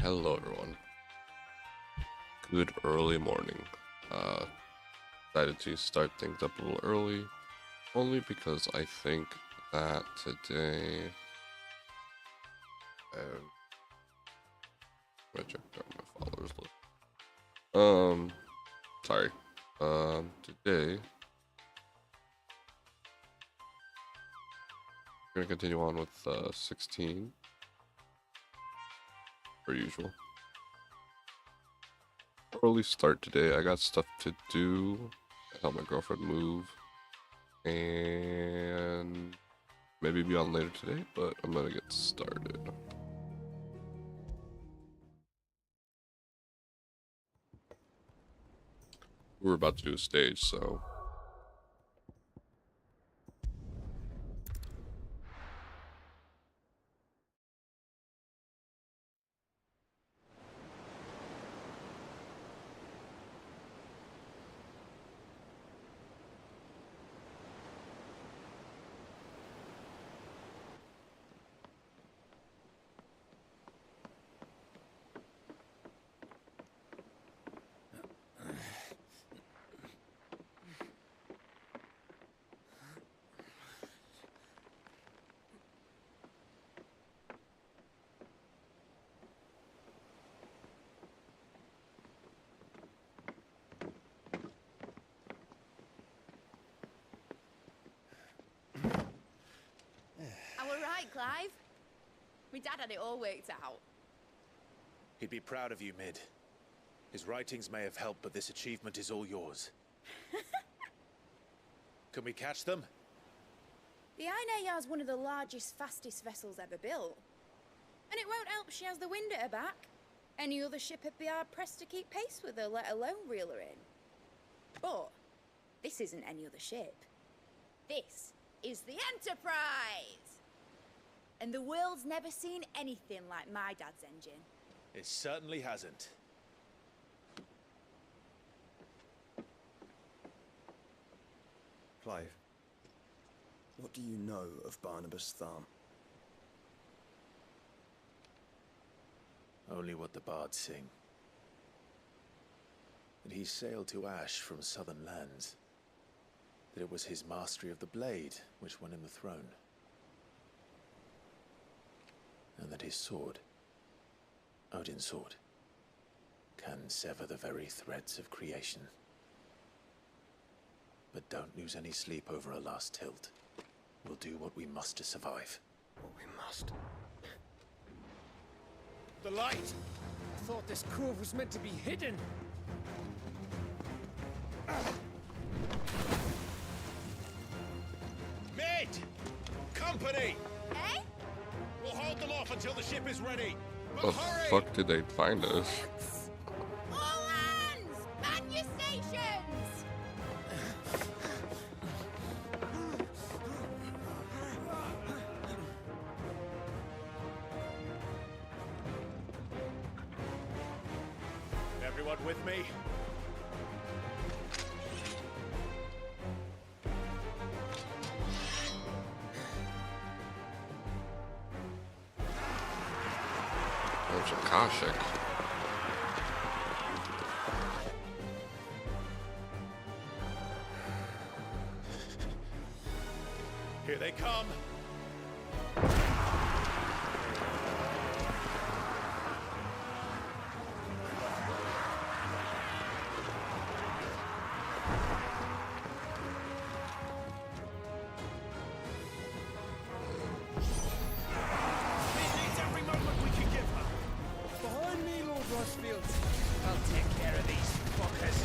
Hello everyone. Good early morning. Decided to start things up a little early, only because I think that today I checked out my followers list. Sorry. Today we're gonna continue on with 16 per usual. Early start today. I got stuff to do. Help my girlfriend move, and maybe be on later today. But I'm gonna get started. We're about to do a stage, so. Right, Clive? My dad had it all worked out. He'd be proud of you, Mid. His writings may have helped, but this achievement is all yours. Can we catch them? The Aina is one of the largest, fastest vessels ever built. And it won't help she has the wind at her back. Any other ship would be hard-pressed to keep pace with her, let alone reel her in. But this isn't any other ship. This is the Enterprise! And the world's never seen anything like my dad's engine. It certainly hasn't. Clive, what do you know of Barnabas Tharm? Only what the bards sing. That he sailed to Ash from southern lands. That it was his mastery of the blade which won him the throne. And that his sword, Odin's sword, can sever the very threads of creation. But don't lose any sleep over a last tilt. We'll do what we must to survive. What we must. The light! I thought this cove was meant to be hidden. Mid! Company! Eh? We'll hold them off until the ship is ready. The fuck did they find us? All hands! Man your stations! Everyone with me? That's Akashic. Here they come. Behind me, Lord Rosfield. I'll take care of these fuckers.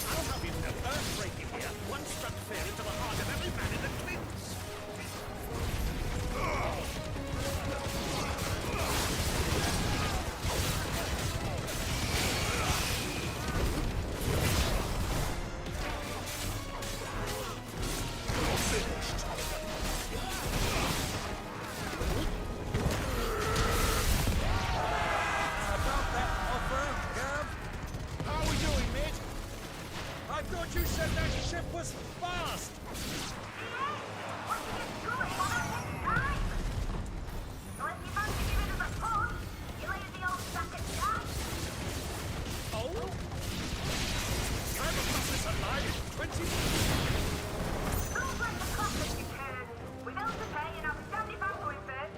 I'll have you know, earthbreaking here. One struck fear into the heart of every man in the Clints. About that offer, Gav? How are we doing, Mid? I thought you said that ship was fast! Sounds like the classic, you can. We know to pay and I'll be damned if I'm going first.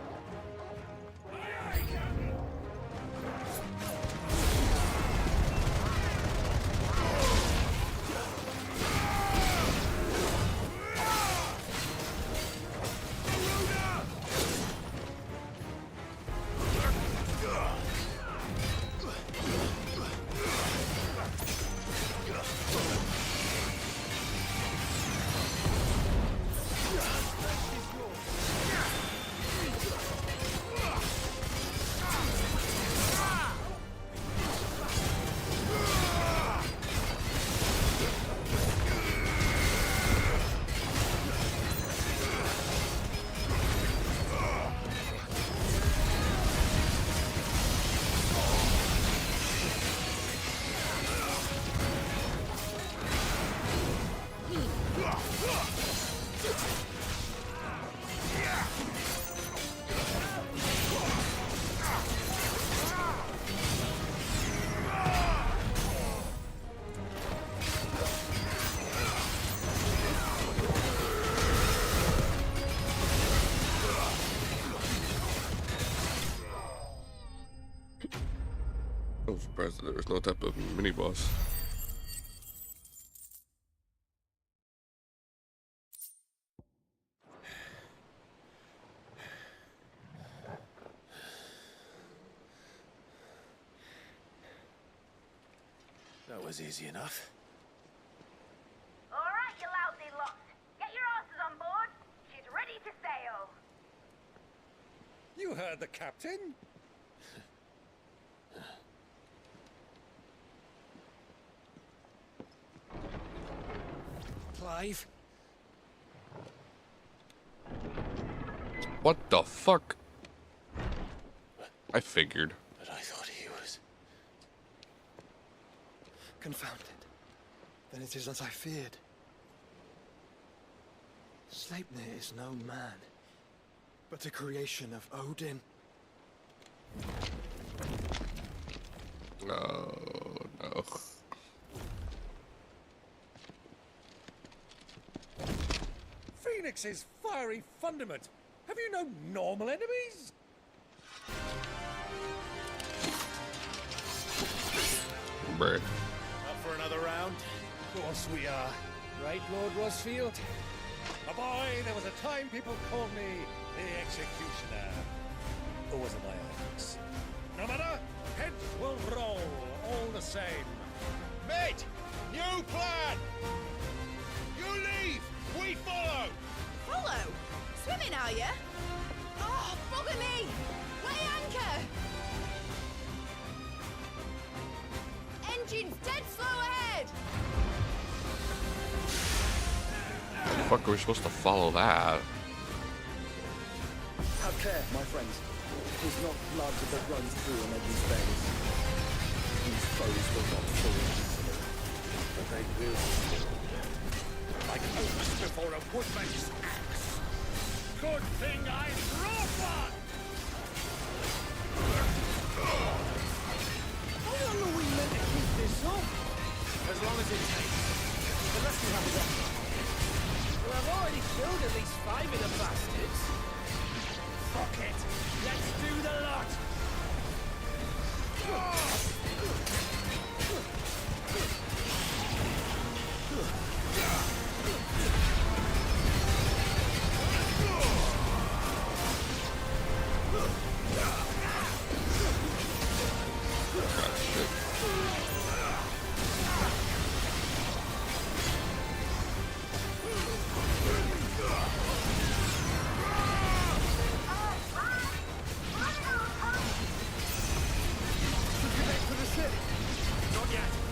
I'm surprised that there was no type of mini boss. That was easy enough. All right, you lousy lot. Get your asses on board. She's ready to sail. You heard the captain. Clive? What the fuck? I figured. But I thought he was... Confounded. Then it is as I feared. Sleipnir is no man, but a creation of Odin. No, no. Phoenix's fiery fundament. Have you no normal enemies? Bruh. Up for another round? Of course we are. Right, Lord Rosfield? A boy, there was a time people called me the Executioner. Or was it my axe? No matter, heads will roll, all the same. Mate, new plan! You leave, we follow! Follow? Swimming, are you? Oh, bugger me! Weigh anchor! Engine's dead slow ahead! How the fuck are we supposed to follow that? Have care, my friends. It is not blood that runs through an Odin's veins. These foes will not fall easily, but they will. Like oaks before a woodman's axe. Good thing I brought one! How long are we meant to keep this up? As long as it takes. Unless we have a weapon. Well, I've already killed at least 5 of the bastards. Fuck it. Let's do the lot. Not yet.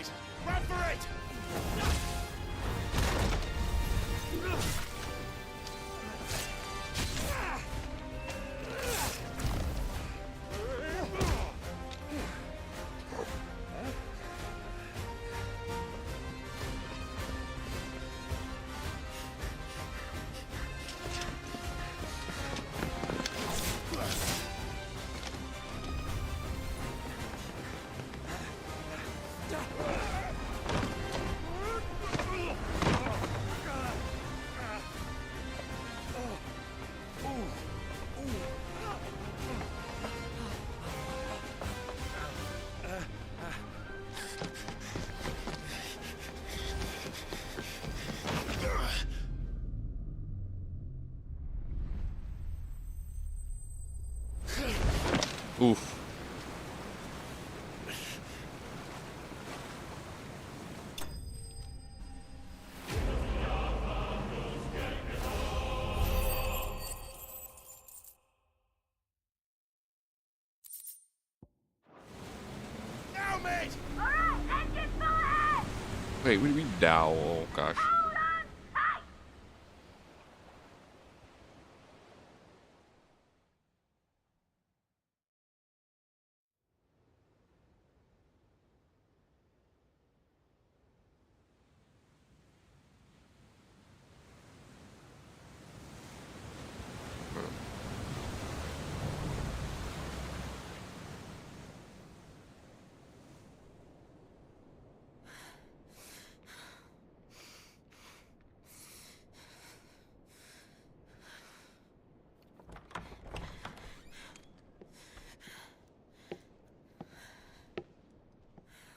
right! Run for it! Oof. Now, mate! Alright, engine full ahead! Wait, what do you mean now? Oh gosh. Hold on tight!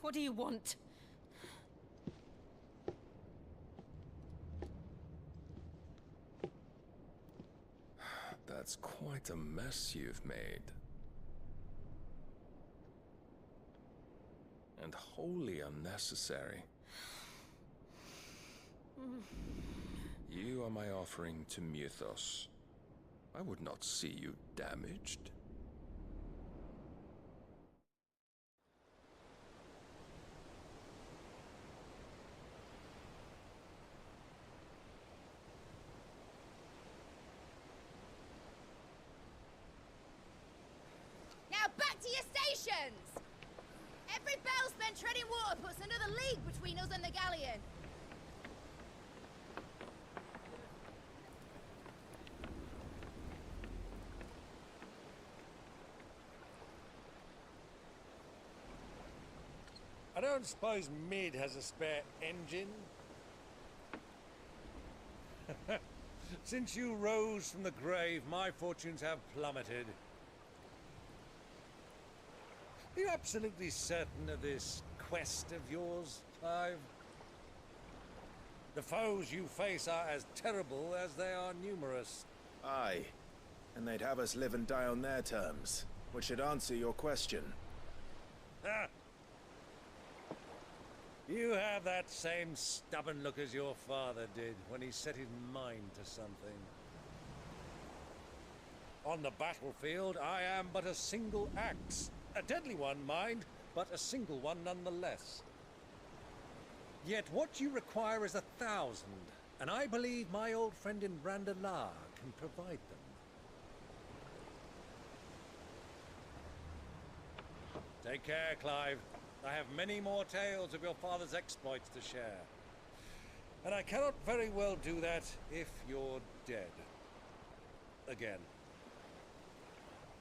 What do you want? That's quite a mess you've made. And wholly unnecessary. You are my offering to Mythos. I would not see you damaged. Now back to your stations! Every bell spent treading water puts another league between us and the galleon. I don't suppose Mid has a spare engine? Since you rose from the grave, my fortunes have plummeted. Are you absolutely certain of this quest of yours, Clive? The foes you face are as terrible as they are numerous. Aye. And they'd have us live and die on their terms, which should answer your question. Ha! You have that same stubborn look as your father did when he set his mind to something. On the battlefield, I am but a single axe. A deadly one, mind, but a single one nonetheless. Yet what you require is 1,000, and I believe my old friend in Brandalar can provide them. Take care, Clive. I have many more tales of your father's exploits to share. And I cannot very well do that if you're dead. Again.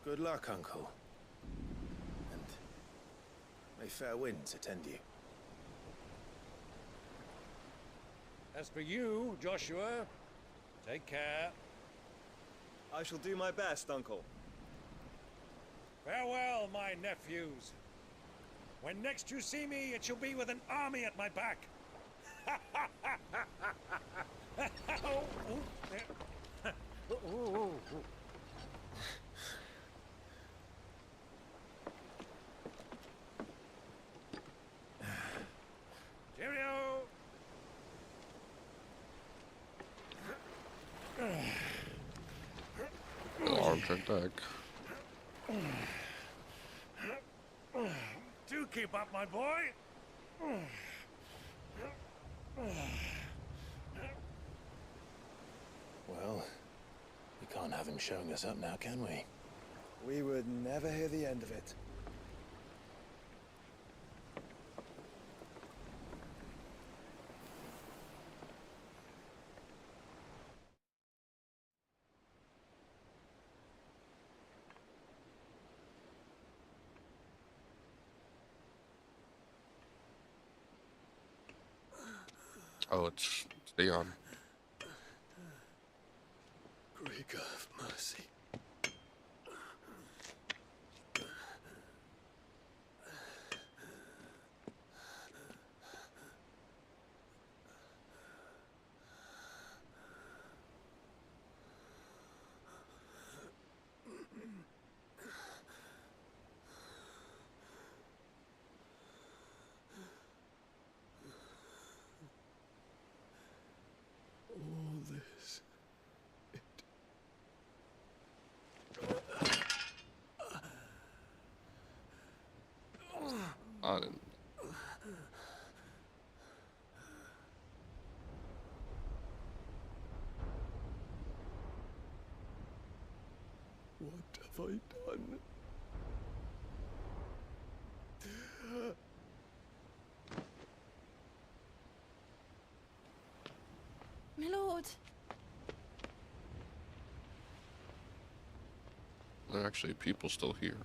Good luck, Uncle. And may fair winds attend you. As for you, Joshua, take care. I shall do my best, Uncle. Farewell, my nephews. When next you see me, it shall be with an army at my back. Oh, oh, Cheerio! Arm check deck. Do keep up, my boy. Well, we can't have him showing us up now, can we? We would never hear the end of it. Oh, it's Leon. Great God of mercy. All this. Odin. What have I done? My lord. There are actually people still here.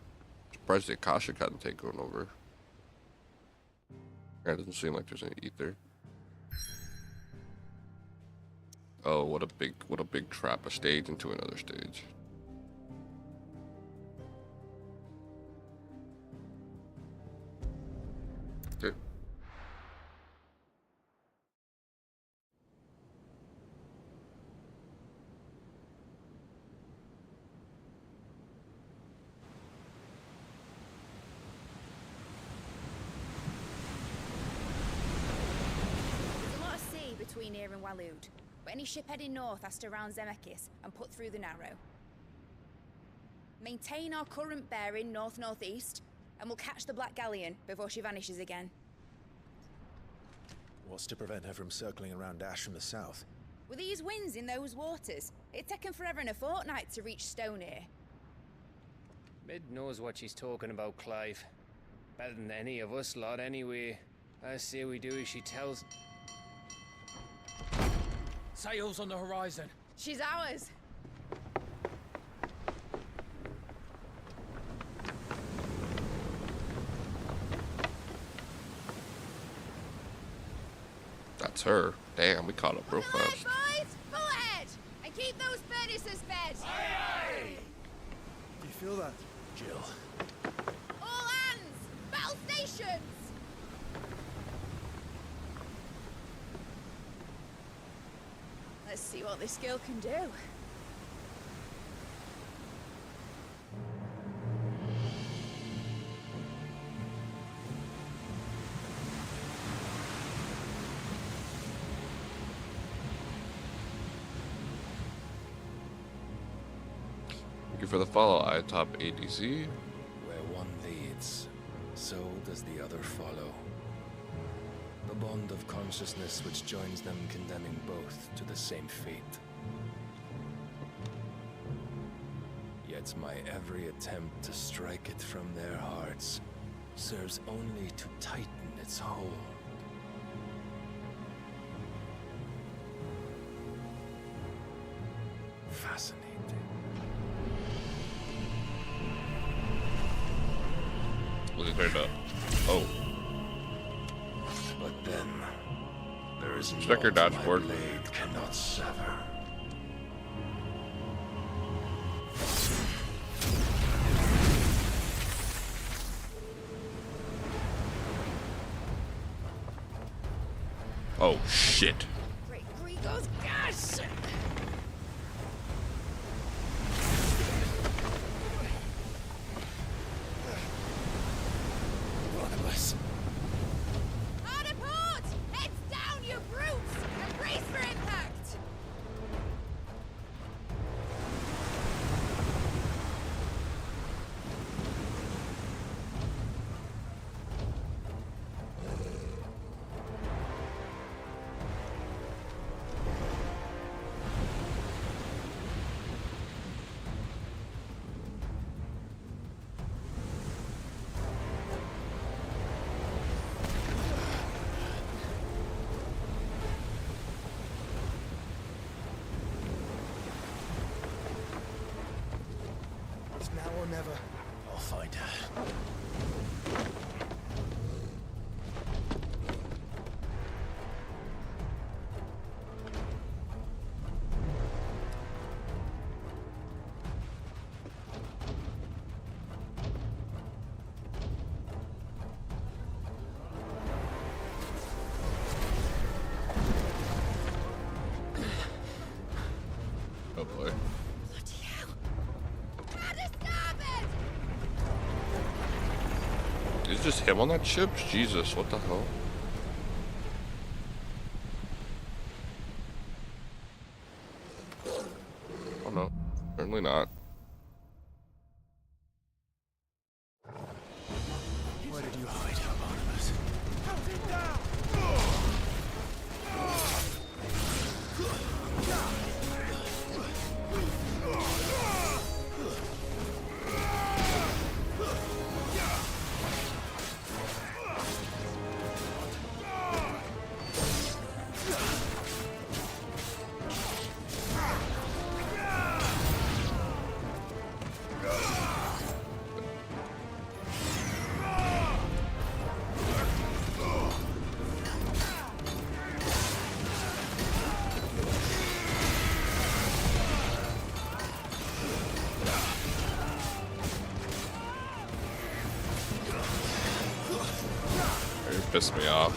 Surprised the Akashic hadn't taken over. It doesn't seem like there's any ether. Oh, what a big trap. A stage into another stage. Okay. There's a lot of sea between here and Waloed, but any ship heading north has to round Zemeckis and put through the Narrow. Maintain our current bearing north-northeast, and we'll catch the Black Galleon before she vanishes again. What's to prevent her from circling around Ash from the south? With these winds in those waters, it'd take 'em forever and a fortnight to reach Stonehere. Mid knows what she's talking about, Clive. Better than any of us lot, anyway. I say we do as she tells. Sails on the horizon. She's ours. That's her. Damn, we caught up real Pull ahead, fast. boys! Pull ahead! And keep those furnaces fed! Do you feel that? Jill. All hands! Battle stations! Let's see what this girl can do. Thank you for the follow, iTop ADZ. Where one leads, so does the other follow. The bond of consciousness which joins them condemning both to the same fate. Yet my every attempt to strike it from their hearts serves only to tighten its hold. Fascinating. Was it turned up? Oh. But then, there is Check your naught my dashboard. blade cannot sever. Oh, shit. Great Gregor's gas! Barnabas. Hard a port! Heads down, you brutes! And brace for impact! never. I'll find her. Oh boy. Bloody hell! Gotta stop it! Is just him on that ship? Jesus, what the hell? Oh no, certainly not. Where did you hide, Barnabas? You pissed me off.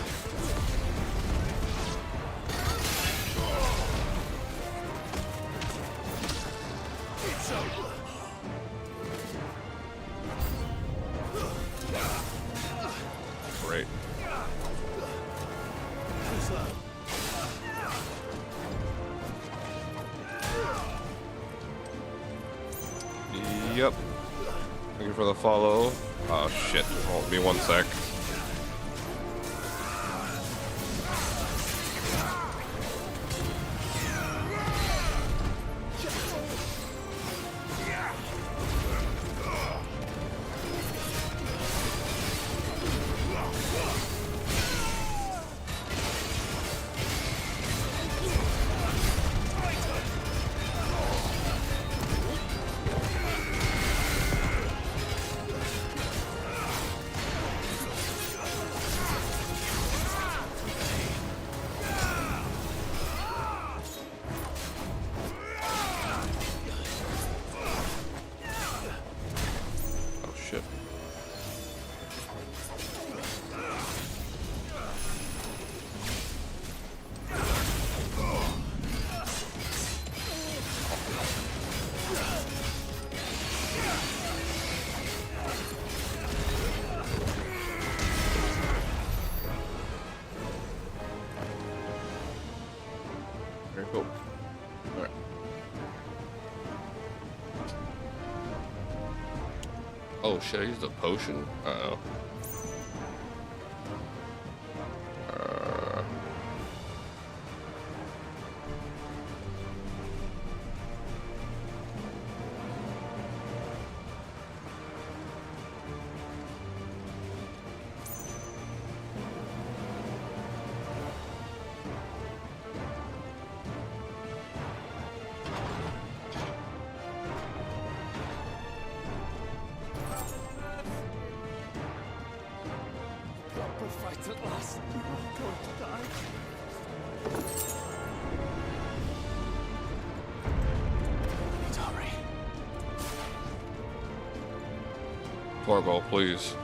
Great. Yep. Thank you for the follow. Oh shit. Hold me one sec. Oh shit. Very cool. Alright. Oh shit, I used a potion? Uh-oh. Proper fight at last. We're all going to die. Need to hurry. Torgal, please.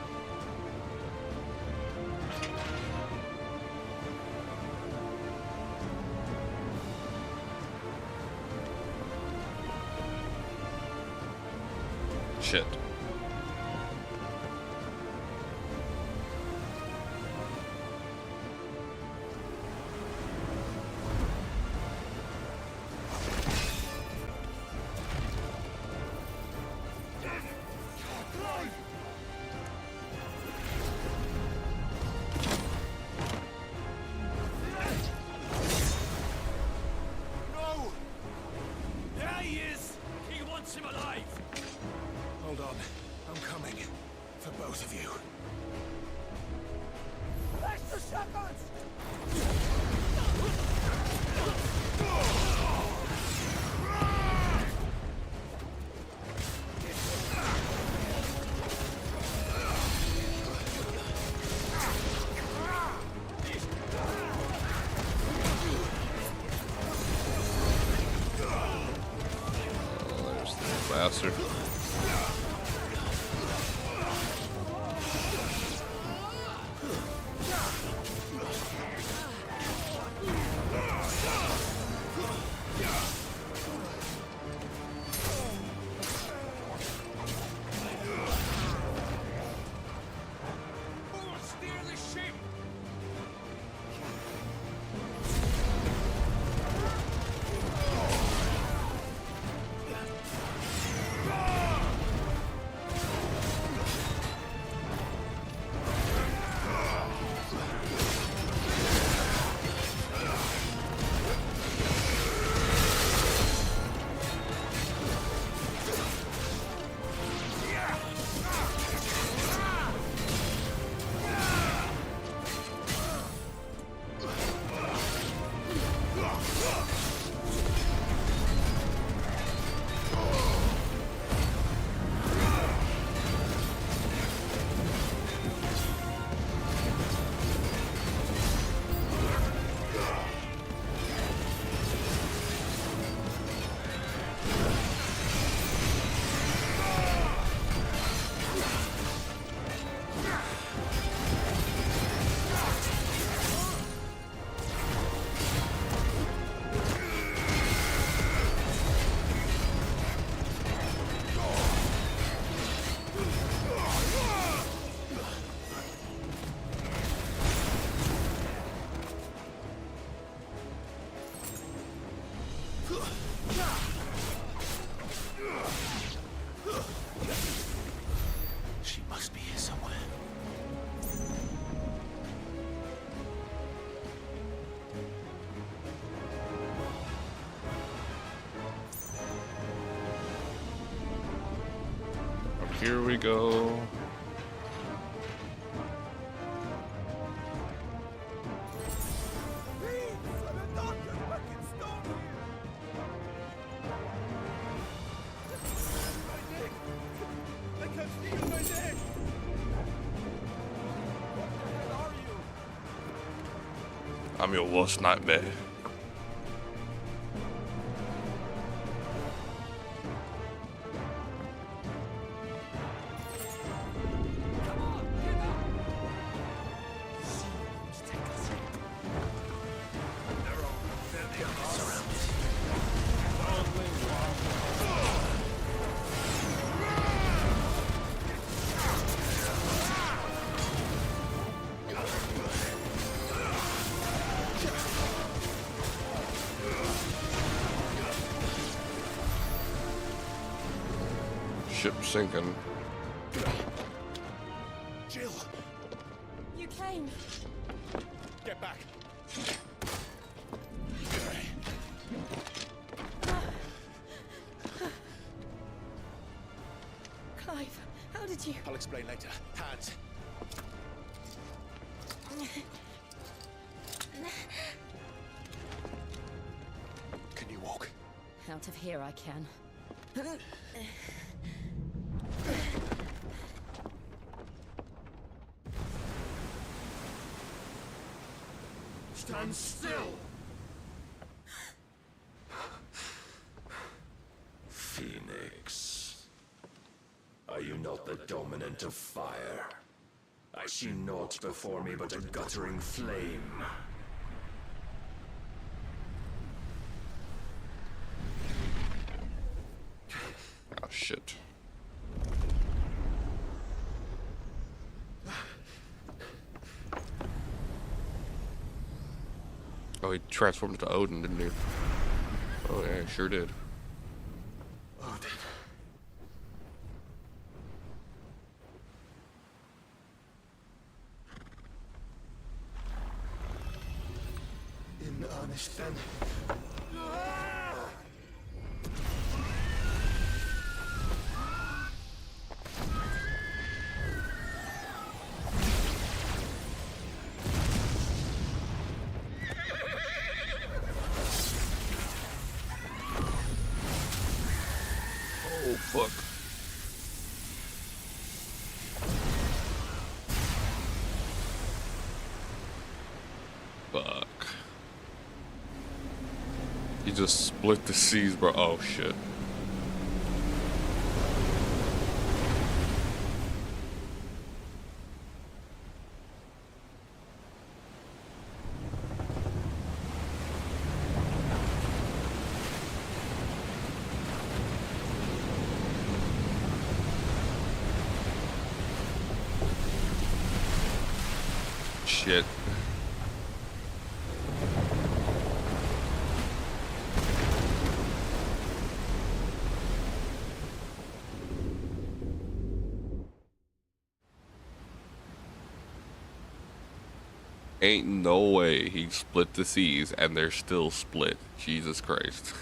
Shit. No! There he is! He wants him alive! Hold on. bastard. She must be here somewhere. Here we go. I'm your worst nightmare. Ship sinking. Jill, You came. get back. Clive, how did you... I'll explain later. Hands. Can you walk? Out of here I can. Stand still! Phoenix. Are you not the dominant of fire? I see naught before me but a guttering flame. Oh shit. Oh, he transformed into Odin, didn't he? Oh yeah, he sure did. Odin. In earnest then. Oh fuck. Fuck. He just split the seas, bro. Oh shit. Shit. Ain't no way he split the seas and they're still split. Jesus Christ.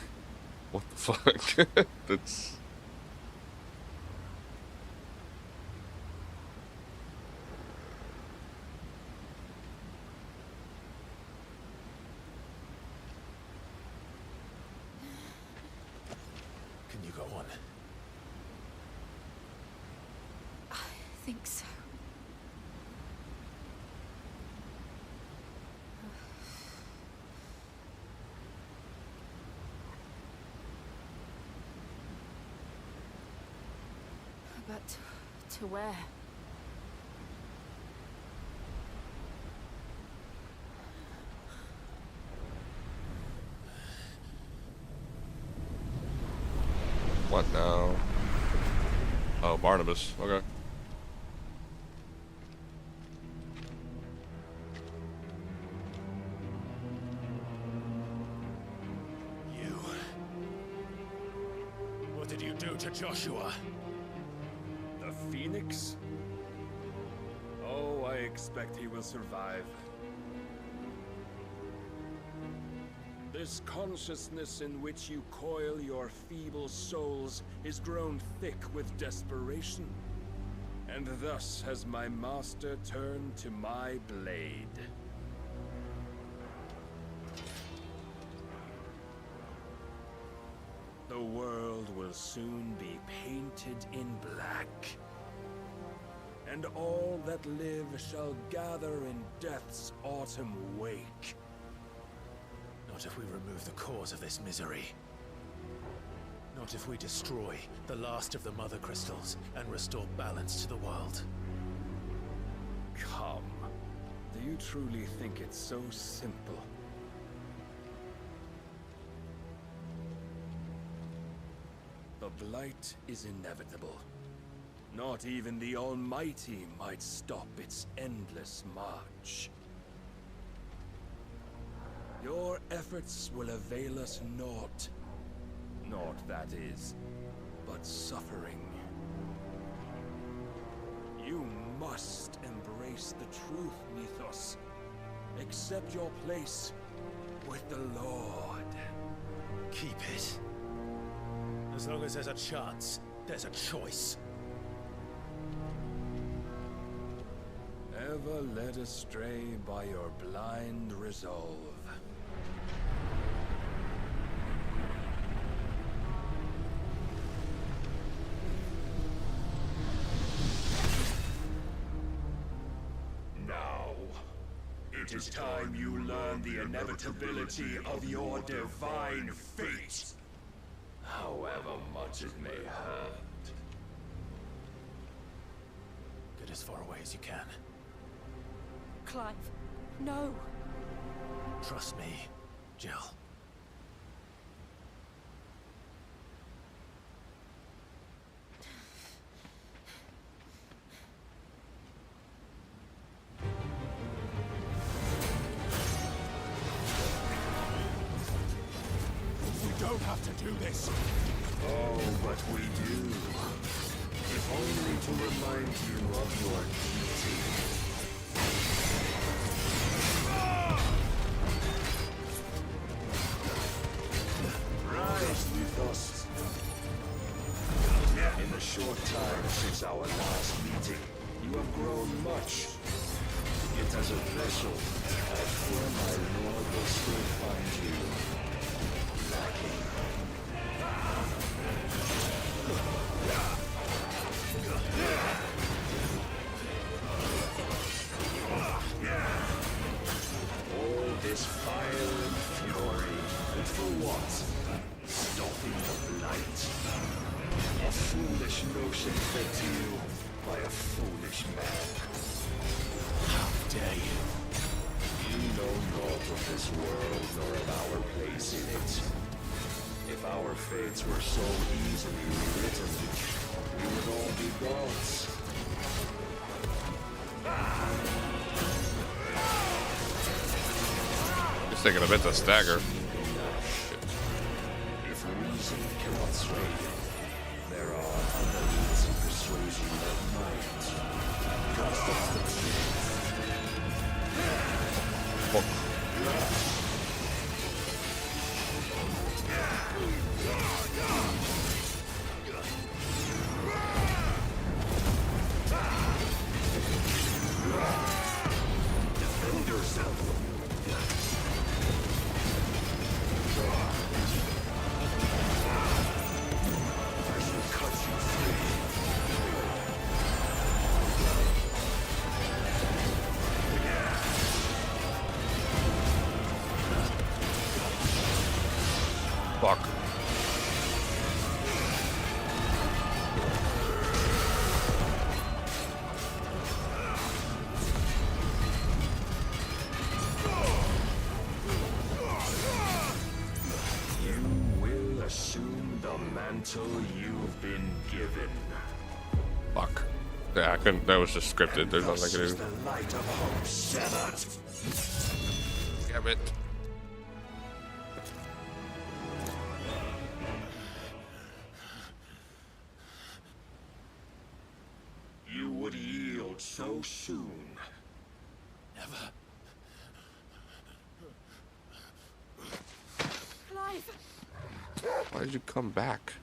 What the fuck? That's... Can you go on? I think so. But to where? What now? Oh, Barnabas. Okay. You. What did you do to Joshua? The Phoenix? Oh, I expect he will survive. This consciousness in which you coil your feeble souls is grown thick with desperation. And thus has my master turned to my blade. The world will soon be painted in black. And all that live shall gather in death's autumn wake. Not if we remove the cause of this misery. Not if we destroy the last of the Mother Crystals and restore balance to the world. Come. Do you truly think it's so simple? The blight is inevitable. Not even the Almighty might stop its endless march. Your efforts will avail us naught. Naught, that is, but suffering. You must embrace the truth, Mythos. Accept your place with the Lord. Keep it. As long as there's a chance, there's a choice. Ever led astray by your blind resolve. Now, it is time you learn the inevitability of your divine fate, however much it may hurt. Get as far away as you can. Clive, no. Trust me, Jill. We don't have to do this. Oh, but we do. If only to remind you of your duty. Rise, Mythos. In the short time since our last meeting, you have grown much. Yet as a vessel, I fear my lord will still find you lacking. All this fire and fury, and for what? Stopping the blight. A foolish notion fed to you by a foolish man. How dare you? You know naught of this world nor of our place in it. If our fates were so easily rewritten, we would all be gods. taking a bit to stagger. If reason cannot sway you, there are other means of persuasion that might. Trust us the truth. Defend yourself. I shall cut you free. Fuck. You will assume the mantle you've been given. Fuck. Yeah, I couldn't. That was just scripted. There's nothing I Thus can is do. the light of hope severed. Damn it. You would yield so soon. Never. Clive! Why did you come back?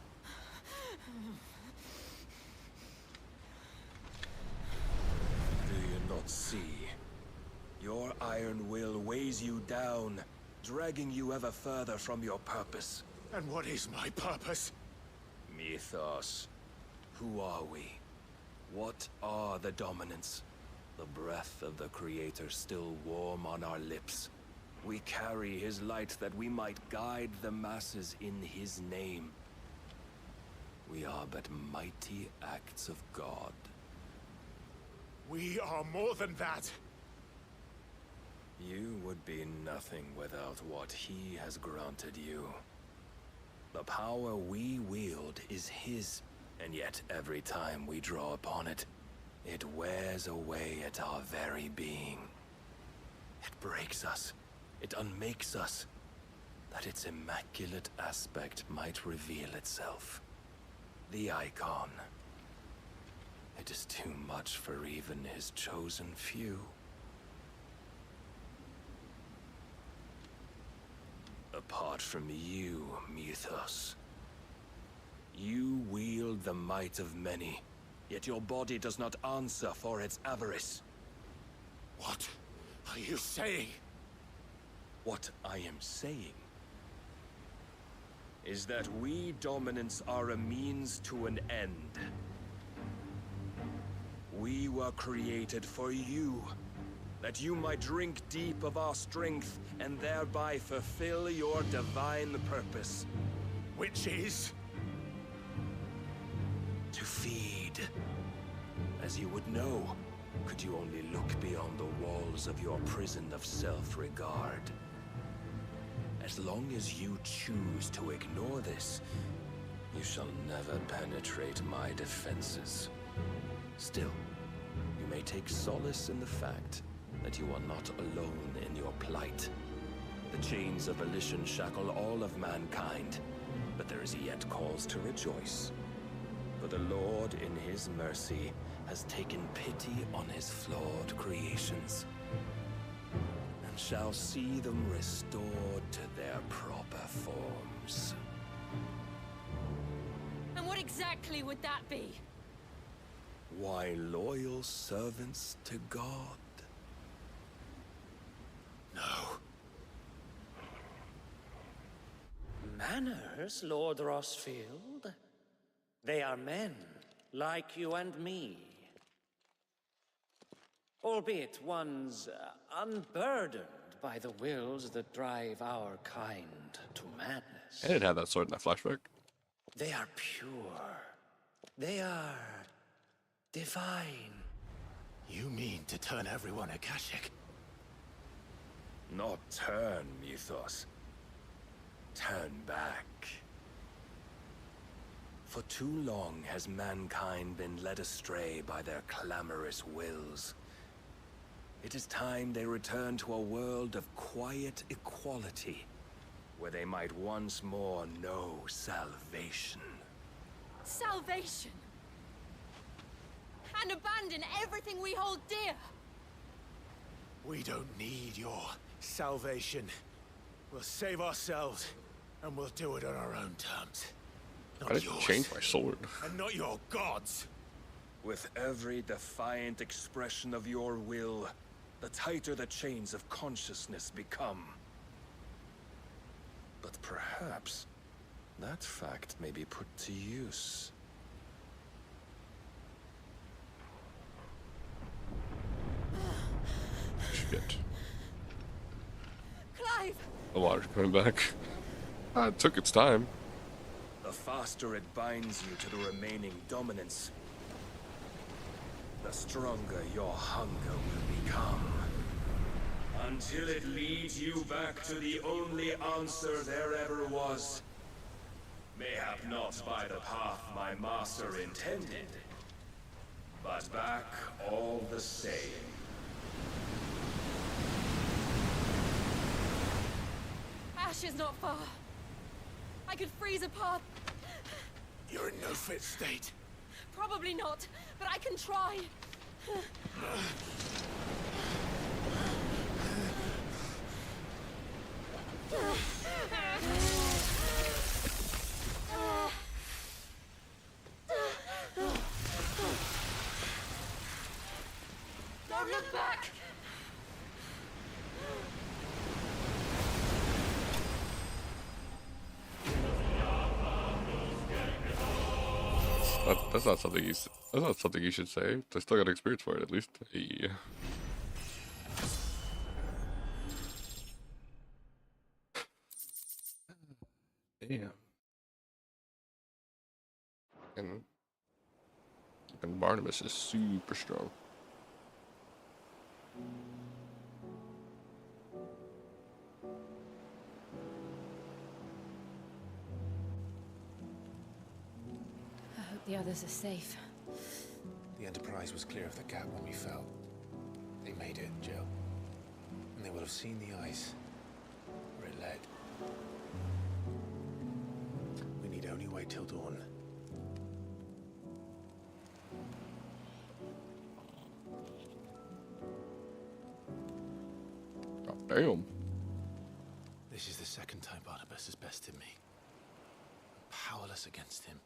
Do you not see? Your iron will weighs you down, dragging you ever further from your purpose. And what is my purpose? Mythos. Who are we? What are the dominants? The breath of the Creator still warm on our lips. We carry his light that we might guide the masses in his name. We are but mighty acts of God. We are more than that. You would be nothing without what he has granted you. The power we wield is his, and yet every time we draw upon it, it wears away at our very being. It breaks us. It unmakes us, that its immaculate aspect might reveal itself. The icon. It is too much for even his chosen few. Apart from you, Mythos, you wield the might of many, yet your body does not answer for its avarice. What are you saying? What I am saying is that we dominants are a means to an end. We were created for you, that you might drink deep of our strength and thereby fulfill your divine purpose. Which is? To feed. As you would know, could you only look beyond the walls of your prison of self-regard. As long as you choose to ignore this, you shall never penetrate my defenses. Still, you may take solace in the fact that you are not alone in your plight. The chains of volition shackle all of mankind, but there is yet cause to rejoice. For the Lord, in his mercy, has taken pity on his flawed creations, and shall see them restored to their proper forms. And what exactly would that be? Why, loyal servants to God. No. Manners, Lord Rossfield? They are men, like you and me. Albeit ones unburdened by the wills that drive our kind to madness. I didn't have that sword in that flashback. They are pure. They are divine. You mean to turn everyone Akashic? Not turn, Mythos. Turn back. For too long has mankind been led astray by their clamorous wills. It is time they return to a world of quiet equality, where they might once more know salvation. Salvation! And abandon everything we hold dear! We don't need your salvation. We'll save ourselves, and we'll do it on our own terms. I Not didn't yours, change my sword. and not your gods. With every defiant expression of your will, the tighter the chains of consciousness become. But perhaps that fact may be put to use. Shit. Clive! The water's coming back. It took its time. The faster it binds you to the remaining dominance, the stronger your hunger will become. Until it leads you back to the only answer there ever was. Mayhap not by the path my master intended, but back all the same. Ash is not far. I could freeze a path. You're in no fit state. Probably not, but I can try. Don't look back! That's not something you. That's not something you should say. I still got experience for it at least. Hey. Damn. And Barnabas is super strong. I hope the others are safe. The Enterprise was clear of the gap when we fell. They made it, Jill. And they will have seen the ice where it led. We need only wait till dawn. Oh, damn. This is the second time Barnabas has bested me. I'm powerless against him.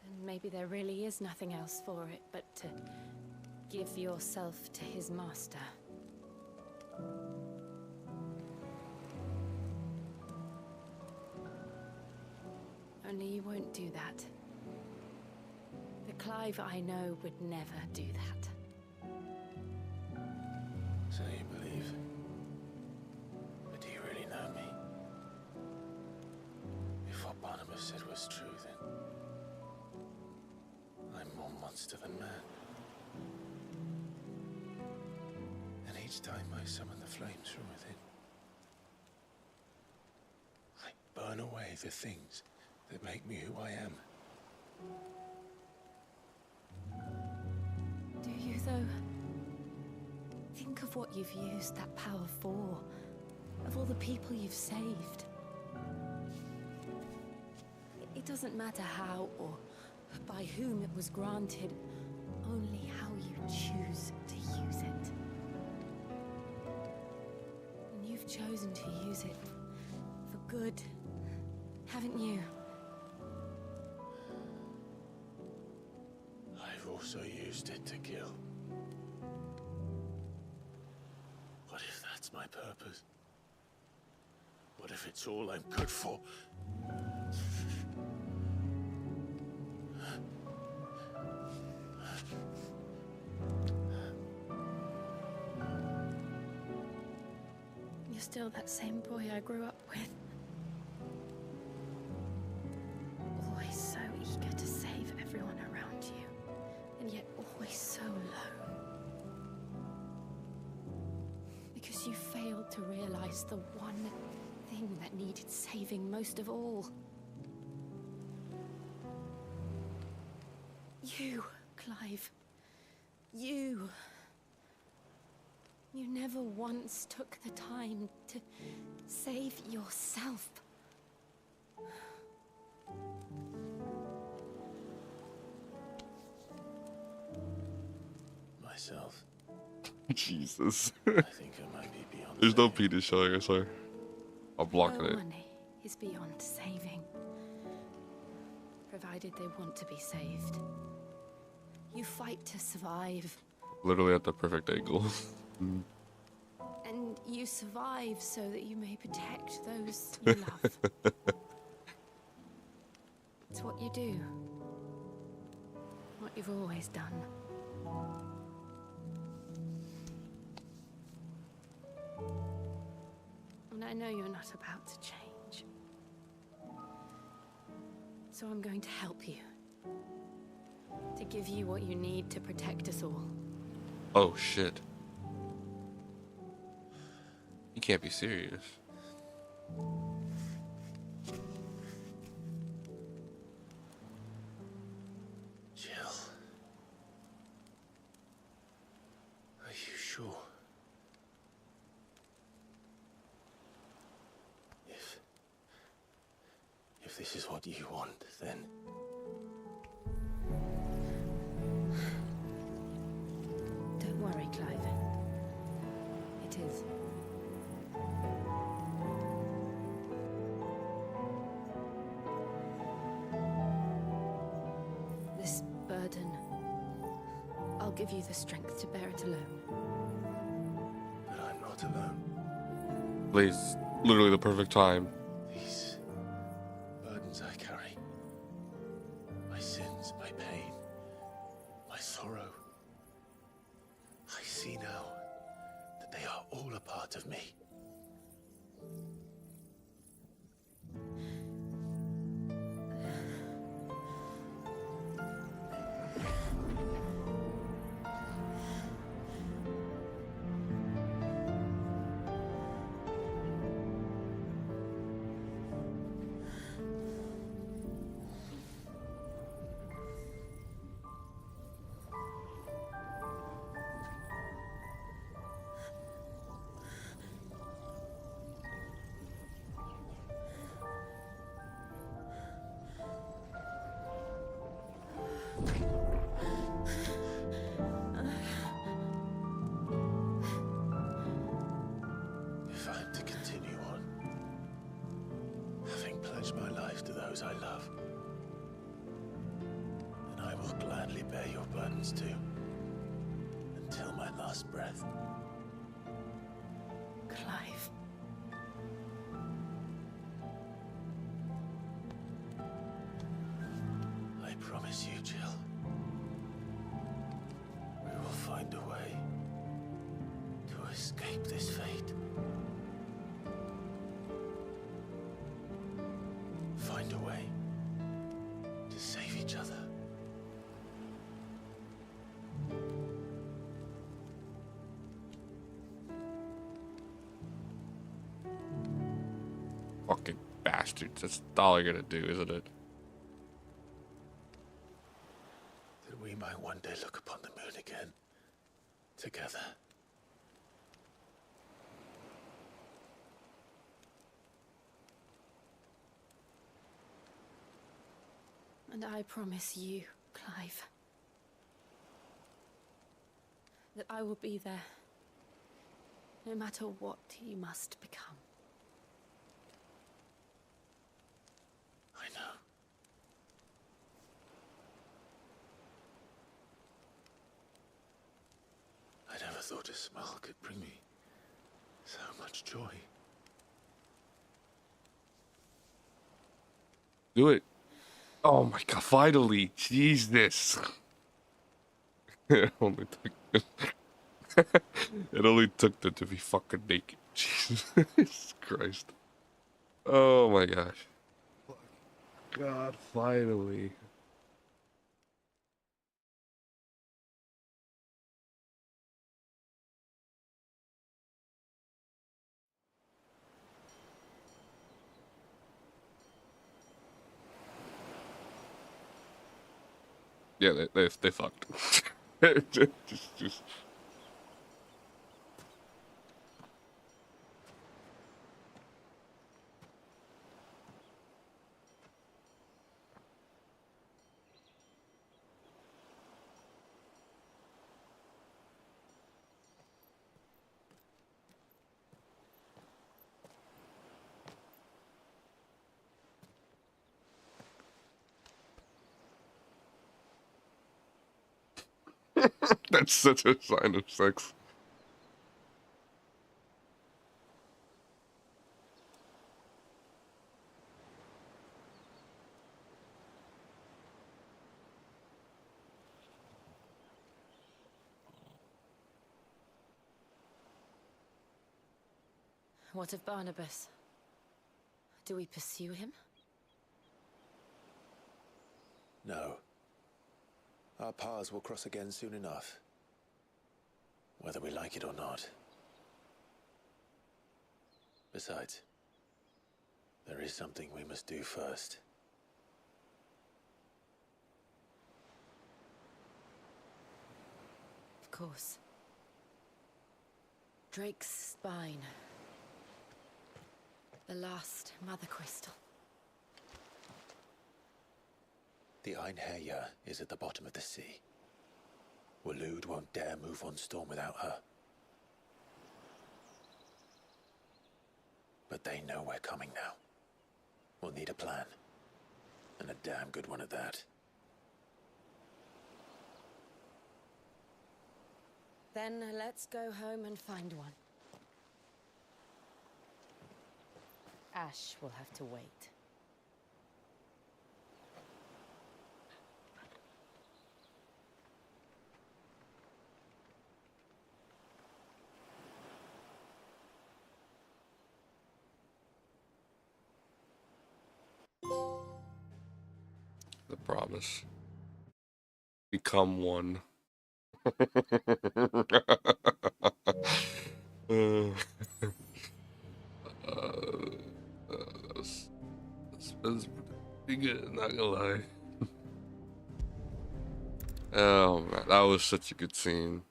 And maybe there really is nothing else for it but to give yourself to his master. Only you won't do that. The Clive I know would never do that. So you believe? But do you really know me? If what Barnabas said was true, then I'm more monster than man. And each time I summon the flames from within, I burn away the things that make me who I am. Do you, though? Think of what you've used that power for. Of all the people you've saved. It doesn't matter how or by whom it was granted, only how you choose to use it. And you've chosen to use it for good, haven't you? I've also used it to kill. What if that's my purpose? What if it's all I'm good for? You're still that same boy I grew up with. Always so eager to save everyone around you, and yet always so alone. Because you failed to realize the one thing that needed saving most of all. You, Clive. You. You never once took the time to save yourself. Myself. Jesus. I think I might be beyond There's no saving. penis showing, I swear. I'm blocking No it. money is beyond saving, provided they want to be saved. You fight to survive, Literally at the perfect angle. and you survive so that you may protect those you love. It's what you do. What you've always done. And I know you're not about to change. So I'm going to help you. To give you what you need to protect us all. Oh shit. You can't be serious. Jill. Are you sure? If this is what you want, then Don't worry, Clive. It is. This burden, I'll give you the strength to bear it alone. but I'm not alone. Please, literally the perfect time. These burdens I carry, my sins, my pain, my sorrow, I see now that they are all a part of me. If I'm to continue on, having pledged my life to those I love, then I will gladly bear your burdens too, until my last breath. Clive. I promise you, Jill, we will find a way to escape this fate. Find a way to save each other. Fucking bastards. That's all you're gonna do, isn't it? That we might one day look upon the moon again, together. And I promise you, Clive, that I will be there, no matter what you must become. I know. I never thought a smile could bring me so much joy. Do it. Oh my god, finally. Jesus. It only took it only took them to be fucking naked. Jesus Christ. Oh my gosh. God, finally. Yeah, they fucked. just That's such a sign of sex. What of Barnabas? Do we pursue him? No. Our paths will cross again soon enough. Whether we like it or not. Besides, there is something we must do first. Of course. Drake's spine. The last Mother Crystal. The Einherja is at the bottom of the sea. Waloed won't dare move on Storm without her. But they know we're coming now. We'll need a plan. And a damn good one at that. Then let's go home and find one. Ash will have to wait. The promise. Become one. That's pretty good, not gonna lie. Oh man, that was such a good scene,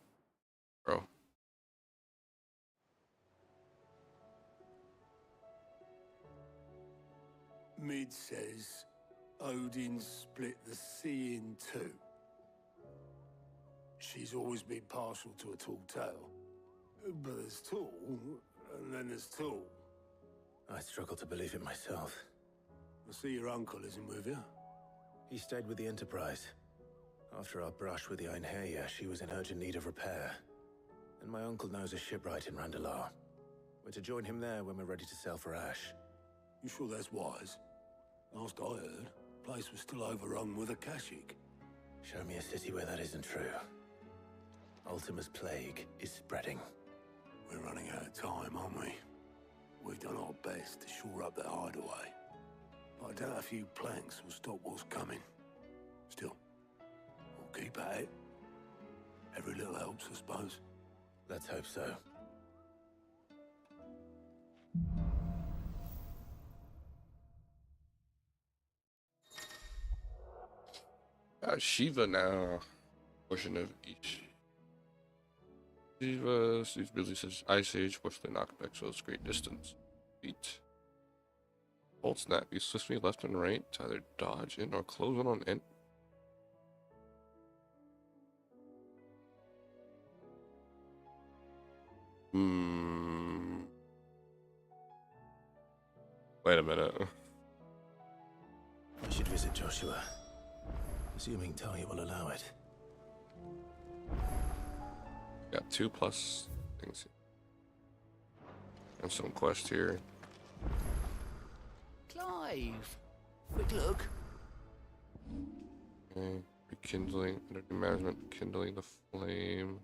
bro. Mid says Odin split the sea in two. She's always been partial to a tall tale. But there's tall, and then there's tall. I struggle to believe it myself. I see your uncle isn't with you. He stayed with the Enterprise. After our brush with the Einherja, she was in urgent need of repair. And my uncle knows a shipwright in Randalar. We're to join him there when we're ready to sail for Ash. You sure that's wise? Last I heard, the place was still overrun with a Kashyyyk. Show me a city where that isn't true. Ultima's plague is spreading. We're running out of time, aren't we? We've done our best to shore up that hideaway. But I doubt a few planks will stop what's coming. Still, we'll keep at it. Every little helps, I suppose. Let's hope so. Shiva now. Portion of each. Shiva sees Billy says Ice Age, forcefully knocked back so it's great distance. Feet. Hold snap. You switch me left and right to either dodge in or close on end. Wait a minute. I should visit Joshua. Assuming Talia will allow it. Got 2+ things. And some quest here. Clive! Quick look. Okay. Rekindling, energy management, kindling the flame.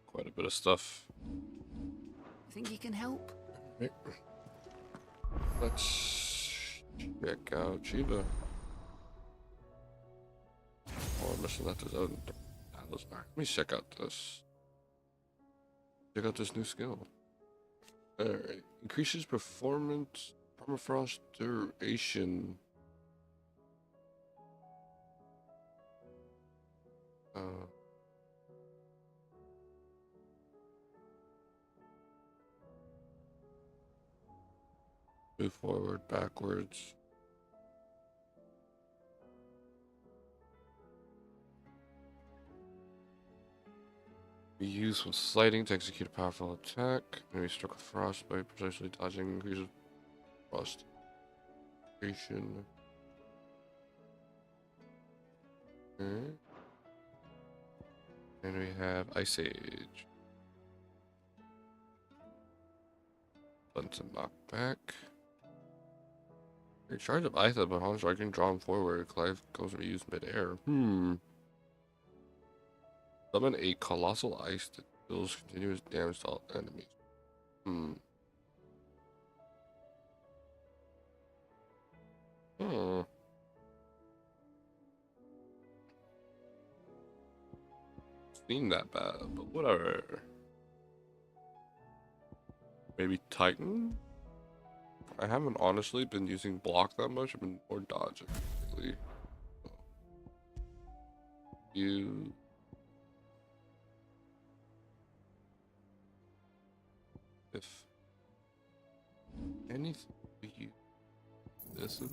Quite a bit of stuff. Think you can help? Okay. Let's check out Shiva. Oh, I'm missing that. Let me check out this. Check out this new skill. Alright. Increases performance, permafrost duration. Move forward, backwards. Be used when sliding to execute a powerful attack. Enemy struck with frost by precisely dodging increases frost duration. Okay. And we have Ice Age. Bunch of knockback. Recharge of Ice but on striking drawn forward. Clive goes reused midair. Summon a colossal ice that deals continuous damage to all enemies. Seem that bad, but whatever. Maybe Titan? I haven't honestly been using block that much. I've been more dodging lately. You. If anything, you this is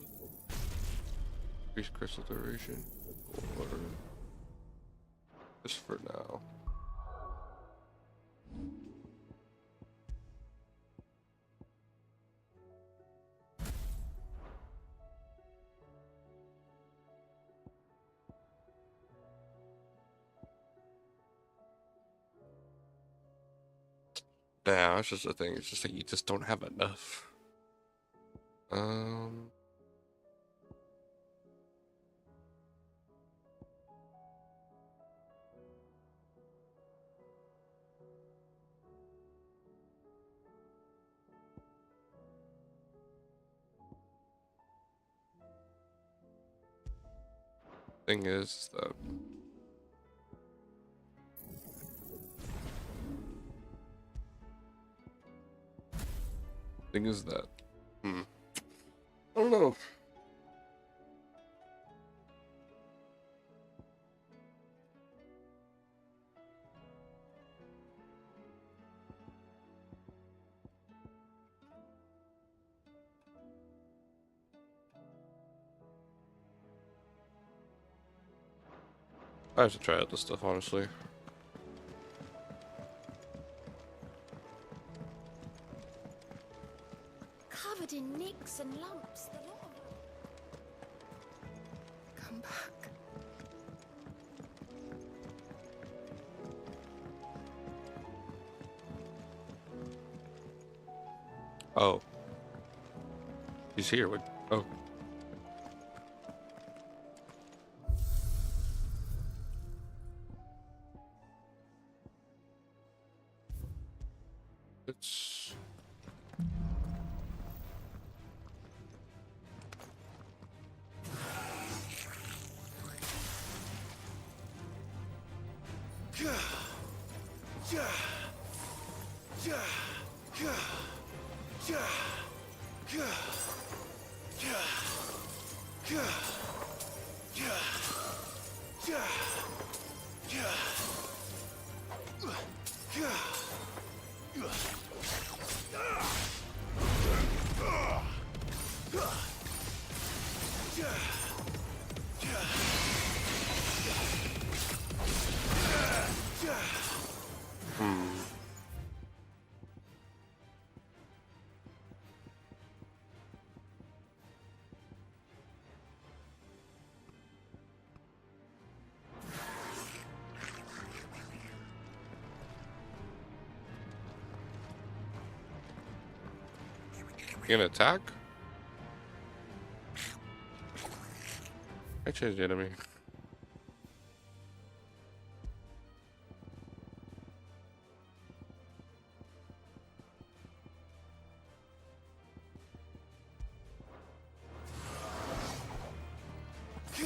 increase crystal duration, or just for now. Nah, it's just a thing. It's just like you just don't have enough. Thing is that I don't know. I have to try out this stuff, honestly. Covered in nicks and lumps, the lot of them. Come back. Oh. He's here. What? Oh. It's... You gonna attack? I changed the enemy. So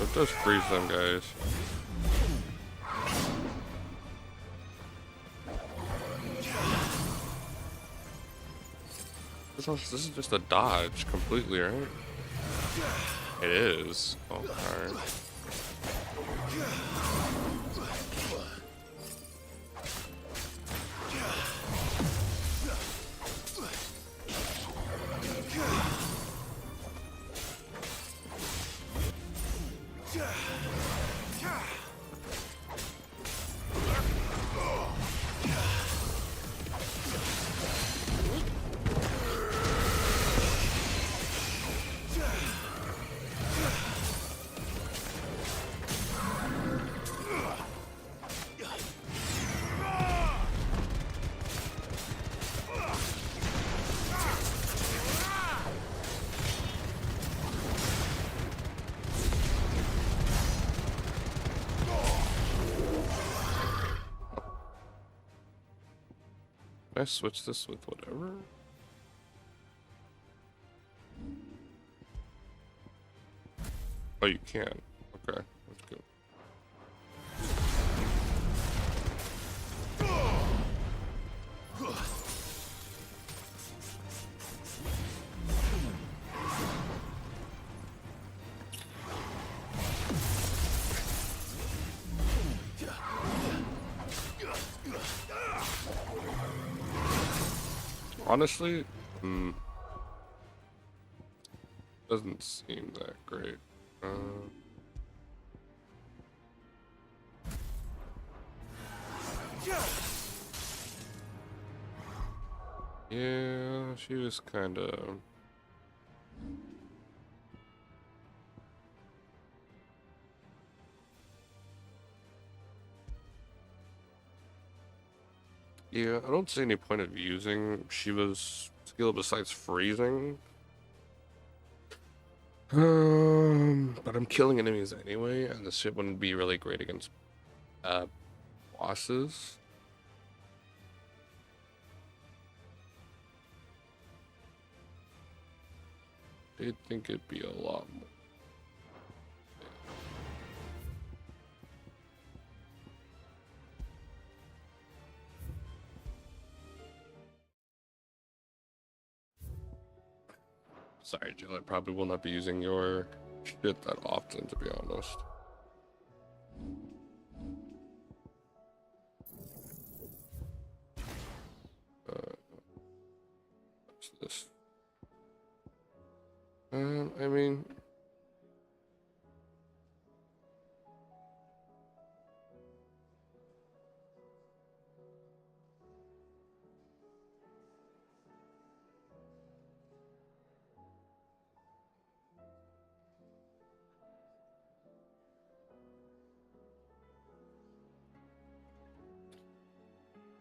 it does freeze them guys. This is just a dodge completely, right? It is. Oh, alright. Can I switch this with whatever? Oh, you can. Okay, that's good. Honestly, doesn't seem that great. Yeah, she was kind of. Yeah, I don't see any point of using Shiva's skill besides freezing. But I'm killing enemies anyway, and this shit wouldn't be really great against bosses. I think it'd be a lot more. Sorry, Jill, I probably will not be using your shit that often, to be honest. What's this? I mean...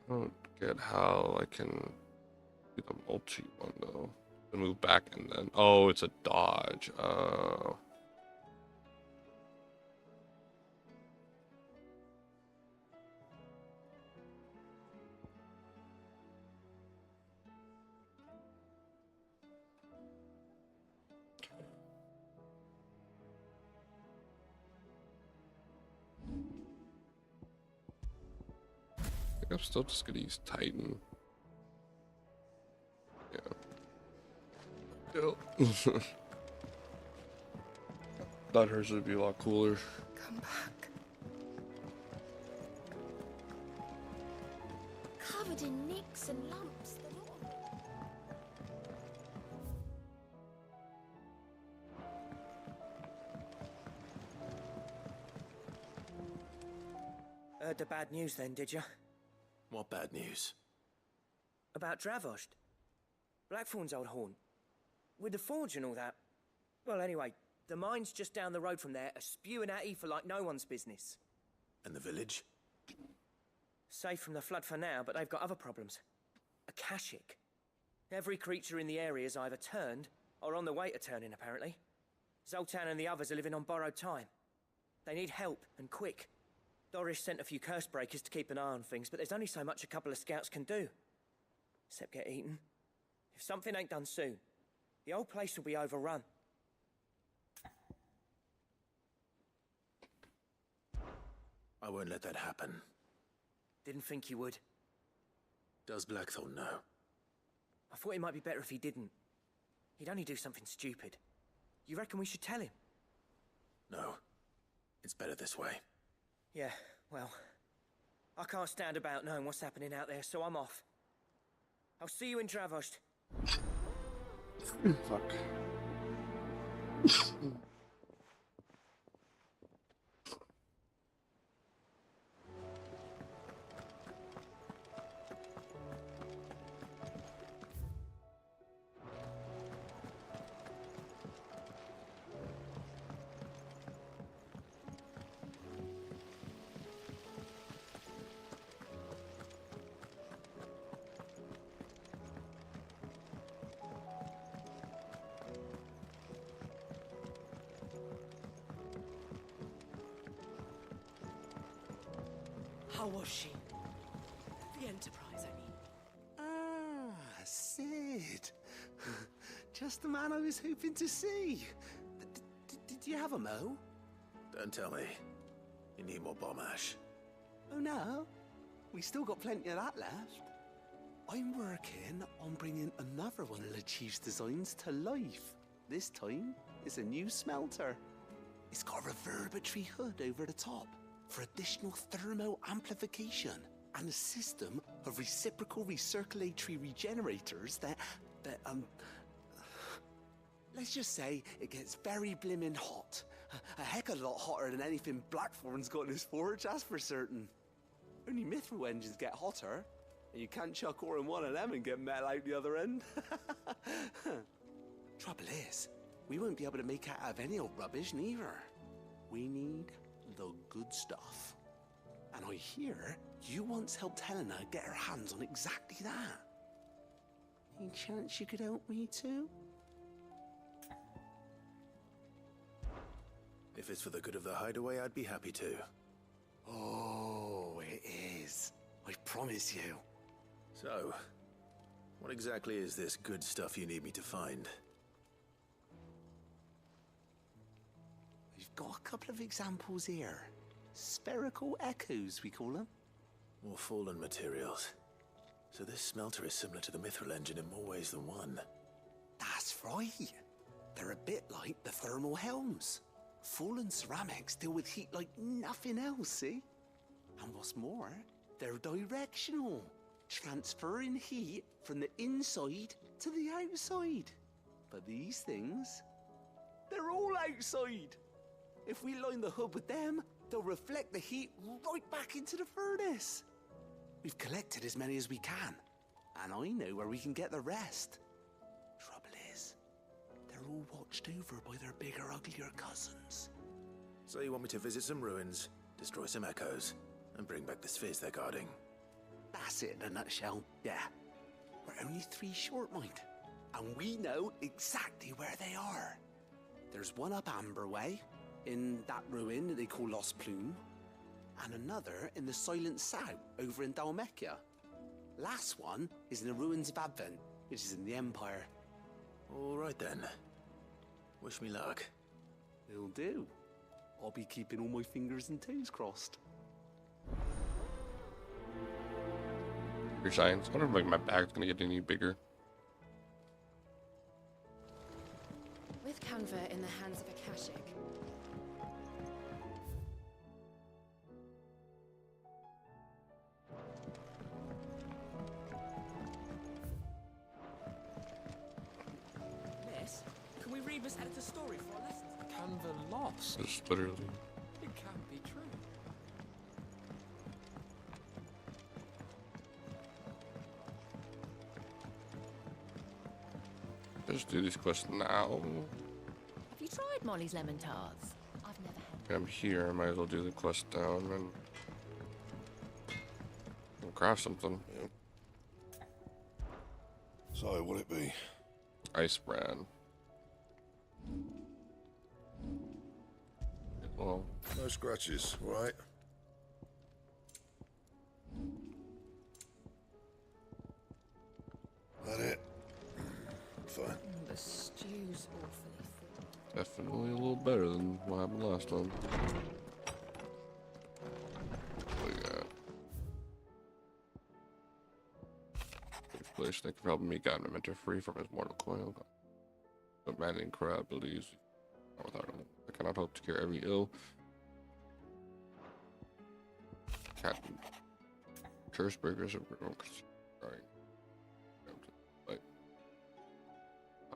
I don't get how I can do the multi one though. To move back and then it's a dodge. I think I'm still just gonna use Titan. Yeah. Thought hers would be a lot cooler. Come back. Covered in nicks and lumps. Heard the bad news then, did you? What bad news? About Dravost. Blackthorn's old haunt. With the forge and all that. Well, anyway, the mines just down the road from there are spewing at Aoife like no one's business. And the village? Safe from the flood for now, but they've got other problems. Akashic. Every creature in the area is either turned or on the way to turning, apparently. Zoltan and the others are living on borrowed time. They need help, and quick. Doris sent a few curse breakers to keep an eye on things, but there's only so much a couple of scouts can do. Except get eaten. If something ain't done soon, the old place will be overrun. I won't let that happen. Didn't think you would. Does Blackthorn know? I thought it might be better if he didn't. He'd only do something stupid. You reckon we should tell him? No. It's better this way. Yeah, well, I can't stand about knowing what's happening out there, so I'm off. I'll see you in Dravost. Fuck. How was she? The Enterprise, I mean. Just the man I was hoping to see. Did you have a mo? Don't tell me. You need more bomb ash. Oh no, we still got plenty of that left. I'm working on bringing another one of the Chief's designs to life. This time, it's a new smelter. It's got a reverberatory hood over the top for additional thermo amplification and a system of reciprocal recirculatory regenerators that let's just say it gets very blimmin' hot. A heck of a lot hotter than anything Blackthorn's got in his forge, that's for certain. Only mithril engines get hotter, and you can't chuck ore in one of them and get metal out the other end. Trouble is, we won't be able to make it out of any old rubbish neither. We need the good stuff. And I hear you once helped Helena get her hands on exactly that. Any chance you could help me too? If it's for the good of the hideaway, I'd be happy to. Oh, it is. I promise you. So, what exactly is this good stuff you need me to find? We've got a couple of examples here. Spherical echoes, we call them. More fallen materials. So this smelter is similar to the mithril engine in more ways than one. That's right. They're a bit like the thermal helms. Fallen ceramics deal with heat like nothing else, see? And what's more, they're directional, transferring heat from the inside to the outside. But these things, they're all outside. If we line the hood with them, they'll reflect the heat right back into the furnace. We've collected as many as we can, and I know where we can get the rest. Trouble is, they're all watched over by their bigger, uglier cousins. So you want me to visit some ruins, destroy some echoes, and bring back the spheres they're guarding? That's it in a nutshell, yeah. We're only 3 short, mind, and we know exactly where they are. There's one up Amber Way, in that ruin that they call Lost Plume, and another in the Silent South, over in Dalmekia. Last one is in the ruins of Advent, which is in the Empire. All right then. Wish me luck. Will do. I'll be keeping all my fingers and toes crossed. Your science. I wonder if like my bag's gonna get any bigger. With Canva in the hands of Akashic, Miss, can we read Miss Editor's story for our lessons? Canva lost. Just literally. It can't be true. Just do these quests now. Have you tried Molly's lemon tarts? I've never had. I'm here. I might as well do the quest down and craft something. Yep. So, what'd it be? Ice brand. Well, No scratches, right? That it? Fine. The stew's awfully thick. definitely a little better than what happened last time. What do you got? Safe place. They could help me get an inventor free from his mortal coil. But manning crab believes without him. I cannot hope to cure every ill. Captain Curseburgers are right.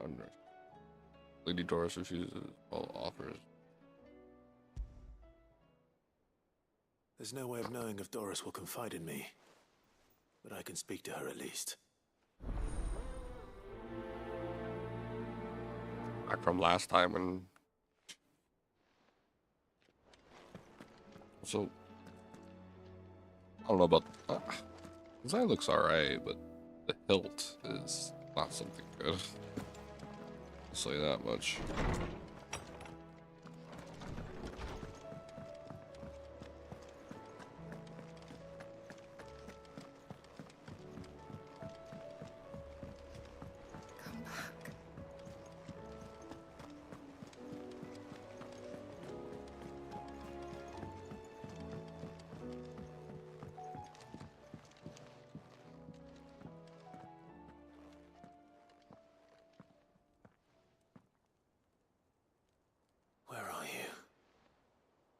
Under Lady Doris refuses all offers. There's no way of knowing if Doris will confide in me, but I can speak to her at least. Back from last time when... So... I don't know about... design looks alright, but the hilt is not something good. I'll say that much. Come back.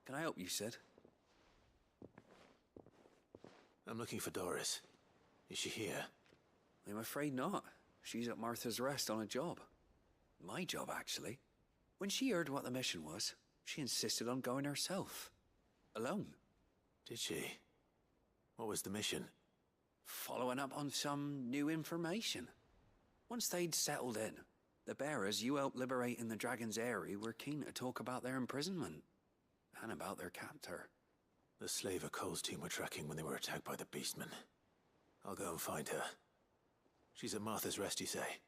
Can I help you, Sid? I'm looking for Doris. Is she here? I'm afraid not. She's at Martha's Rest on a job. My job, actually. When she heard what the mission was, she insisted on going herself. Alone. Did she? What was the mission? Following up on some new information. Once they'd settled in, the bearers you helped liberate in the Dragon's Eyrie were keen to talk about their imprisonment. And about their captor. The slaver Cole's team were tracking when they were attacked by the Beastmen. I'll go and find her. She's at Martha's Rest, you say?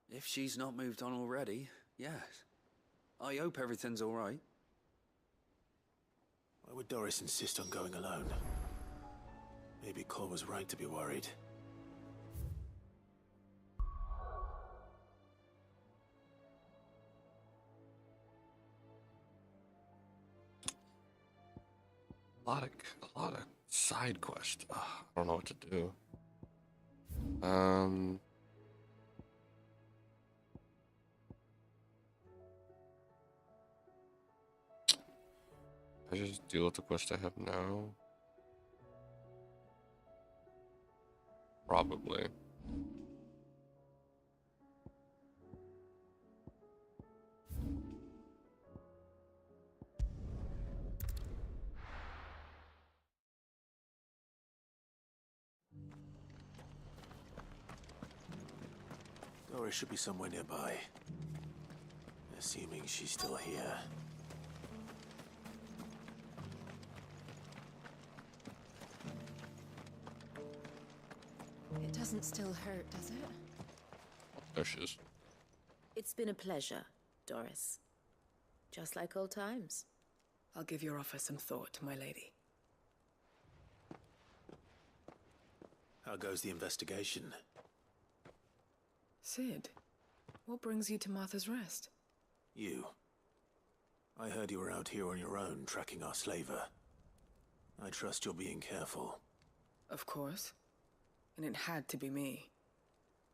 If she's not moved on already, yes. I hope everything's all right. Why would Doris insist on going alone? Maybe Cole was right to be worried. A lot of side quests. Ugh, I don't know what to do. I just deal with the quest I have now. Probably. Doris should be somewhere nearby. Assuming she's still here. It doesn't still hurt, does it? There she is. It's been a pleasure, Doris. Just like old times. I'll give your offer some thought, my lady. How goes the investigation? Sid, what brings you to Martha's Rest? You. I heard you were out here on your own, tracking our slaver. I trust you're being careful. Of course. And it had to be me.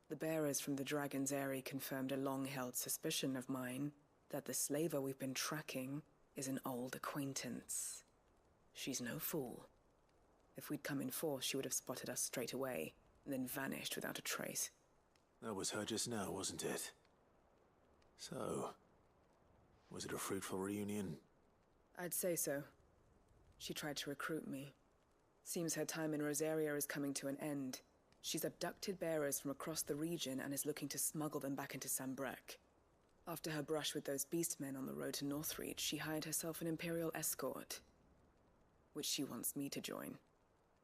The bearers from the Dragon's Eyrie confirmed a long-held suspicion of mine that the slaver we've been tracking is an old acquaintance. She's no fool. If we'd come in force, she would have spotted us straight away, and then vanished without a trace. That was her just now, wasn't it? So, was it a fruitful reunion? I'd say so. She tried to recruit me. Seems her time in Rosaria is coming to an end. She's abducted bearers from across the region and is looking to smuggle them back into Sambrek. After her brush with those beastmen on the road to Northreach, she hired herself an Imperial escort, which she wants me to join.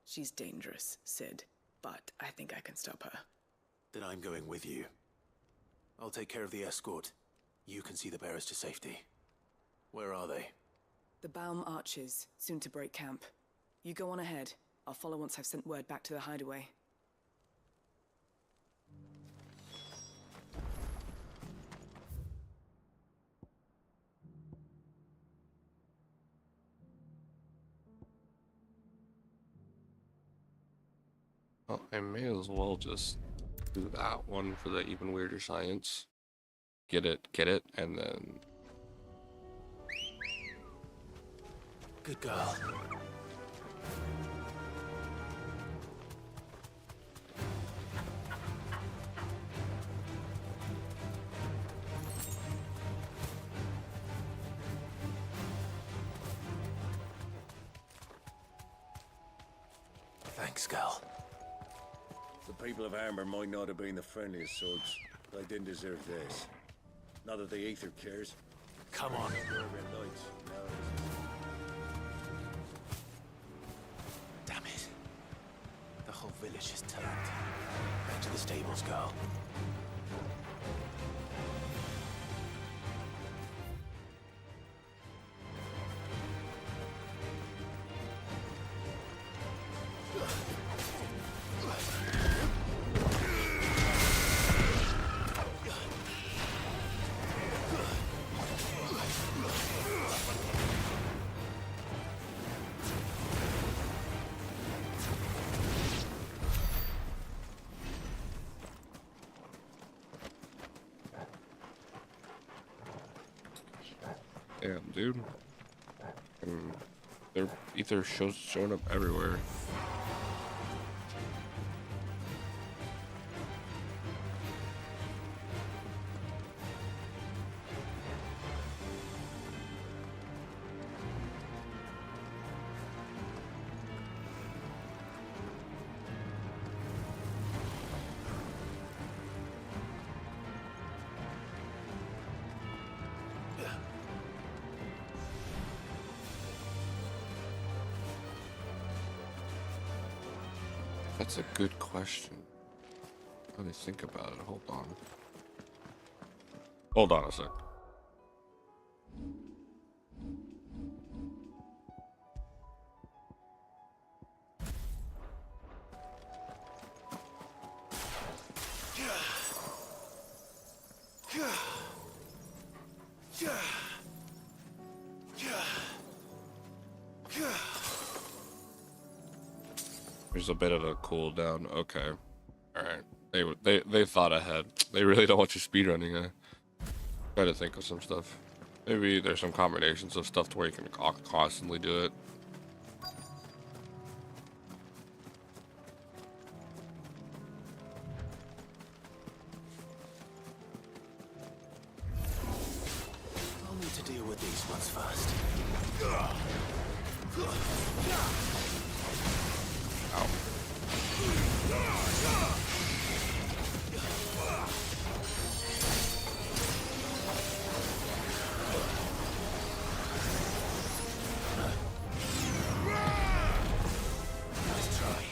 She's dangerous, Sid, but I think I can stop her. Then I'm going with you. I'll take care of the escort. You can see the bearers to safety. Where are they? The Baum Archers, soon to break camp. You go on ahead. I'll follow once I've sent word back to the hideaway. Well, I may as well just do that one for the even weirder science. Get it, and then... Good girl. Thanks, girl. The people of Amber might not have been the friendliest sorts, but I didn't deserve this. Not that the Aether cares. Come on. Damn it. The whole village has turned. Back to the stables, girl. Damn, dude. And their ether showing up everywhere. That's a good question. Let me think about it. Hold on. Hold on a sec. There's a bit of a cooldown. Okay. Alright. They thought ahead. They really don't want you speedrunning. Try to think of some stuff. Maybe there's some combinations of stuff to where you can constantly do it. I'll need to deal with these ones first. Nice try.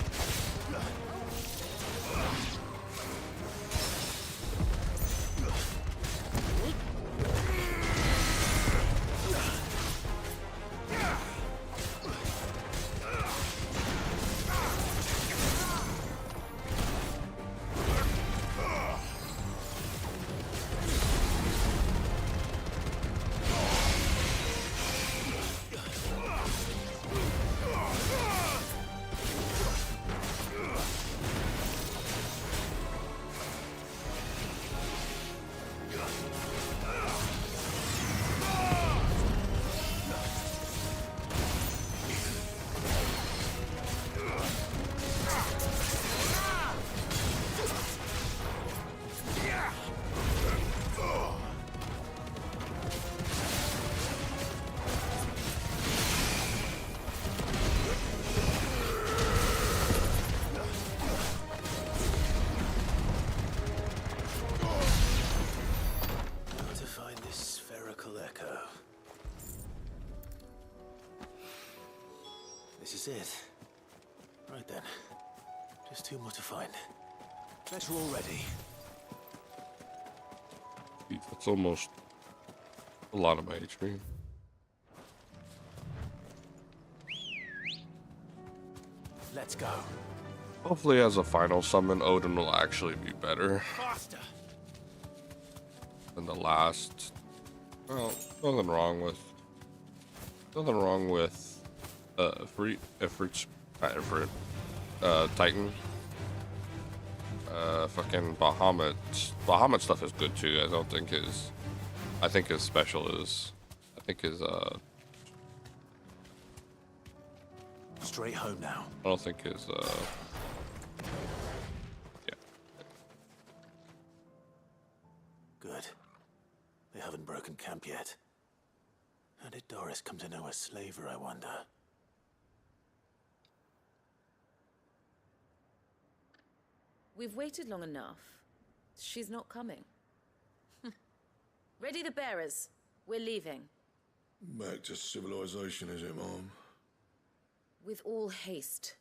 This is it. Right then. Just two more to find. Bet you're all ready. That's almost a lot of my HP. Let's go. Hopefully as a final summon, Odin will actually be better Faster. than the last. Well, nothing wrong with Titan. Fucking Bahamut. Bahamut stuff is good too. I think his special is, Straight home now. I don't think his, yeah. Good. They haven't broken camp yet. How did Doris come to know a slaver, I wonder? We've waited long enough. She's not coming. Ready the bearers. We're leaving. Back to civilization, is it, Mom? With all haste,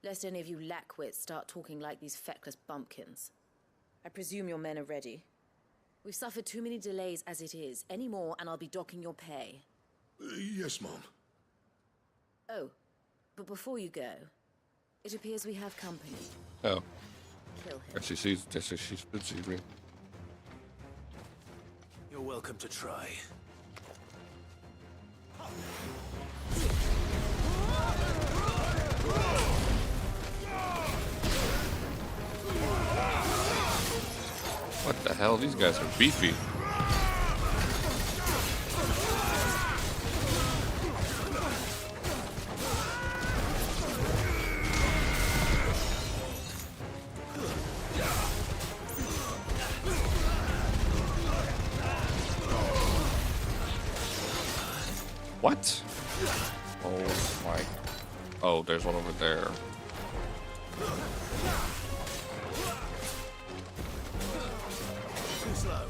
lest any of you lackwits start talking like these feckless bumpkins. I presume your men are ready. We've suffered too many delays as it is. Any more and I'll be docking your pay. Yes, Mom. Oh, but before you go, it appears we have company. Oh. Kill him. Actually, she's busy. You're welcome to try. What the hell? These guys are beefy. What? Oh my. Oh, there's one over there. Too slow.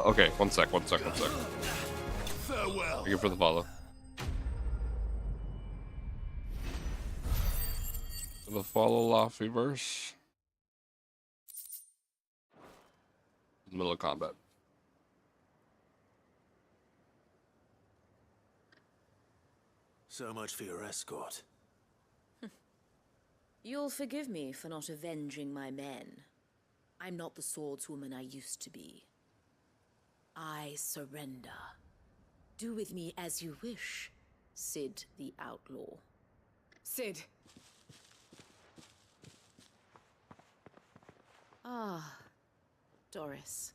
Okay, one sec. Farewell. Thank you for the follow. The follow Loftyverse. Middle of combat. So much for your escort. You'll forgive me for not avenging my men. I'm not the swordswoman I used to be. I surrender. Do with me as you wish, Sid the Outlaw. Sid! Ah, Doris.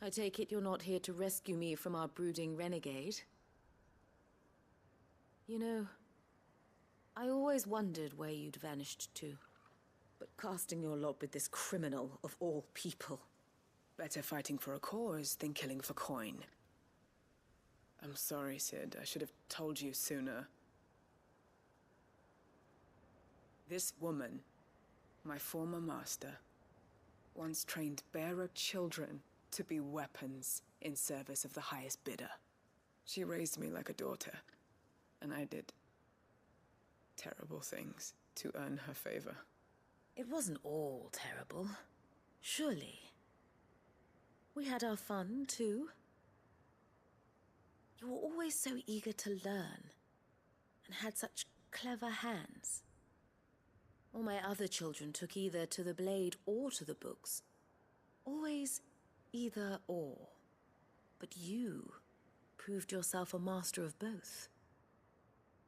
I take it you're not here to rescue me from our brooding renegade? You know, I always wondered where you'd vanished to. But casting your lot with this criminal of all people. Better fighting for a cause than killing for coin. I'm sorry, Sid. I should have told you sooner. This woman, my former master, once trained bearer children to be weapons in service of the highest bidder. She raised me like a daughter, and I did terrible things to earn her favor. It wasn't all terrible, surely. We had our fun, too. You were always so eager to learn, and had such clever hands. All my other children took either to the blade or to the books. Always either or. But you proved yourself a master of both.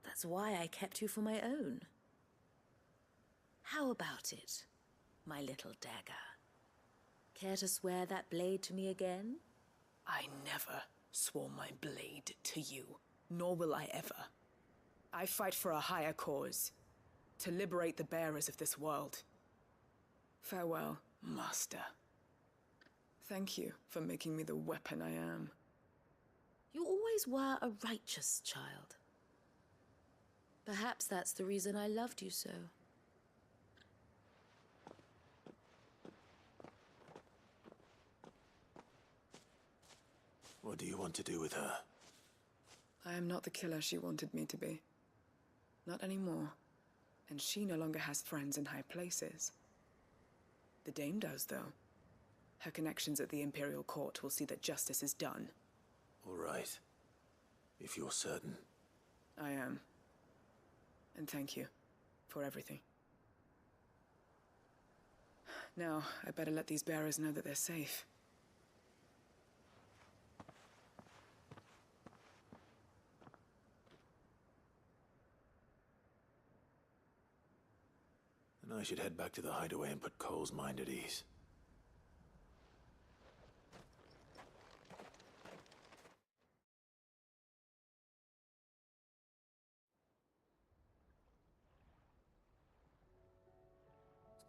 That's why I kept you for my own. How about it, my little dagger? Care to swear that blade to me again? I never swore my blade to you, nor will I ever. I fight for a higher cause, to liberate the bearers of this world. Farewell, Master. Thank you for making me the weapon I am. You always were a righteous child. Perhaps that's the reason I loved you so. What do you want to do with her? I am not the killer she wanted me to be. Not anymore. And she no longer has friends in high places. The Dame does, though. Her connections at the Imperial Court will see that justice is done. All right. If you're certain. I am. And thank you for everything. Now, I better let these bearers know that they're safe. And I should head back to the hideaway and put Cole's mind at ease.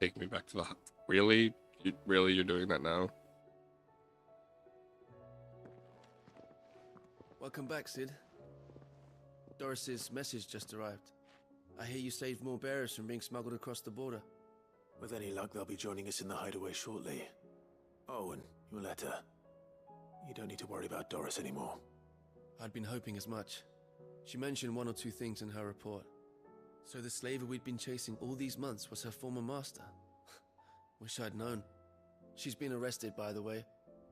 Take me back to the... Really? Really, you're doing that now? Welcome back, Sid. Doris's message just arrived. I hear you saved more bearers from being smuggled across the border. With any luck, they'll be joining us in the hideaway shortly. Oh, and your letter. You don't need to worry about Doris anymore. I'd been hoping as much. She mentioned one or two things in her report. So the slaver we'd been chasing all these months was her former master. Wish I'd known. She's been arrested, by the way,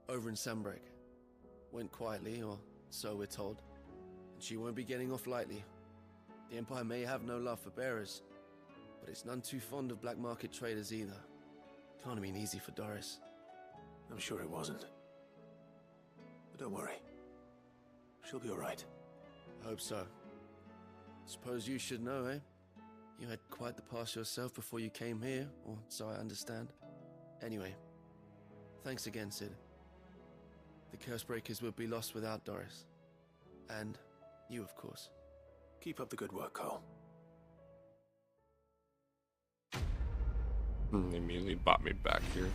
over in Sandbreak. Went quietly, or so we're told. And she won't be getting off lightly. The Empire may have no love for bearers, but it's none too fond of black market traders either. Can't have been easy for Doris. I'm sure it wasn't. But don't worry. She'll be all right. I hope so. Suppose you should know, eh? You had quite the past yourself before you came here, or so I understand. Anyway, thanks again, Sid. The Cursebreakers would be lost without Doris. And you, of course. Keep up the good work, Cole. Immediately bought me back here.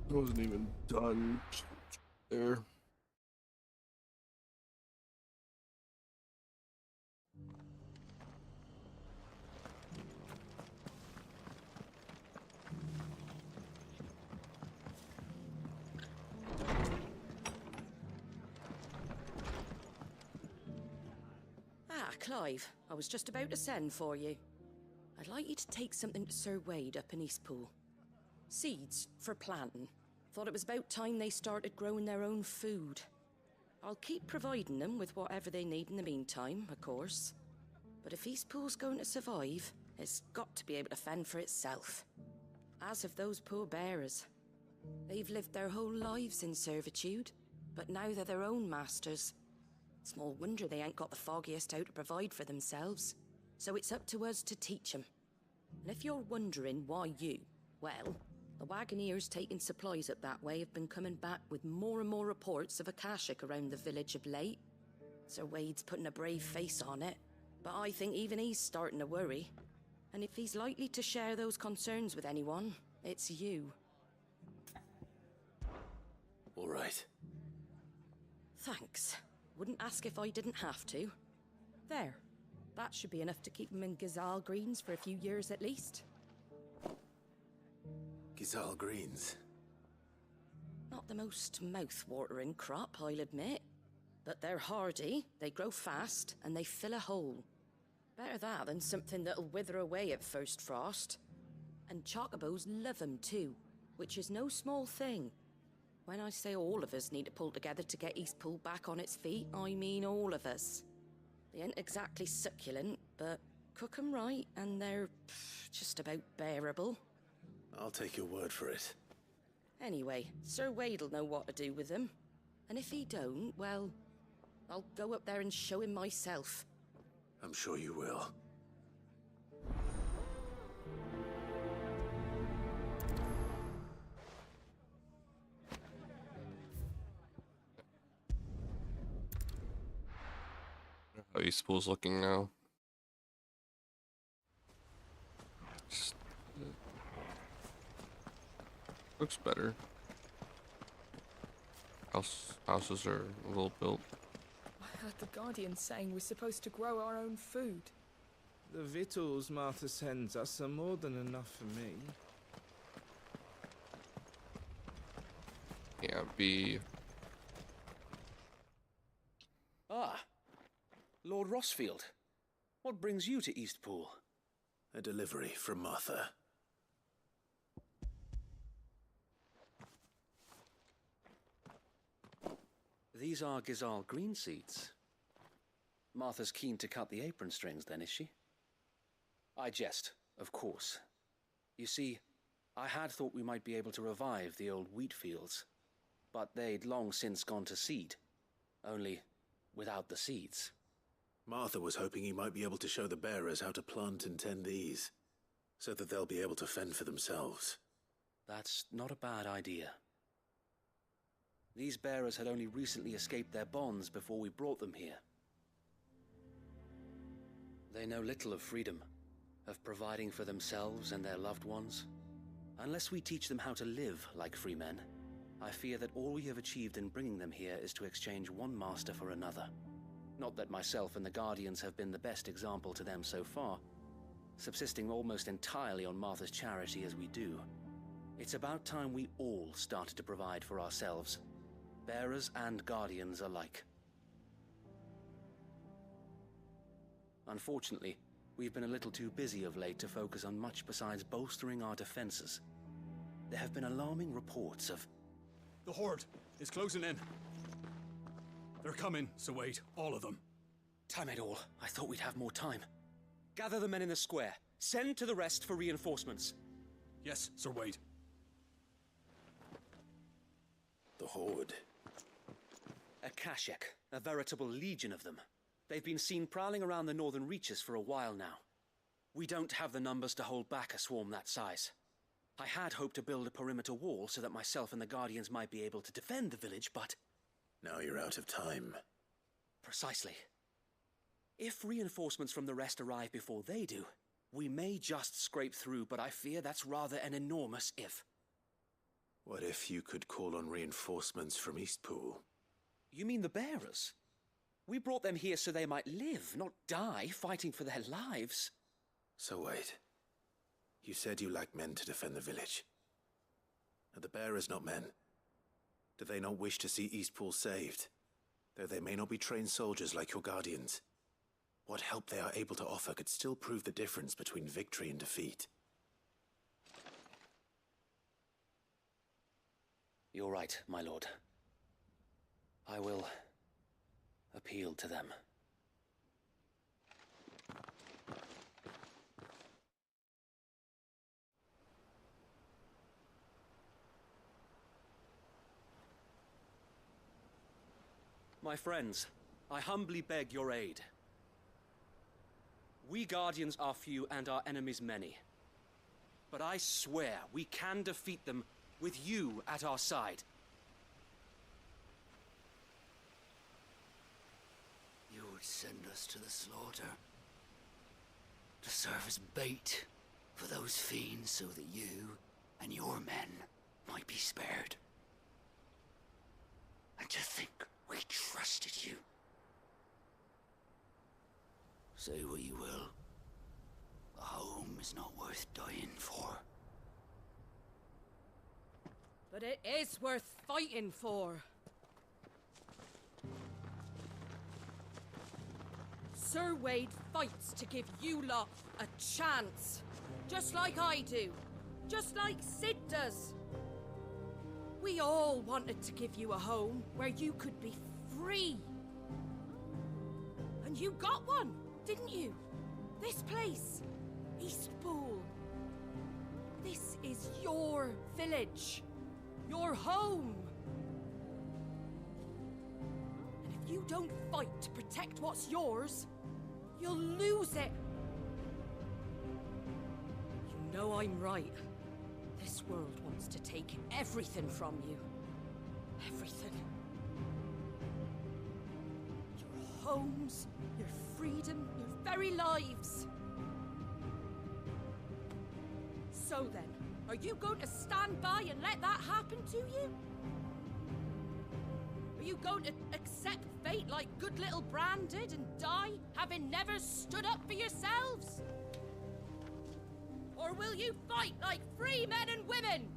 I wasn't even done there. Ah, Clive, I was just about to send for you. I'd like you to take something to Sir Wade up in Eastpool. Seeds for planting. Thought it was about time they started growing their own food. I'll keep providing them with whatever they need in the meantime, of course. But if Eastpool's going to survive, it's got to be able to fend for itself. As have those poor bearers. They've lived their whole lives in servitude, but now they're their own masters. Small wonder they ain't got the foggiest how to provide for themselves. So it's up to us to teach them. And if you're wondering why you, well, the Wagoneers taking supplies up that way have been coming back with more and more reports of Akashic around the village of late. Sir Wade's putting a brave face on it, but I think even he's starting to worry. And if he's likely to share those concerns with anyone, it's you. All right. Thanks. Wouldn't ask if I didn't have to. There. That should be enough to keep him in Gazal Greens for a few years at least. Gazal Greens. Not the most mouth-watering crop, I'll admit. But they're hardy, they grow fast, and they fill a hole. Better that than something that'll wither away at first frost. And chocobos love 'em too, which is no small thing. When I say all of us need to pull together to get Eastpool back on its feet, I mean all of us. They ain't exactly succulent, but cook 'em right and they're just about bearable. I'll take your word for it. Anyway, Sir Wade'll know what to do with them. And if he don't, well, I'll go up there and show him myself. I'm sure you will. How Eastpool's looking now. Looks better. Houses are a little built. I heard the Guardian saying we're supposed to grow our own food. The victuals Martha sends us are more than enough for me. Yeah, be. Ah, Lord Rossfield. What brings you to Eastpool? A delivery from Martha. These are Gazal green seeds. Martha's keen to cut the apron strings then, is she? I jest, of course. You see, I had thought we might be able to revive the old wheat fields, but they'd long since gone to seed, only without the seeds. Martha was hoping he might be able to show the bearers how to plant and tend these, so that they'll be able to fend for themselves. That's not a bad idea. These bearers had only recently escaped their bonds before we brought them here. They know little of freedom, of providing for themselves and their loved ones. Unless we teach them how to live like free men, I fear that all we have achieved in bringing them here is to exchange one master for another. Not that myself and the Guardians have been the best example to them so far, subsisting almost entirely on Martha's charity as we do. It's about time we all started to provide for ourselves, bearers and Guardians alike. Unfortunately, we've been a little too busy of late to focus on much besides bolstering our defenses. There have been alarming reports of... The Horde is closing in. They're coming, Sir Wade, all of them. Damn it all, I thought we'd have more time. Gather the men in the square. Send to the rest for reinforcements. Yes, Sir Wade. The Horde. Akashic, a veritable legion of them. They've been seen prowling around the northern reaches for a while now. We don't have the numbers to hold back a swarm that size. I had hoped to build a perimeter wall so that myself and the Guardians might be able to defend the village, but... Now you're out of time. Precisely. If reinforcements from the rest arrive before they do, we may just scrape through, but I fear that's rather an enormous if. What if you could call on reinforcements from Eastpool? You mean the bearers? We brought them here so they might live, not die fighting for their lives. So wait. You said you lack men to defend the village. Are the bearers not men? Do they not wish to see Eastpool saved? Though they may not be trained soldiers like your guardians. What help they are able to offer could still prove the difference between victory and defeat. You're right, my lord. I will appeal to them. My friends, I humbly beg your aid. We Guardians are few and our enemies many. But I swear we can defeat them with you at our side. You would send us to the slaughter. To serve as bait for those fiends so that you and your men might be spared. And to think we trusted you. Say what you will. A home is not worth dying for. But it is worth fighting for. Sir Wade fights to give you lot a chance. Just like I do. Just like Sid does. We all wanted to give you a home where you could be free. And you got one, didn't you? This place, Eastpool. This is your village. Your home. And if you don't fight to protect what's yours, you'll lose it. You know I'm right. This world wants to take everything from you. Everything. Your homes, your freedom, your very lives. So then, are you going to stand by and let that happen to you? Are you going to accept fate like good little Bran did and die, having never stood up for yourselves? Or will you fight like free men and women?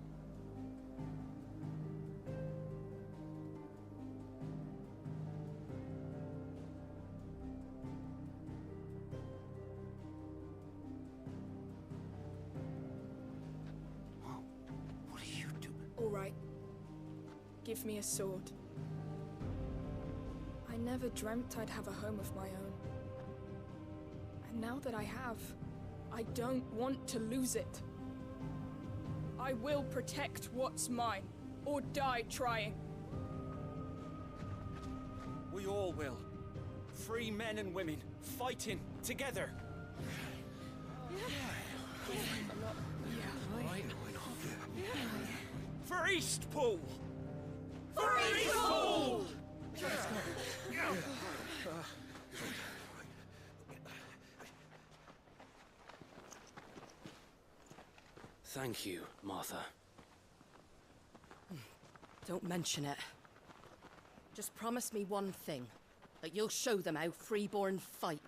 All right. Give me a sword. I never dreamt I'd have a home of my own. And now that I have, I don't want to lose it. I will protect what's mine, or die trying. We all will. Free men and women, fighting together. For Eastpool! For Eastpool! Thank you, Martha. Don't mention it. Just promise me one thing. That you'll show them how freeborn fight.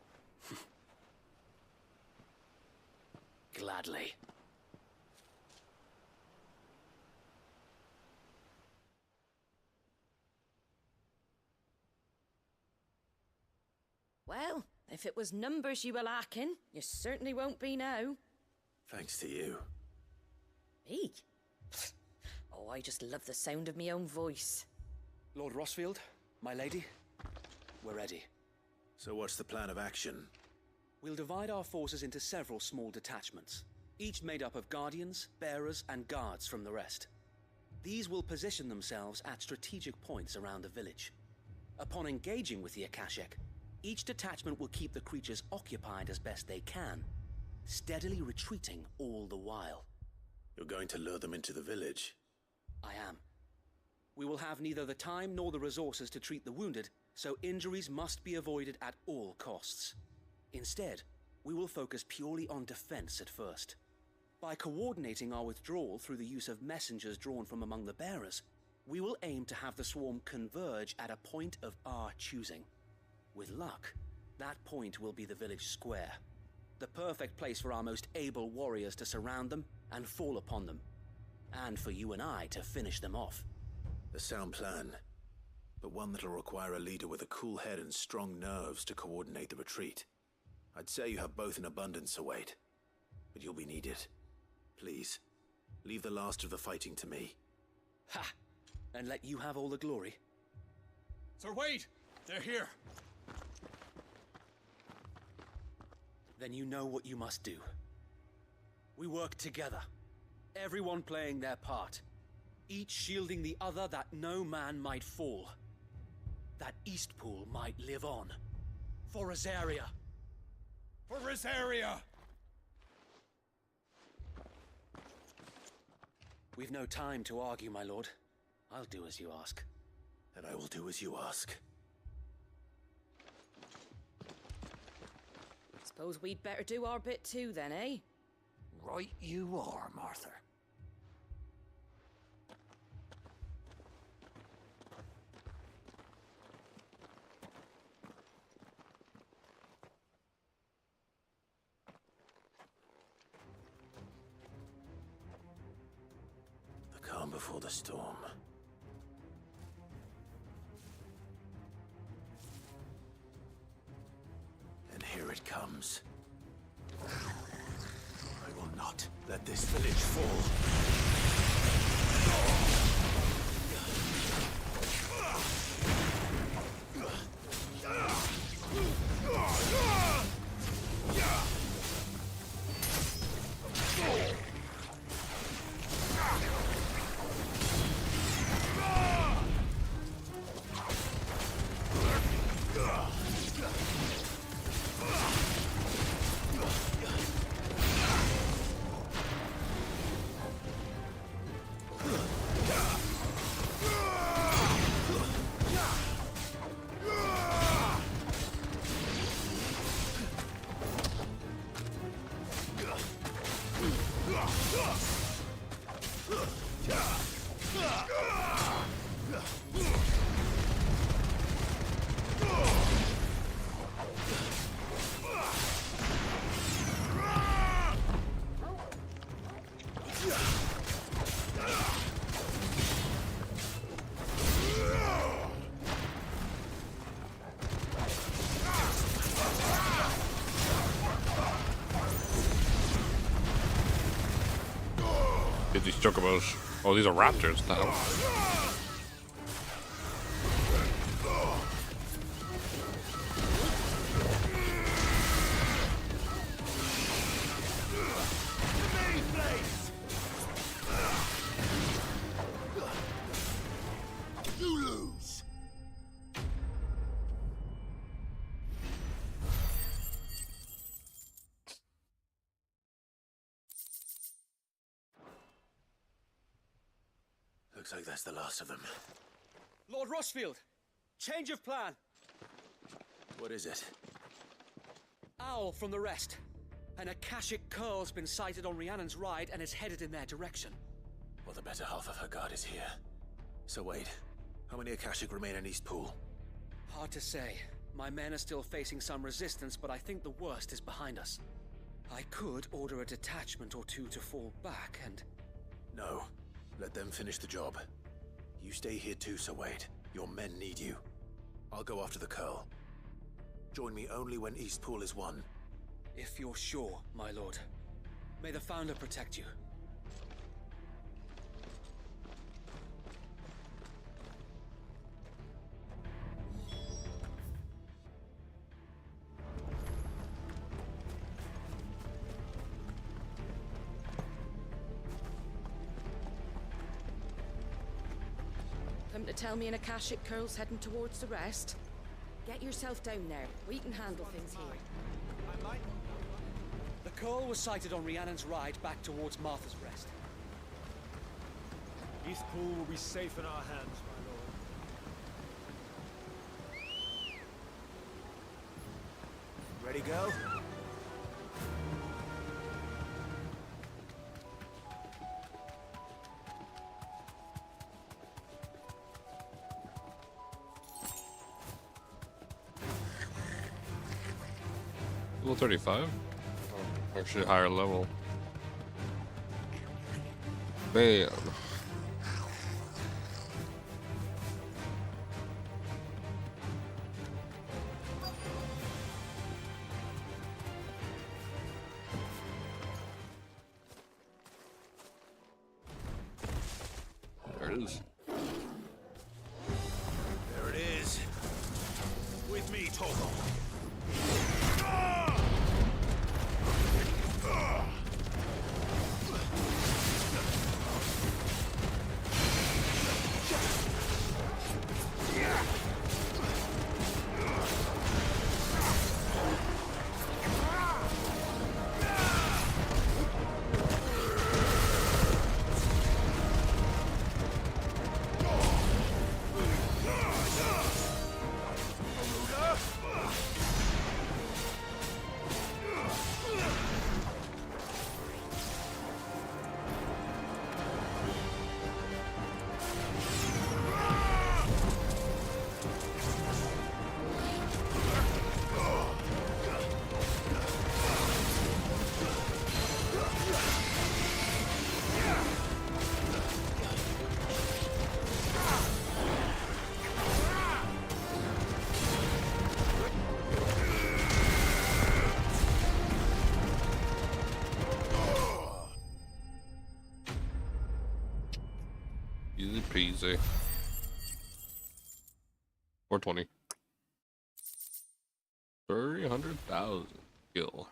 Gladly. Well, if it was numbers you were lacking, you certainly won't be now. Thanks to you. Me? Oh, I just love the sound of my own voice. Lord Rosfield, my lady, we're ready. So what's the plan of action? We'll divide our forces into several small detachments, each made up of guardians, bearers, and guards from the rest. These will position themselves at strategic points around the village. Upon engaging with the Akashic, each detachment will keep the creatures occupied as best they can, steadily retreating all the while. You're going to lure them into the village? I am. We will have neither the time nor the resources to treat the wounded, so injuries must be avoided at all costs. Instead, we will focus purely on defense at first. By coordinating our withdrawal through the use of messengers drawn from among the bearers, we will aim to have the swarm converge at a point of our choosing. With luck, that point will be the village square, the perfect place for our most able warriors to surround them and fall upon them, and for you and I to finish them off. A sound plan, but one that'll require a leader with a cool head and strong nerves to coordinate the retreat. I'd say you have both in abundance, Sir Wade, but you'll be needed. Please, leave the last of the fighting to me. Ha! And let you have all the glory. Sir Wade! They're here! Then you know what you must do. We work together, everyone playing their part, each shielding the other that no man might fall, that Eastpool might live on. For Rosaria! For Rosaria! We've no time to argue, my lord. I'll do as you ask. And I will do as you ask. Suppose we'd better do our bit too then, eh? Right you are, Martha. The calm before the storm. And here it comes. I will not let this village fall. These chocobos. Oh, these are raptors. What the hell? You lose. Looks like that's the last of them. Lord Rossfield! Change of plan! What is it? Owl from the rest. An Akashic curl's been sighted on Rhiannon's ride and is headed in their direction. Well, the better half of her guard is here. So wait, how many Akashic remain in Eastpool? Hard to say. My men are still facing some resistance, but I think the worst is behind us. I could order a detachment or two to fall back and... No. Let them finish the job. You stay here too, Sir Wade. Your men need you. I'll go after the Curl. Join me only when Eastpool is won. If you're sure, my lord. May the Founder protect you. Come to tell me an Akashic curl's heading towards the rest? Get yourself down there. We can handle things here. The curl was sighted on Rhiannon's ride back towards Martha's Rest. Eastpool will be safe in our hands, my lord. Ready, go? Level 35? Oh, actually higher level. Man. There it is. There it is. With me, Togo. Easy peasy. 420. 300,000 kill.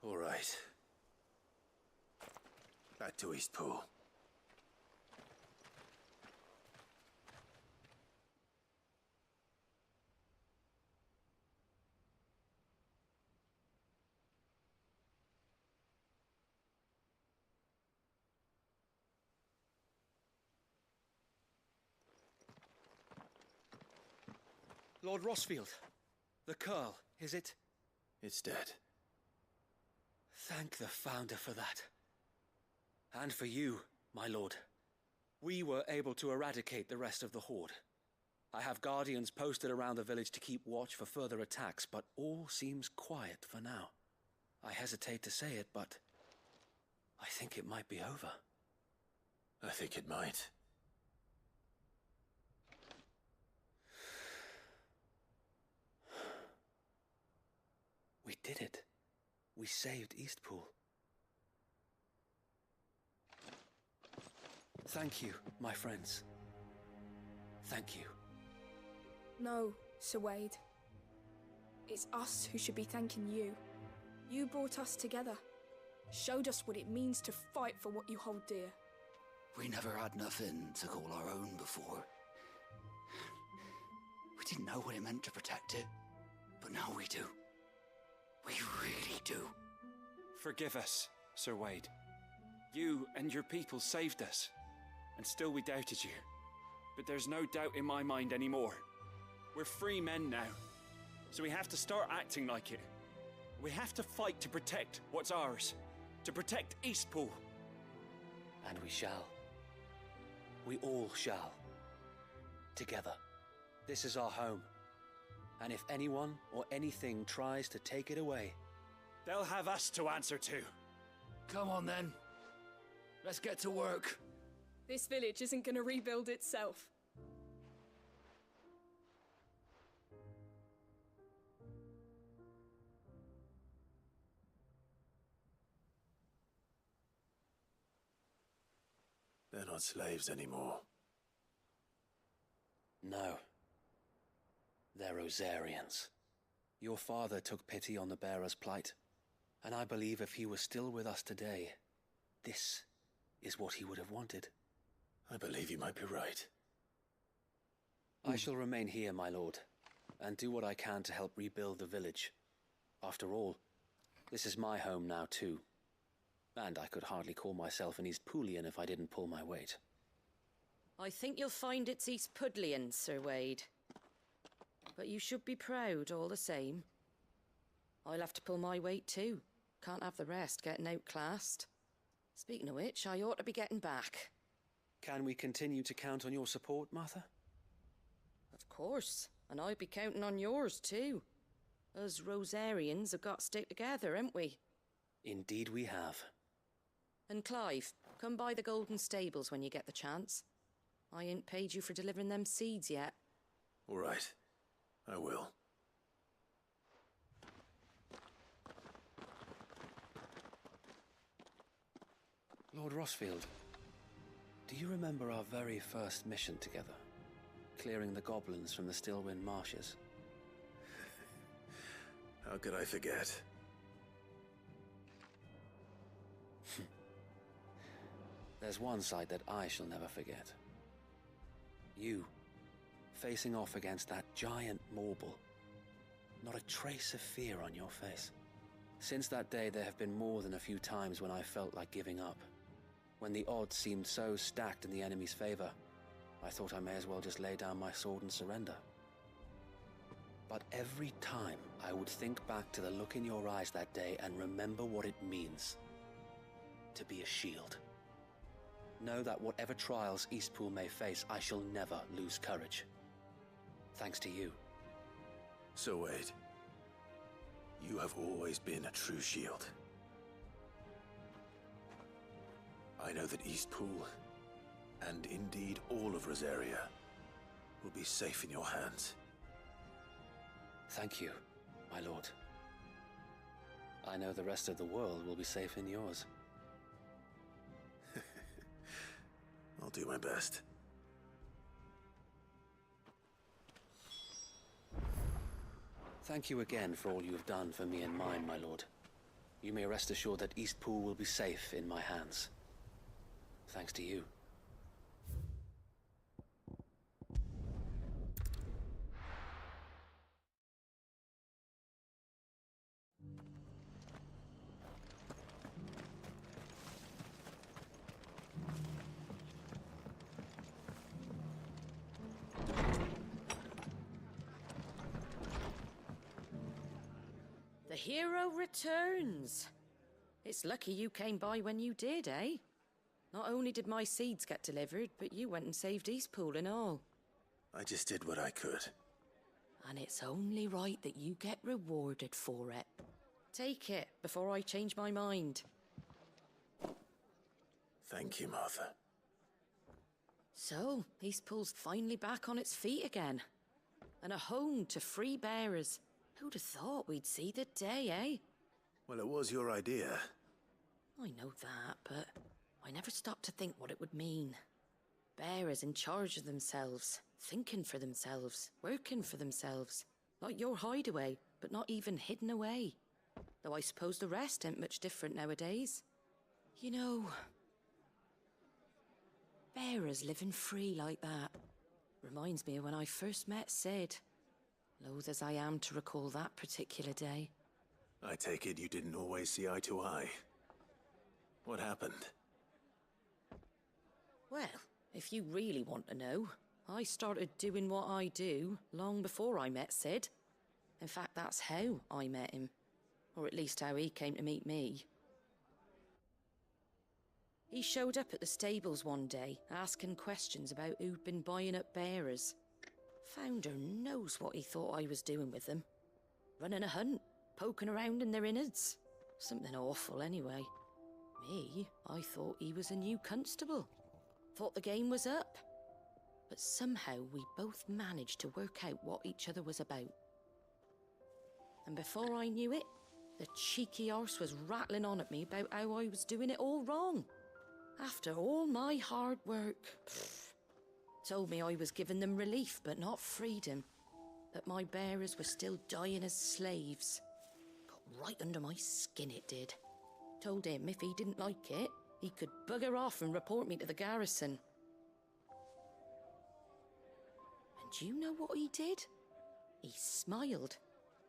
All right. Back to Eastpool. Lord Rosfield, the Curl, is it? It's dead. Thank the Founder for that. And for you, my lord. We were able to eradicate the rest of the Horde. I have guardians posted around the village to keep watch for further attacks, but all seems quiet for now. I hesitate to say it, but I think it might be over. I think it might. We did it. We saved Eastpool. Thank you, my friends. Thank you. No, Sir Wade. It's us who should be thanking you. You brought us together. Showed us what it means to fight for what you hold dear. We never had nothing to call our own before. We didn't know what it meant to protect it, but now we do. We really do. Forgive us, Sir Wade. You and your people saved us, and still we doubted you. But there's no doubt in my mind anymore. We're free men now, so we have to start acting like it. We have to fight to protect what's ours, to protect Eastpool. And we shall. We all shall. Together. This is our home. And if anyone or anything tries to take it away, they'll have us to answer to. Come on then. Let's get to work. This village isn't going to rebuild itself. They're not slaves anymore. no. They're Rosarians. Your father took pity on the bearer's plight, and I believe if he was still with us today, this is what he would have wanted. I believe you might be right. I shall remain here, my lord, and do what I can to help rebuild the village. After all, this is my home now too, and I could hardly call myself an Eastpoolian if I didn't pull my weight. I think you'll find it's Eastpudlian, Sir Wade. But you should be proud all the same. I'll have to pull my weight too. Can't have the rest getting outclassed. Speaking of which, I ought to be getting back. Can we continue to count on your support, Martha? Of course, and I'll be counting on yours too. Us Rosarians have got to stick together, haven't we? Indeed we have. And Clive, come by the Golden Stables when you get the chance. I ain't paid you for delivering them seeds yet. All right. I will. Lord Rossfield, do you remember our very first mission together? Clearing the goblins from the Stillwind marshes? How could I forget? There's one sight that I shall never forget. You, facing off against that giant Morble. Not a trace of fear on your face. Since that day, there have been more than a few times when I felt like giving up. When the odds seemed so stacked in the enemy's favor, I thought I may as well just lay down my sword and surrender. But every time, I would think back to the look in your eyes that day and remember what it means to be a shield. Know that whatever trials Eastpool may face, I shall never lose courage. Thanks to you. So Wade, you have always been a true shield. I know that Eastpool, and indeed all of Rosaria, will be safe in your hands. Thank you, my lord. I know the rest of the world will be safe in yours. I'll do my best. Thank you again for all you have done for me and mine, my lord. You may rest assured that Eastpool will be safe in my hands. Thanks to you. The hero returns. It's lucky you came by when you did, eh? Not only did my seeds get delivered, but you went and saved Eastpool and all. I just did what I could. And it's only right that you get rewarded for it. Take it before I change my mind. Thank you, Martha. So, Eastpool's finally back on its feet again. And a home to free bearers. Who'd have thought we'd see the day, eh? Well, it was your idea. I know that, but I never stopped to think what it would mean. Bearers in charge of themselves, thinking for themselves, working for themselves. Like your hideaway, but not even hidden away. Though I suppose the rest ain't much different nowadays. You know, bearers living free like that reminds me of when I first met Sid. Loath as I am to recall that particular day. I take it you didn't always see eye to eye. What happened? Well, if you really want to know, I started doing what I do long before I met Sid. In fact, that's how I met him. Or at least how he came to meet me. He showed up at the stables one day, asking questions about who'd been buying up bearers. Founder knows what he thought I was doing with them. Running a hunt, poking around in their innards. Something awful anyway. Me, I thought he was a new constable. Thought the game was up. But somehow we both managed to work out what each other was about. And before I knew it, the cheeky arse was rattling on at me about how I was doing it all wrong. After all my hard work. Told me I was giving them relief, but not freedom. That my bearers were still dying as slaves. Got right under my skin, it did. Told him if he didn't like it, he could bugger off and report me to the garrison. And do you know what he did? He smiled.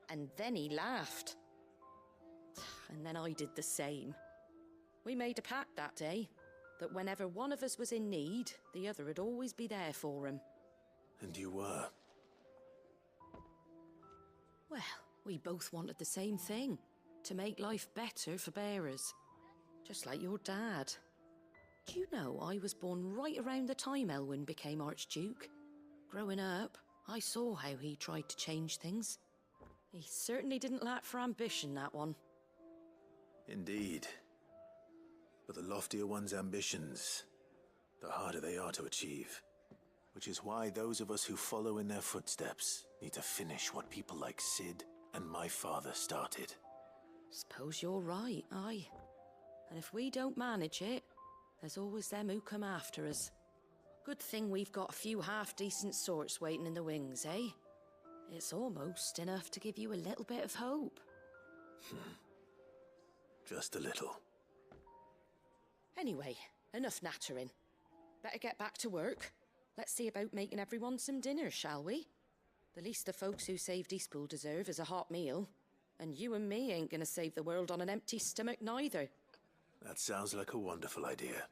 And then he laughed. And then I did the same. We made a pact that day. That whenever one of us was in need, the other would always be there for him. And you were? Well, we both wanted the same thing. To make life better for bearers. Just like your dad. Do you know I was born right around the time Elwyn became Archduke? Growing up, I saw how he tried to change things. He certainly didn't lack for ambition, that one. Indeed. But the loftier one's ambitions, the harder they are to achieve. Which is why those of us who follow in their footsteps need to finish what people like Sid and my father started. Suppose you're right, aye. And if we don't manage it, there's always them who come after us. Good thing we've got a few half-decent sorts waiting in the wings, eh? It's almost enough to give you a little bit of hope. Just a little. Anyway, enough nattering. Better get back to work. Let's see about making everyone some dinner, shall we? The least the folks who saved Eastpool deserve is a hot meal. And you and me ain't gonna save the world on an empty stomach neither. That sounds like a wonderful idea.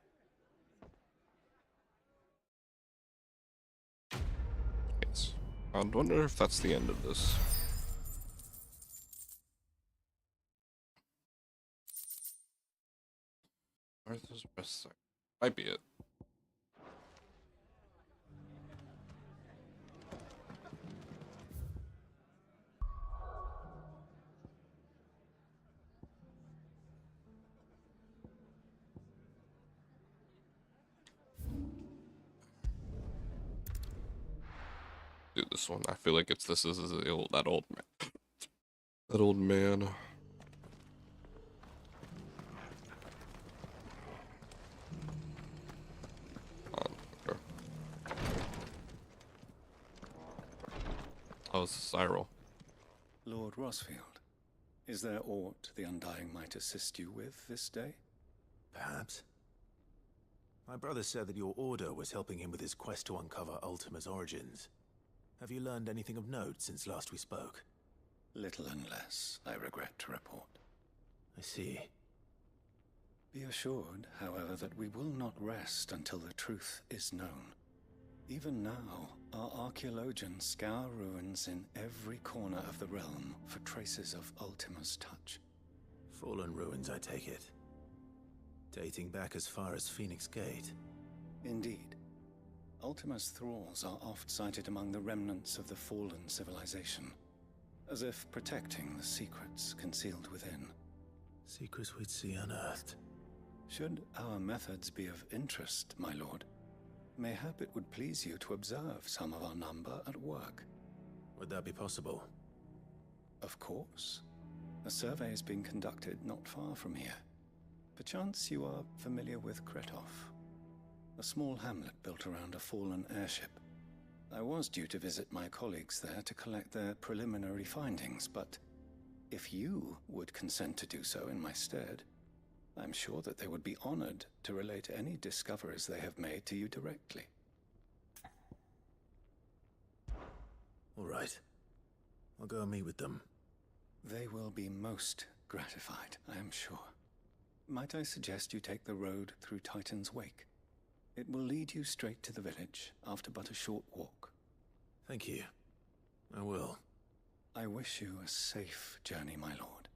Yes. I wonder if that's the end of this. Arthur's best side. Might be it. Do this one. I feel like this is that old man. That old man. Okay. How's Cyril? Lord Rosfield, is there aught the Undying might assist you with this day? Perhaps. My brother said that your order was helping him with his quest to uncover Ultima's origins. Have you learned anything of note since last we spoke? Little unless, I regret to report. I see. Be assured, however, that we will not rest until the truth is known. Even now, our archaeologians scour ruins in every corner of the realm for traces of Ultima's touch. Fallen ruins, I take it. Dating back as far as Phoenix Gate. Indeed. Ultima's thralls are oft sighted among the remnants of the fallen civilization, as if protecting the secrets concealed within. Secrets we'd see unearthed. Should our methods be of interest, my lord, mayhap it would please you to observe some of our number at work. Would that be possible? Of course. A survey is being conducted not far from here. Perchance you are familiar with Kretov, a small hamlet built around a fallen airship. I was due to visit my colleagues there to collect their preliminary findings, but if you would consent to do so in my stead, I'm sure that they would be honored to relate any discoveries they have made to you directly. All right. I'll go and meet with them. They will be most gratified, I am sure. Might I suggest you take the road through Titan's Wake? It will lead you straight to the village after but a short walk. Thank you. I will. I wish you a safe journey, my lord.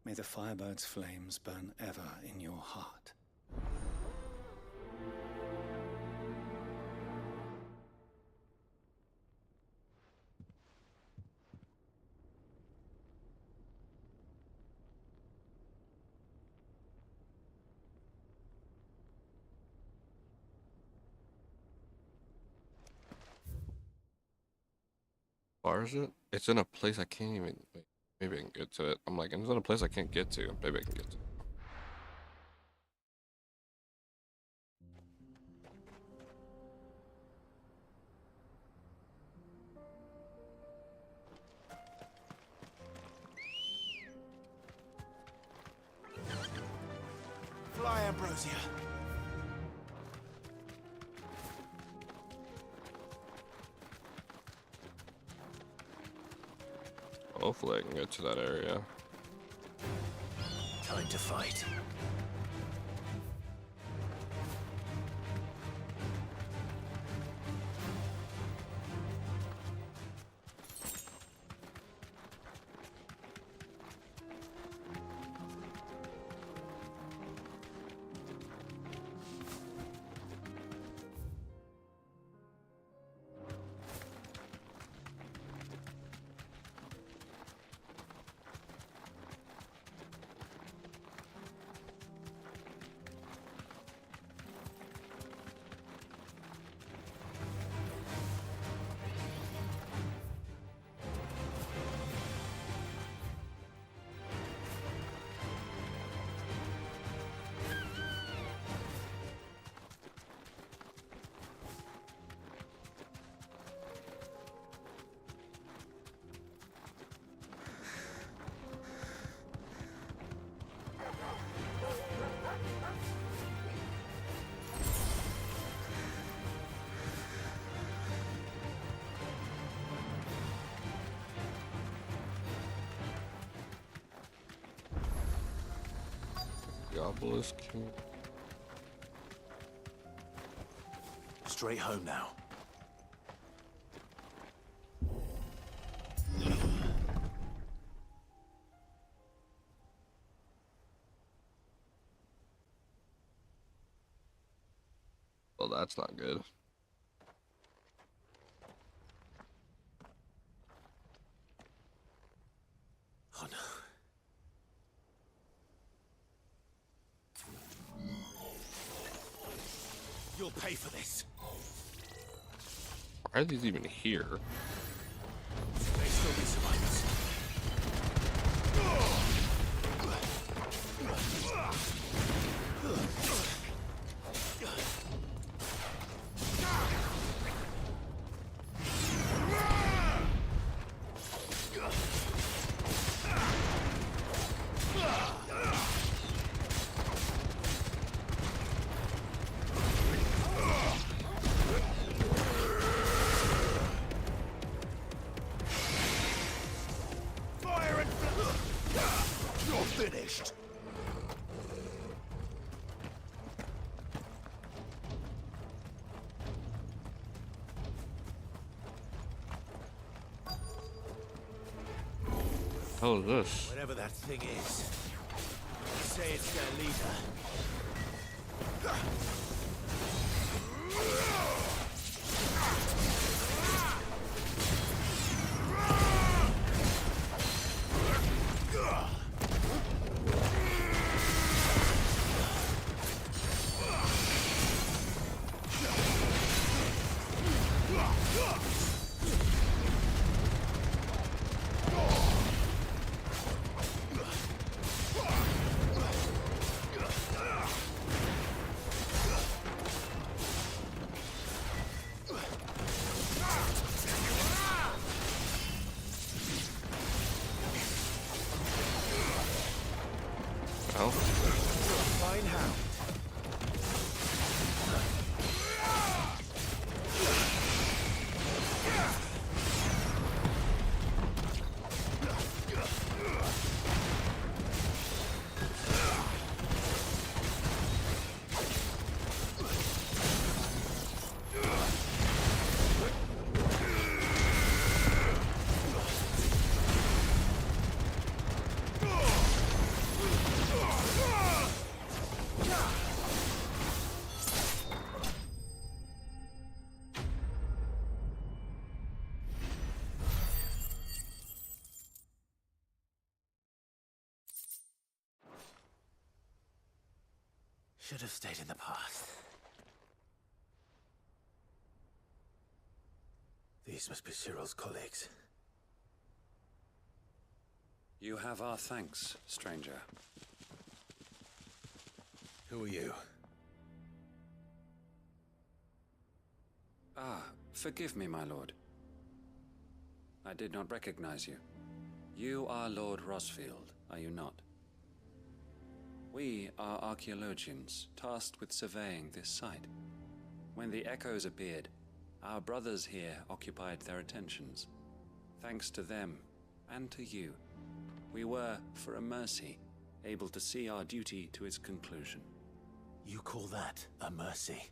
May the Firebird's flames burn ever in your heart. Far is it? It's in a place I can't even. Wait, maybe I can get to it. I'm like, it's in a place I can't get to. Maybe I can get to it. Fly, Ambrosia. Hopefully I can get to that area. Time to fight. obelisk here. Straight home now. Well, that's not good. Oh no. You'll pay for this. Why are these even here? May still be survivors. Fire and you're finished. Hell is this? Whatever that thing is, say it's their leader. Oh. Fine hound. Should have stayed in the past. These must be Cyril's colleagues. You have our thanks, stranger. Who are you? Ah, forgive me, my lord. I did not recognize you. You are Lord Rosfield, are you not? We are archaeologians, tasked with surveying this site. When the echoes appeared, our brothers here occupied their attentions. Thanks to them, and to you, we were, for a mercy, able to see our duty to its conclusion. You call that a mercy?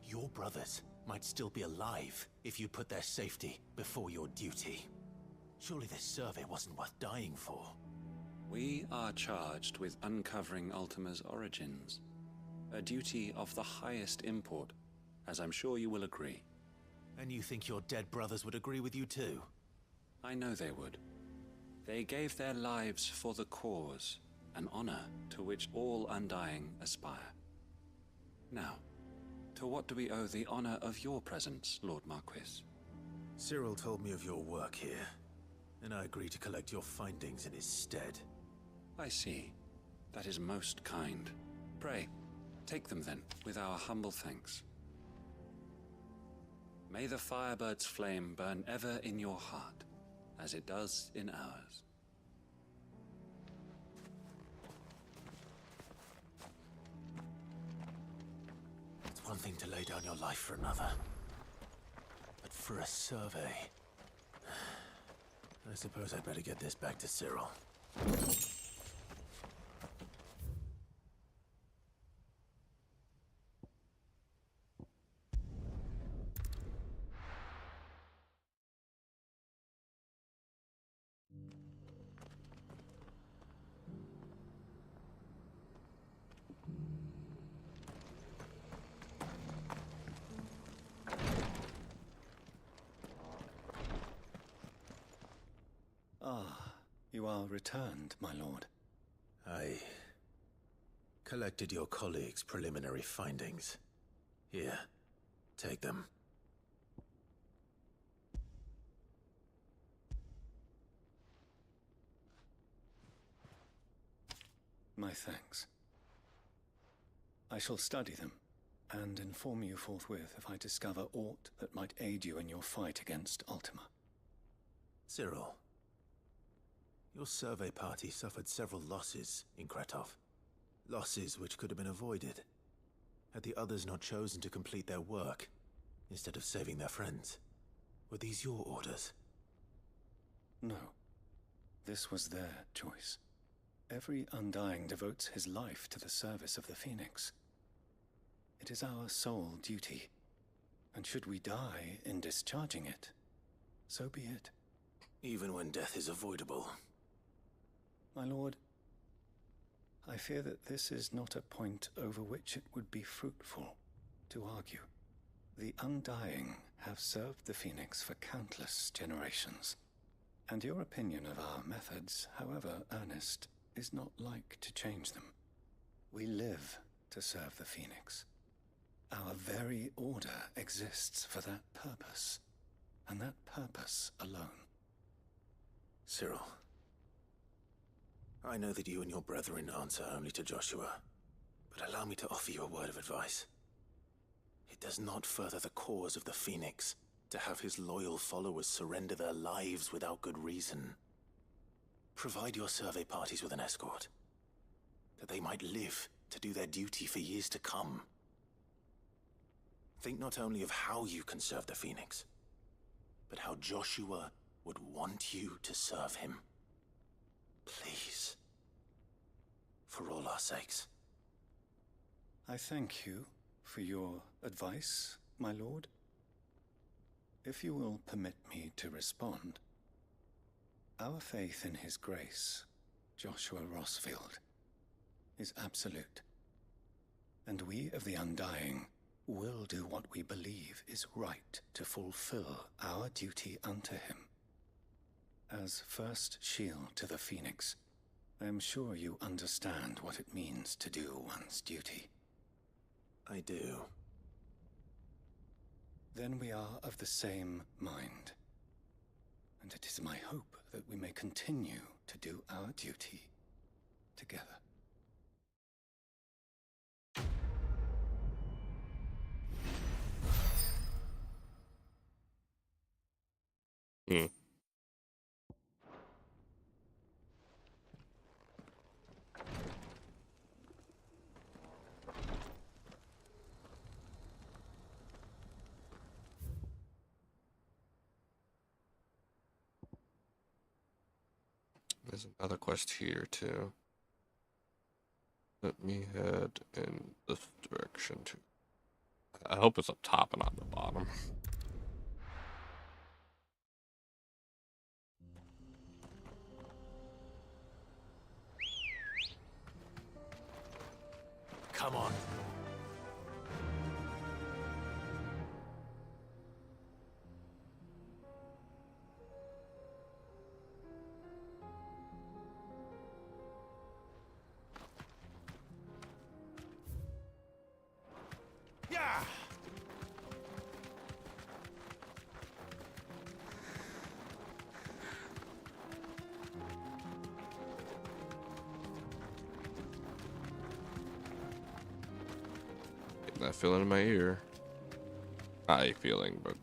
Your brothers might still be alive if you put their safety before your duty. Surely this survey wasn't worth dying for. We are charged with uncovering Ultima's origins, a duty of the highest import, as I'm sure you will agree. And you think your dead brothers would agree with you too? I know they would. They gave their lives for the cause, an honor to which all Undying aspire. Now, to what do we owe the honor of your presence, Lord Marquis? Cyril told me of your work here, and I agreed to collect your findings in his stead. I see. That is most kind. Pray, take them then, with our humble thanks. May the Firebird's flame burn ever in your heart, as it does in ours. It's one thing to lay down your life for another, but for a survey... I suppose I'd better get this back to Cyril. You are returned, my lord. I collected your colleagues' preliminary findings. Here, take them. My thanks. I shall study them, and inform you forthwith if I discover aught that might aid you in your fight against Ultima. Cyril, your survey party suffered several losses in Kretov. Losses which could have been avoided, had the others not chosen to complete their work, instead of saving their friends. Were these your orders? No. This was their choice. Every Undying devotes his life to the service of the Phoenix. It is our sole duty, and should we die in discharging it, so be it. Even when death is avoidable. My lord, I fear that this is not a point over which it would be fruitful to argue. The Undying have served the Phoenix for countless generations, and your opinion of our methods, however earnest, is not like to change them. We live to serve the Phoenix. Our very order exists for that purpose, and that purpose alone. Cyril, I know that you and your brethren answer only to Joshua, but allow me to offer you a word of advice. It does not further the cause of the Phoenix to have his loyal followers surrender their lives without good reason. Provide your survey parties with an escort, that they might live to do their duty for years to come. Think not only of how you can serve the Phoenix, but how Joshua would want you to serve him. Please. For all our sakes. I thank you for your advice, my lord. If you will permit me to respond, our faith in his grace, Joshua Rossfield, is absolute. And we of the Undying will do what we believe is right to fulfill our duty unto him. As first shield to the Phoenix, I am sure you understand what it means to do one's duty. I do. Then we are of the same mind. And it is my hope that we may continue to do our duty together. There's another quest here too. Let me head in this direction too. I hope it's up top and not the bottom. Come on. Yeah! Getting that feeling in my ear. Not a feeling, but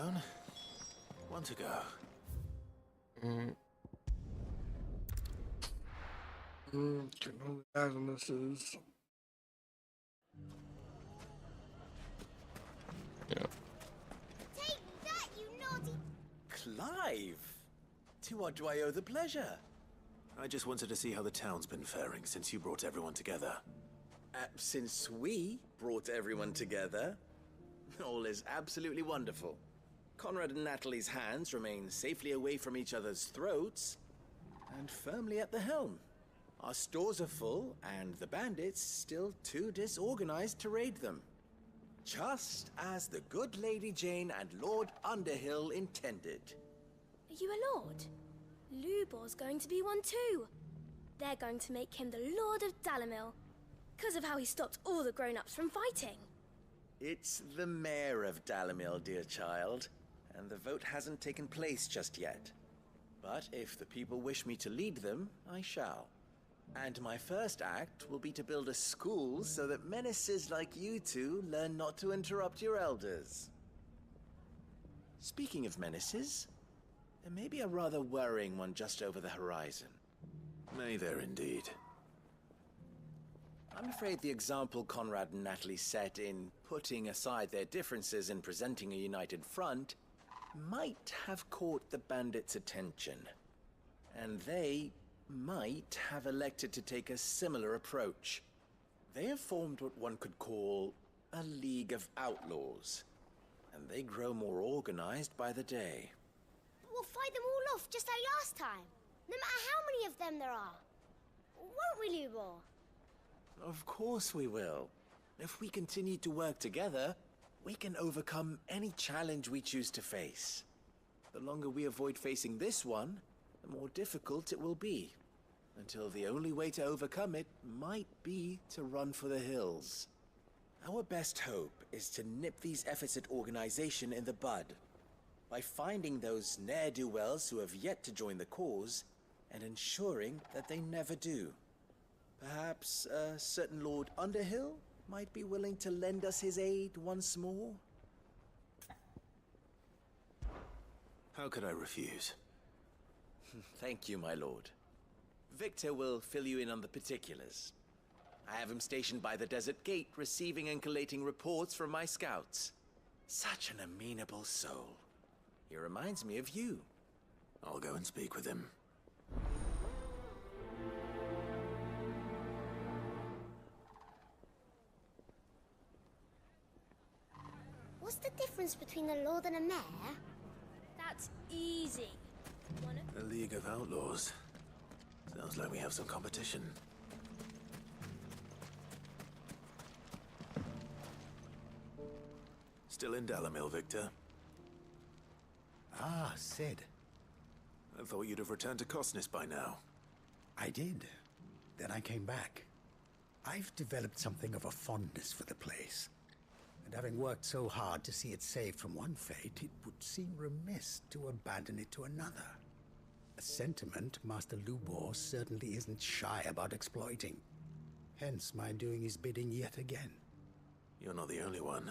town. One to go. Yeah. Take that, you naughty... Clive! To what do I owe the pleasure? I just wanted to see how the town's been faring since you brought everyone together. Since we brought everyone together, all is absolutely wonderful. Conrad and Natalie's hands remain safely away from each other's throats and firmly at the helm. Our stores are full, and the bandits still too disorganized to raid them. Just as the good Lady Jane and Lord Underhill intended. Are you a lord? Lubor's going to be one too. They're going to make him the Lord of Dalamil, because of how he stopped all the grown-ups from fighting. It's the mayor of Dalamil, dear child, and the vote hasn't taken place just yet. But if the people wish me to lead them, I shall. And my first act will be to build a school so that menaces like you two learn not to interrupt your elders. Speaking of menaces, there may be a rather worrying one just over the horizon. May there indeed. I'm afraid the example Conrad and Natalie set in putting aside their differences and presenting a united front might have caught the bandits' attention. And they might have elected to take a similar approach. They have formed what one could call a League of Outlaws, and they grow more organized by the day. We'll fight them all off just like last time, no matter how many of them there are. Won't we, Lubor? Of course we will. If we continue to work together, we can overcome any challenge we choose to face. The longer we avoid facing this one, the more difficult it will be. Until the only way to overcome it might be to run for the hills. Our best hope is to nip these efforts at organization in the bud, by finding those ne'er-do-wells who have yet to join the cause, and ensuring that they never do. Perhaps a certain Lord Underhill might be willing to lend us his aid once more? How could I refuse? Thank you, my lord. Victor will fill you in on the particulars. I have him stationed by the desert gate, receiving and collating reports from my scouts. Such an amenable soul. He reminds me of you. I'll go and speak with him. What's the difference between a lord and a mayor? That's easy. A League of Outlaws. Sounds like we have some competition. Still in Dalamil, Victor? Ah, Sid. I thought you'd have returned to Cosnis by now. I did. Then I came back. I've developed something of a fondness for the place. And having worked so hard to see it saved from one fate, it would seem remiss to abandon it to another. A sentiment Master Lubor certainly isn't shy about exploiting. Hence my doing his bidding yet again. You're not the only one.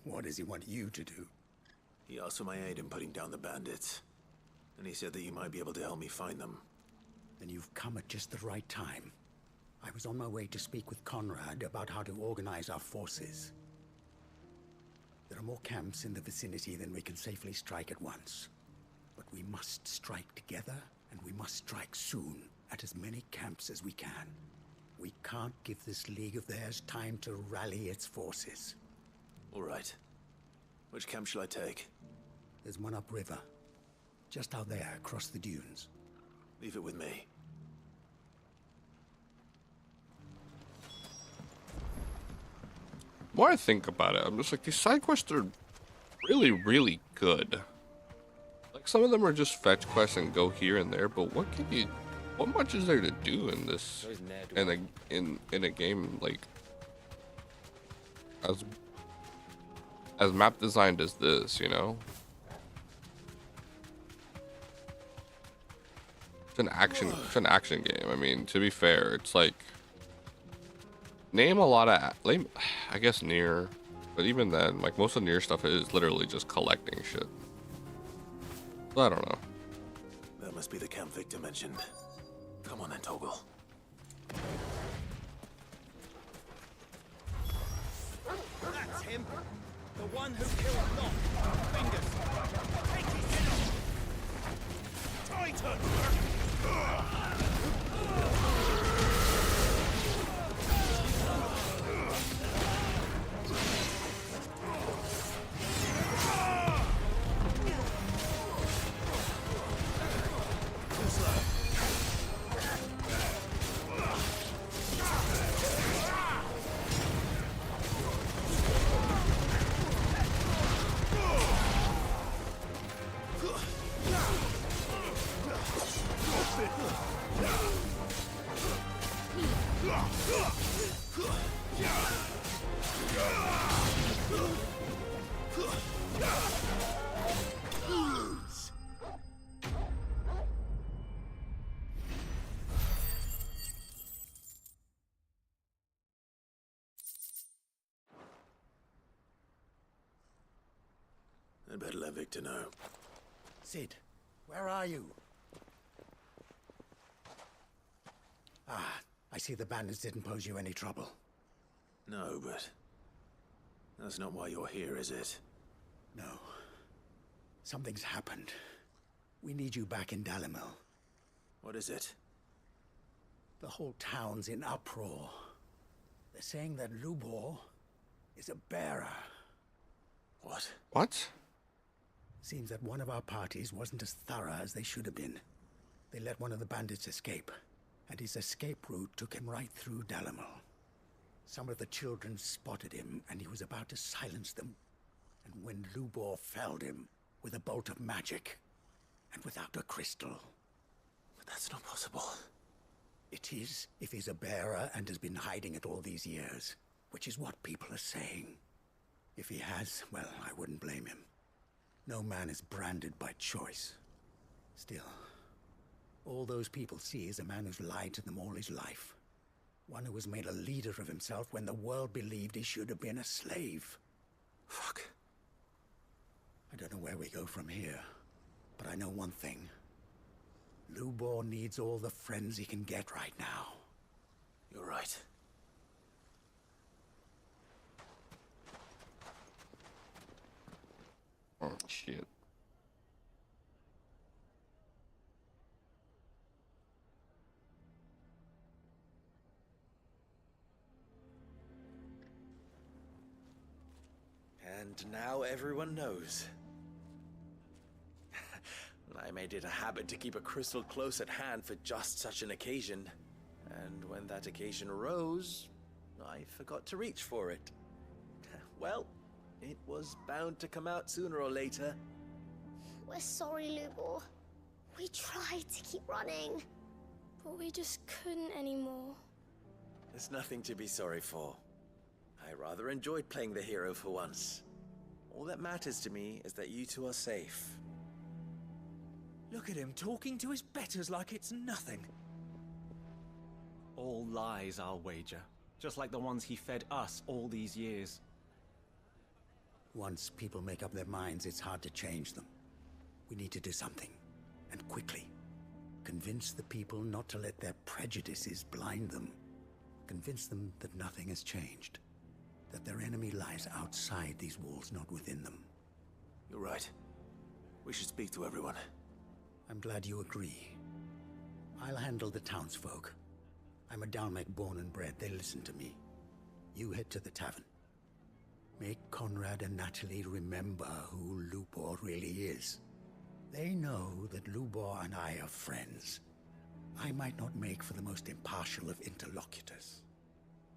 What does he want you to do? He asked for my aid in putting down the bandits. And he said that you might be able to help me find them. Then you've come at just the right time. I was on my way to speak with Conrad about how to organize our forces. There are more camps in the vicinity than we can safely strike at once. But we must strike together, and we must strike soon at as many camps as we can. We can't give this league of theirs time to rally its forces. All right. Which camp shall I take? There's one upriver. Just out there, across the dunes. Leave it with me. The more I think about it, I'm just like, these side quests are really, really good. Like, some of them are just fetch quests and go here and there, but what much is there to do in this, in a game like as map designed as this, you know? It's an action game. I mean, to be fair, it's like, name a lot of, I guess Nier, But even then, like, most of Nier stuff is literally just collecting shit. So I don't know. That must be the camp Victor mentioned. Come on then, Toggle. That's him! The one who killed Lot! Fingers! Take his head off! I'd better let Victor know. Sid, where are you? Ah, I see the bandits didn't pose you any trouble. No, but that's not why you're here, is it? No. Something's happened. We need you back in Dalimil. What is it? The whole town's in uproar. They're saying that Lubor is a bearer. What? What? Seems that one of our parties wasn't as thorough as they should have been. They let one of the bandits escape, and his escape route took him right through Dalimil. Some of the children spotted him, and he was about to silence them. And when Lubor felled him with a bolt of magic, and without a crystal. But that's not possible. It is, if he's a bearer and has been hiding it all these years, which is what people are saying. If he has, well, I wouldn't blame him. No man is branded by choice. Still, all those people see is a man who's lied to them all his life. One who was made a leader of himself when the world believed he should have been a slave. Fuck. I don't know where we go from here, but I know one thing. Lubor needs all the friends he can get right now. You're right. Oh, shit. And now everyone knows. I made it a habit to keep a crystal close at hand for just such an occasion. And when that occasion arose, I forgot to reach for it. Well, it was bound to come out sooner or later. We're sorry, Lubor. We tried to keep running, but we just couldn't anymore. There's nothing to be sorry for. I rather enjoyed playing the hero for once. All that matters to me is that you two are safe. Look at him talking to his betters like it's nothing. All lies, I'll wager. Just like the ones he fed us all these years. Once people make up their minds, it's hard to change them. We need to do something, and quickly. Convince the people not to let their prejudices blind them. Convince them that nothing has changed. That their enemy lies outside these walls, not within them. You're right. We should speak to everyone. I'm glad you agree. I'll handle the townsfolk. I'm a Dalmek born and bred. They listen to me. You head to the tavern. Make Conrad and Natalie remember who Lubor really is. They know that Lubor and I are friends. I might not make for the most impartial of interlocutors.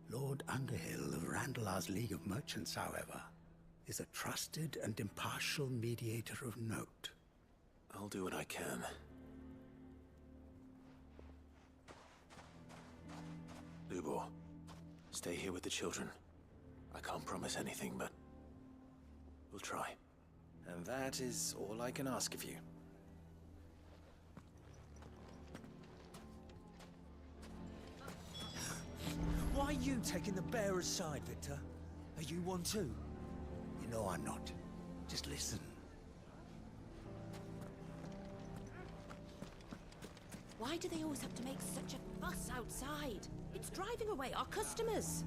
Lord Underhill of Randalar's League of Merchants, however, is a trusted and impartial mediator of note. I'll do what I can. Lubor, stay here with the children. I can't promise anything, but we'll try. And that is all I can ask of you. Why are you taking the bearer's side, Victor? Are you one too? No, I'm not. Just listen. Why do they always have to make such a fuss outside? It's driving away our customers.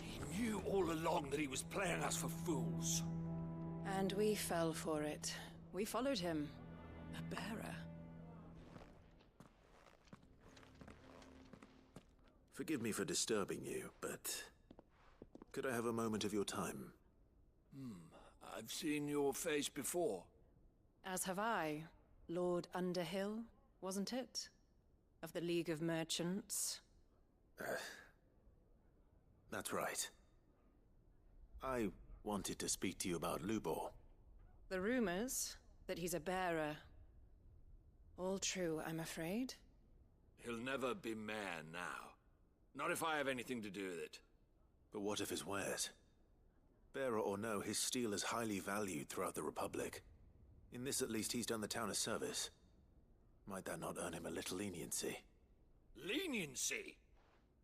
He knew all along that he was playing us for fools. And we fell for it. We followed him. A bearer. Forgive me for disturbing you, but could I have a moment of your time? I've seen your face before. As have I. Lord Underhill, wasn't it? Of the League of Merchants. That's right. I wanted to speak to you about Lubor. The rumors that he's a bearer. All true, I'm afraid. He'll never be mayor now. Not if I have anything to do with it. But what of his wares? Bearer or no, his steel is highly valued throughout the Republic. In this, at least, he's done the town a service. Might that not earn him a little leniency? Leniency?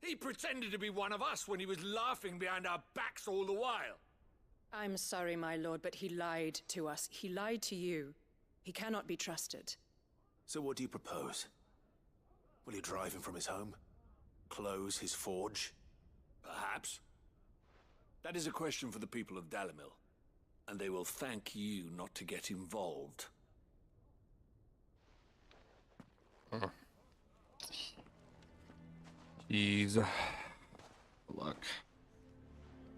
He pretended to be one of us when he was laughing behind our backs all the while. I'm sorry, my lord, but he lied to us. He lied to you. He cannot be trusted. So what do you propose? Will you drive him from his home? Close his forge? Perhaps. That is a question for the people of Dalimil. And they will thank you not to get involved. Jeez. Luck.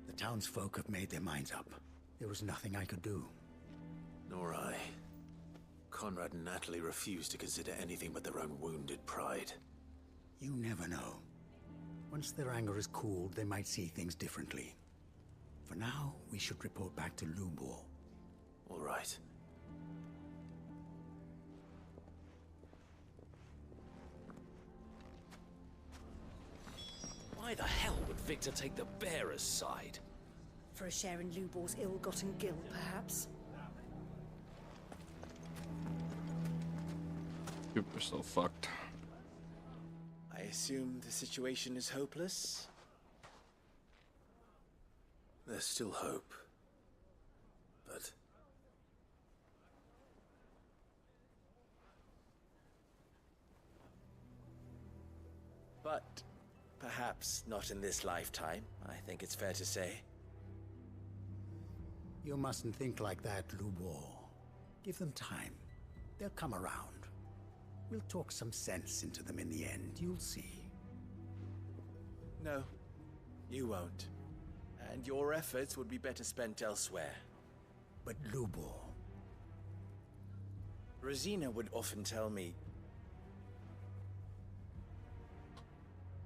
The townsfolk have made their minds up. There was nothing I could do. Nor I. Conrad and Natalie refused to consider anything but their own wounded pride. You never know. Once their anger is cooled, they might see things differently. For now, we should report back to Lubor. All right. Why the hell would Victor take the bearer's side? For a share in Lubor's ill-gotten gil, perhaps? People are so fucked. I assume the situation is hopeless? There's still hope. But... But perhaps not in this lifetime, I think it's fair to say. You mustn't think like that, Lubor. Give them time. They'll come around. We'll talk some sense into them in the end, you'll see. No, you won't. And your efforts would be better spent elsewhere. But Lubor... Rosina would often tell me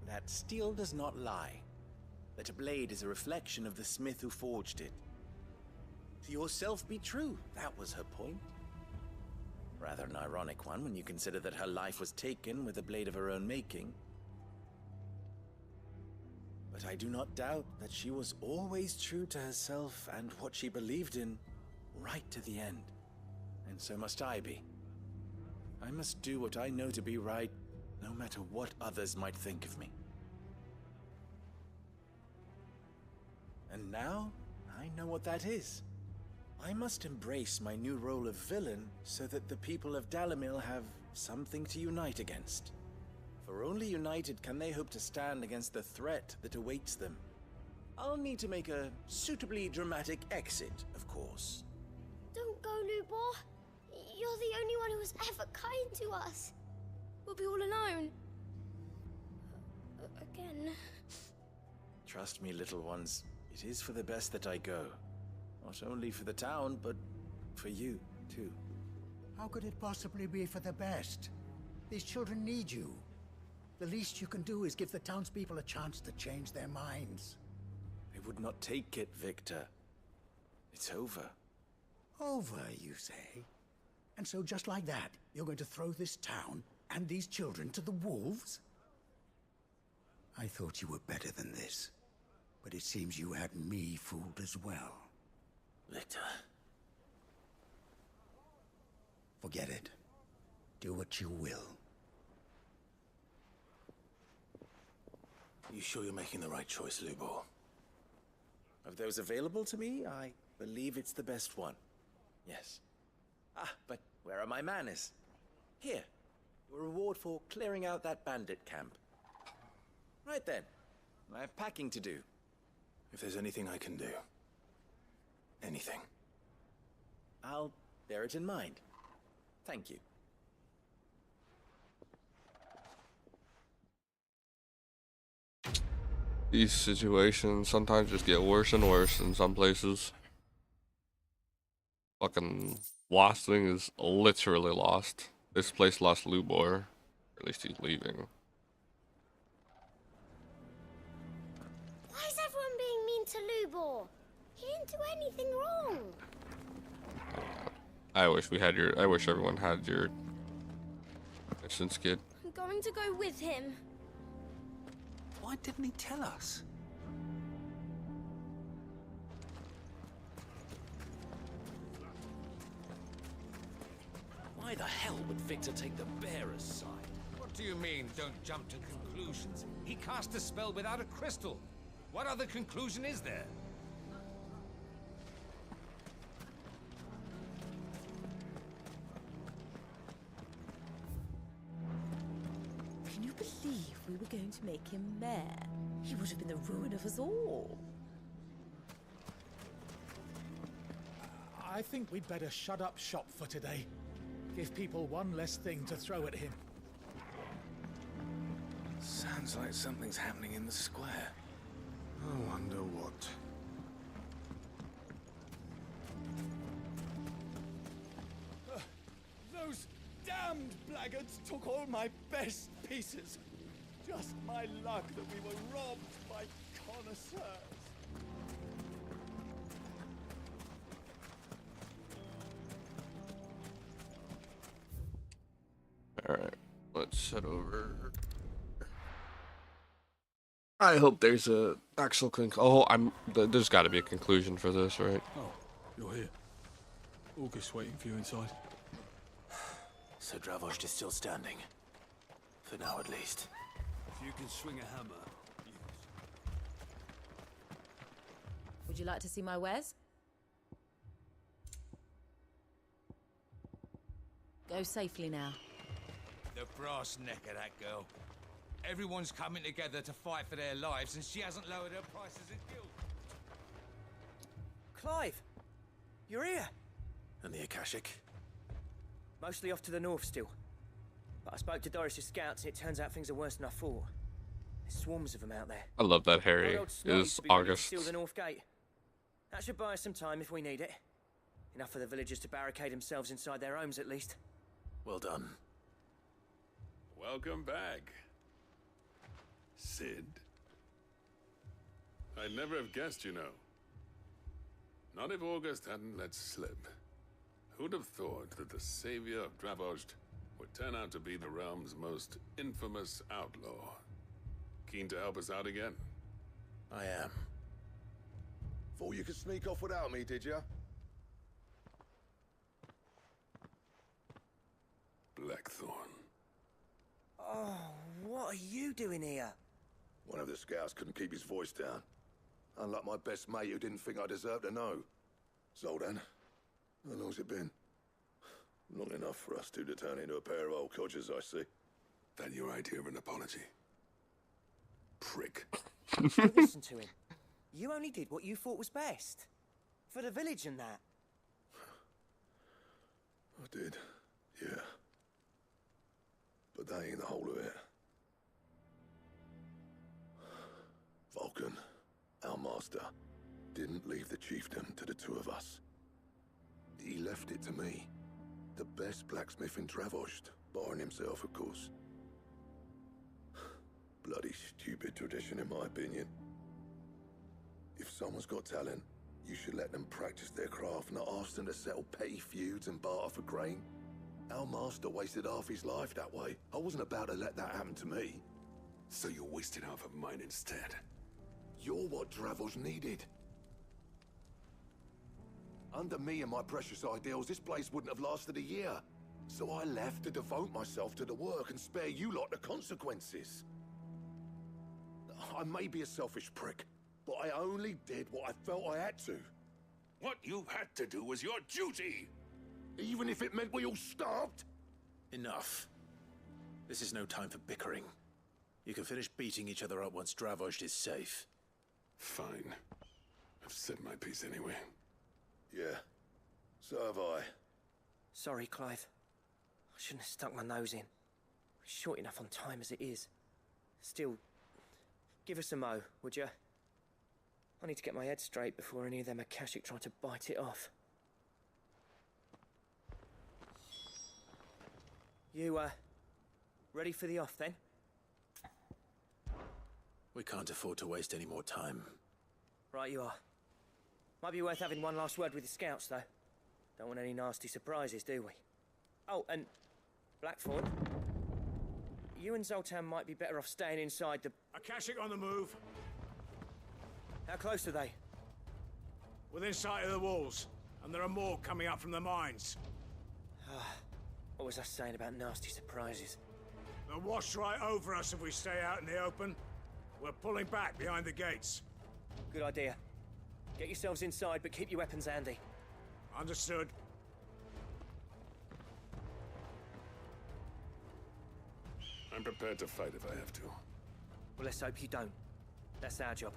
that steel does not lie. That a blade is a reflection of the smith who forged it. To yourself be true, that was her point. Rather an ironic one when you consider that her life was taken with a blade of her own making. But I do not doubt that she was always true to herself and what she believed in, right to the end. And so must I be. I must do what I know to be right, no matter what others might think of me. And now, I know what that is. I must embrace my new role of villain so that the people of Dalimil have something to unite against. For only united can they hope to stand against the threat that awaits them. I'll need to make a suitably dramatic exit, of course. Don't go, Lubor. You're the only one who was ever kind to us. We'll be all alone. Again. Trust me, little ones. It is for the best that I go. Not only for the town, but for you, too. How could it possibly be for the best? These children need you. The least you can do is give the townspeople a chance to change their minds. I would not take it, Victor. It's over. Over, you say? And so just like that, you're going to throw this town and these children to the wolves? I thought you were better than this. But it seems you had me fooled as well. Victor. Forget it. Do what you will. You sure you're making the right choice, Lubor? I've Of those available to me, I believe it's the best one. Yes. Ah, but where are my manners? Here, your reward for clearing out that bandit camp. Right then, I have packing to do. If there's anything I can do, anything, I'll bear it in mind. Thank you. These situations sometimes just get worse and worse in some places. Fucking Lost Thing is literally lost. This place lost Lubor. At least he's leaving. Why is everyone being mean to Lubor? He didn't do anything wrong. I wish everyone had your mission skid. I'm going to go with him. Why didn't he tell us? Why the hell would Victor take the bearer's side? What do you mean, don't jump to conclusions? He cast a spell without a crystal. What other conclusion is there? Can you believe we were going to make him mayor? He would have been the ruin of us all. I think we'd better shut up shop for today. Give people one less thing to throw at him. Sounds like something's happening in the square. I wonder what. Those damned blackguards took all my best pieces. Just my luck that we were robbed by connoisseurs. Alright, let's head over. I hope there's a actual there's got to be a conclusion for this, right? Oh, you're here. August waiting for you inside. So Dravost is still standing. For now, at least. If you can swing a hammer. Would you like to see my wares? Go safely now. The brass neck of that girl. Everyone's coming together to fight for their lives, and she hasn't lowered her prices a guild. Clive, you're here. And the Akashic? Mostly off to the north still. But I spoke to Doris's scouts, and it turns out things are worse than I thought. There's swarms of them out there. I love that Harry Old Snotty is to be ready to August. steal the north gate. That should buy us some time if we need it. Enough for the villagers to barricade themselves inside their homes, at least. Well done. Welcome back, Sid. I'd never have guessed, you know. Not if August hadn't let slip. Who'd have thought that the savior of Dravost would turn out to be the realm's most infamous outlaw? Keen to help us out again? I am. Thought you could sneak off without me, did you? Blackthorn. Oh, what are you doing here? One of the scouts couldn't keep his voice down. Unlike my best mate who didn't think I deserved to know. Zoldan, how long's it been? Long enough for us two to turn into a pair of old codgers, I see. That your idea of an apology? Prick. Don't listen to him. You only did what you thought was best. For the village and that. I did, yeah. But that ain't the whole of it. Vulcan, our master, didn't leave the chiefdom to the two of us. He left it to me. The best blacksmith in Dravost, barring himself, of course. Bloody stupid tradition, in my opinion. If someone's got talent, you should let them practice their craft, not ask them to settle petty feuds and barter for grain. Our master wasted half his life that way. I wasn't about to let that happen to me. So you wasted half of mine instead. You're what Dravost needed. Under me and my precious ideals, this place wouldn't have lasted a year. So I left to devote myself to the work and spare you lot the consequences. I may be a selfish prick, but I only did what I felt I had to. What you had to do was your duty. Even if it meant we all starved? Enough. This is no time for bickering. You can finish beating each other up once Dravozd is safe. Fine. I've said my piece anyway. Yeah, so have I. Sorry, Clive. I shouldn't have stuck my nose in. We're short enough on time as it is. Still, give us a mo, would you? I need to get my head straight before any of them Akashic try to bite it off. You, ready for the off, then? We can't afford to waste any more time. Right you are. Might be worth having one last word with the scouts, though. Don't want any nasty surprises, do we? Oh, and Blackthorn, you and Zoltan might be better off staying inside the... Akashic on the move. How close are they? Within sight of the walls, and there are more coming up from the mines. What was I saying about nasty surprises? They'll wash right over us if we stay out in the open. We're pulling back behind the gates. Good idea. Get yourselves inside, but keep your weapons handy. Understood. I'm prepared to fight if I have to. Well, let's hope you don't. That's our job.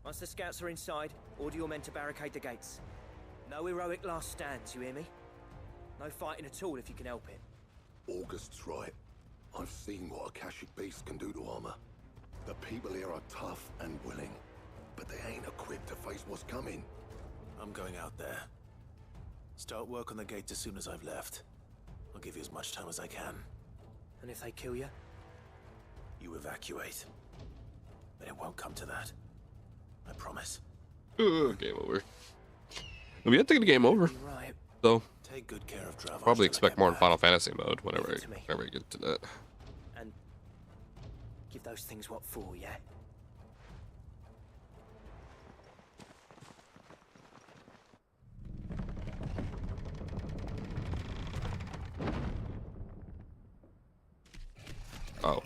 Once the scouts are inside, order your men to barricade the gates. No heroic last stands, you hear me? No fighting at all if you can help it. August's right. I've seen what Akashic beasts can do to armor. The people here are tough and willing, but they ain't equipped to face what's coming. I'm going out there. Start work on the gate as soon as I've left. I'll give you as much time as I can. And if they kill you? You evacuate. But it won't come to that. I promise. Game over. We have to get the game over. Right. So, take good care of Dravozd. Probably expect more in Final Fantasy mode whenever we get to that. And give those things what for, yeah? Oh.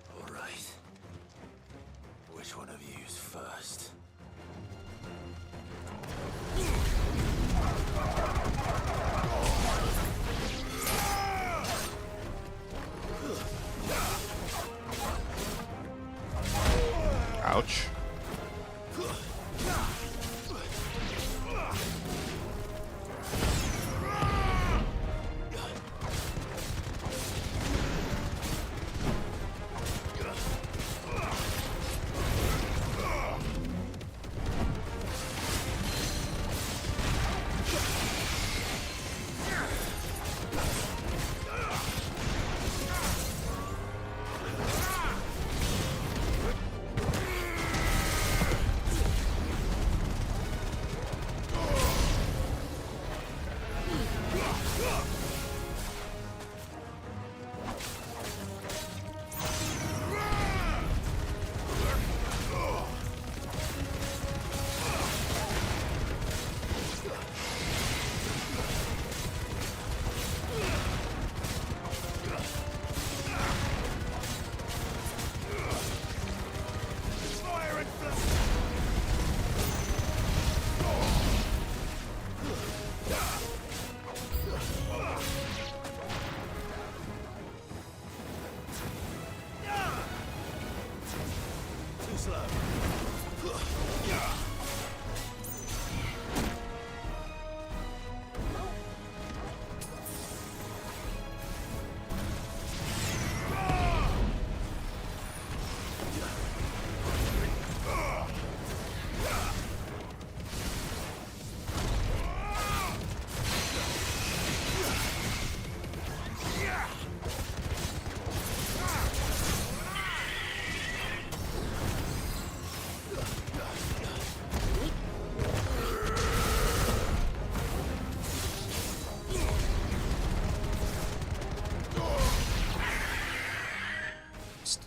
All right. Which one of you's first? Ouch.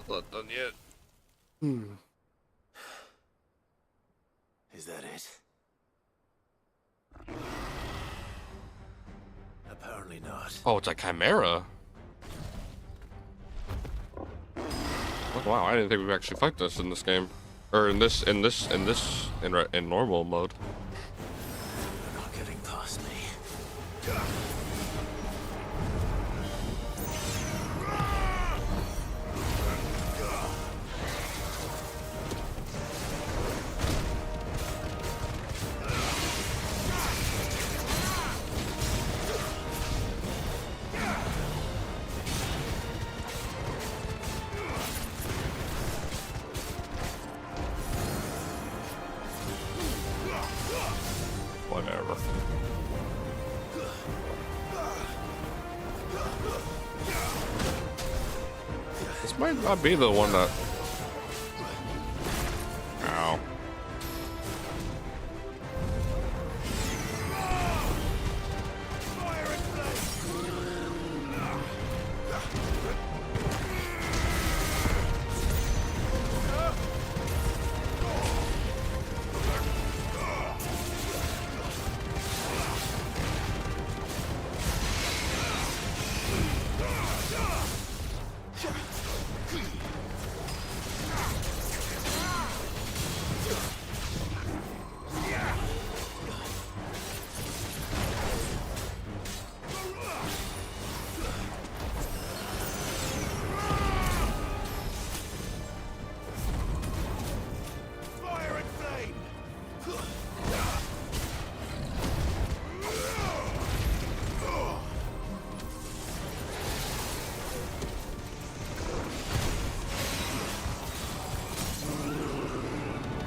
Not done yet. Is that it? Apparently not. Oh, it's a chimera. Oh, wow, I didn't think we'd actually fight this in this game. Or in normal mode. You're not getting past me. Whatever. This might not be the one that... Ow.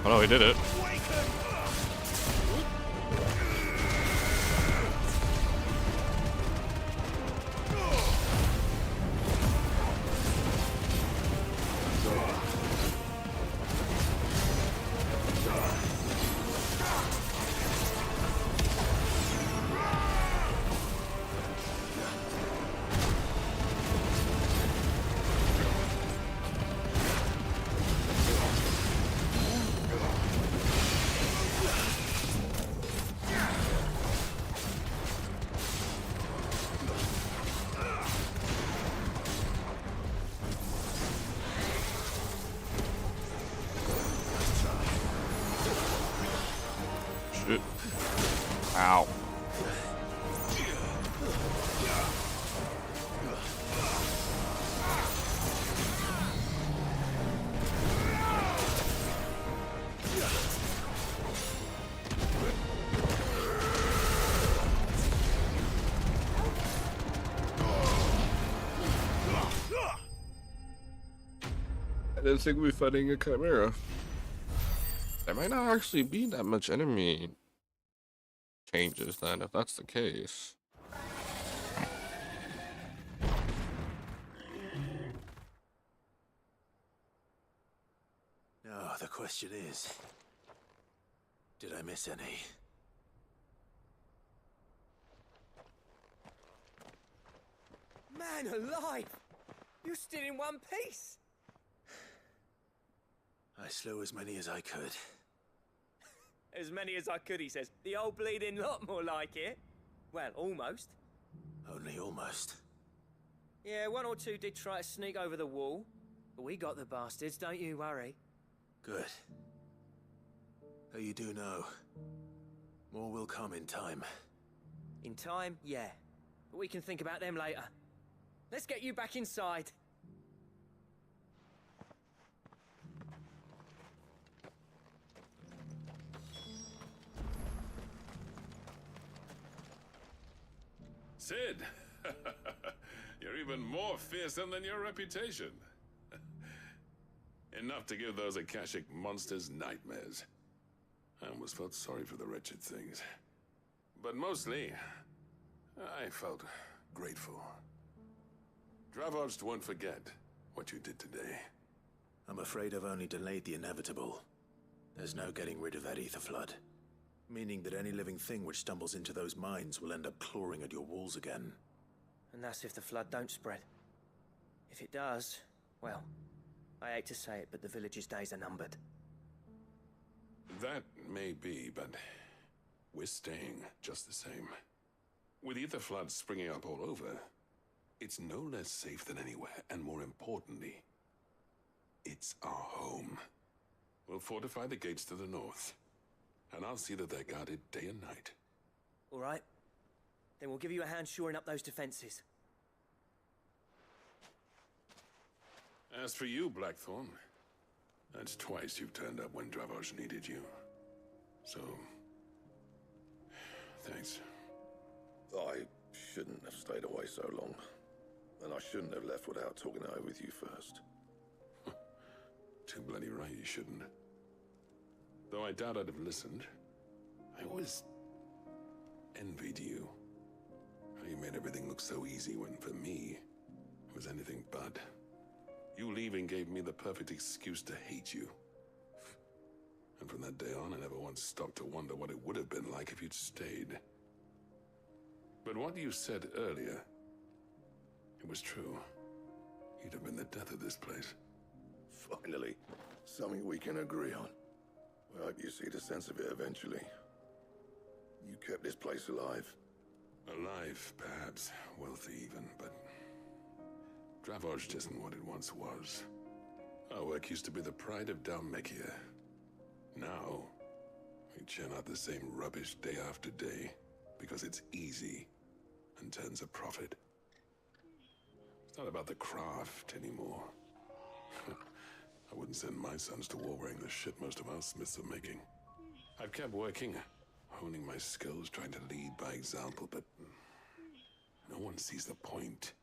Oh no, he did it. Shit. Ow. I didn't think we'd be fighting a chimera. There might not actually be that much enemy changes then, if that's the case. Now, the question is, did I miss any? Man alive! You still in one piece! I slew as many as I could. As many as I could, he says. The old bleeding lot, more like it. Well, almost. Only almost. Yeah, one or two did try to sneak over the wall. But we got the bastards, don't you worry. Good. Though you do know, more will come in time. In time, yeah. But we can think about them later. Let's get you back inside. Sid, you're even more fearsome than your reputation. Enough to give those Akashic monsters nightmares. I almost felt sorry for the wretched things. But mostly, I felt grateful. Dravost won't forget what you did today. I'm afraid I've only delayed the inevitable. There's no getting rid of that ether flood. Meaning that any living thing which stumbles into those mines will end up clawing at your walls again. And that's if the flood don't spread. If it does, well, I hate to say it, but the village's days are numbered. That may be, but we're staying just the same. With ether floods springing up all over, it's no less safe than anywhere, and more importantly, It's our home. We'll fortify the gates to the north, and I'll see that they're guarded day and night. All right. Then we'll give you a hand shoring up those defenses. As for you, Blackthorn, that's twice you've turned up when Dravos needed you. So, thanks. I shouldn't have stayed away so long. And I shouldn't have left without talking it over with you first. Too bloody right you shouldn't. Though I doubt I'd have listened. I always envied you. How you made everything look so easy when, for me, it was anything but. You leaving gave me the perfect excuse to hate you. And from that day on, I never once stopped to wonder what it would have been like if you'd stayed. But what you said earlier, it was true. You'd have been the death of this place. Finally, something we can agree on. I hope you see the sense of it eventually. You kept this place alive. Alive, perhaps. Wealthy even, but Dravos isn't what it once was. Our work used to be the pride of Dalmekia. Now, we churn out the same rubbish day after day because it's easy and turns a profit. It's not about the craft anymore. I wouldn't send my sons to war wearing the shit most of our smiths are making. I've kept working, honing my skills, trying to lead by example, but no one sees the point.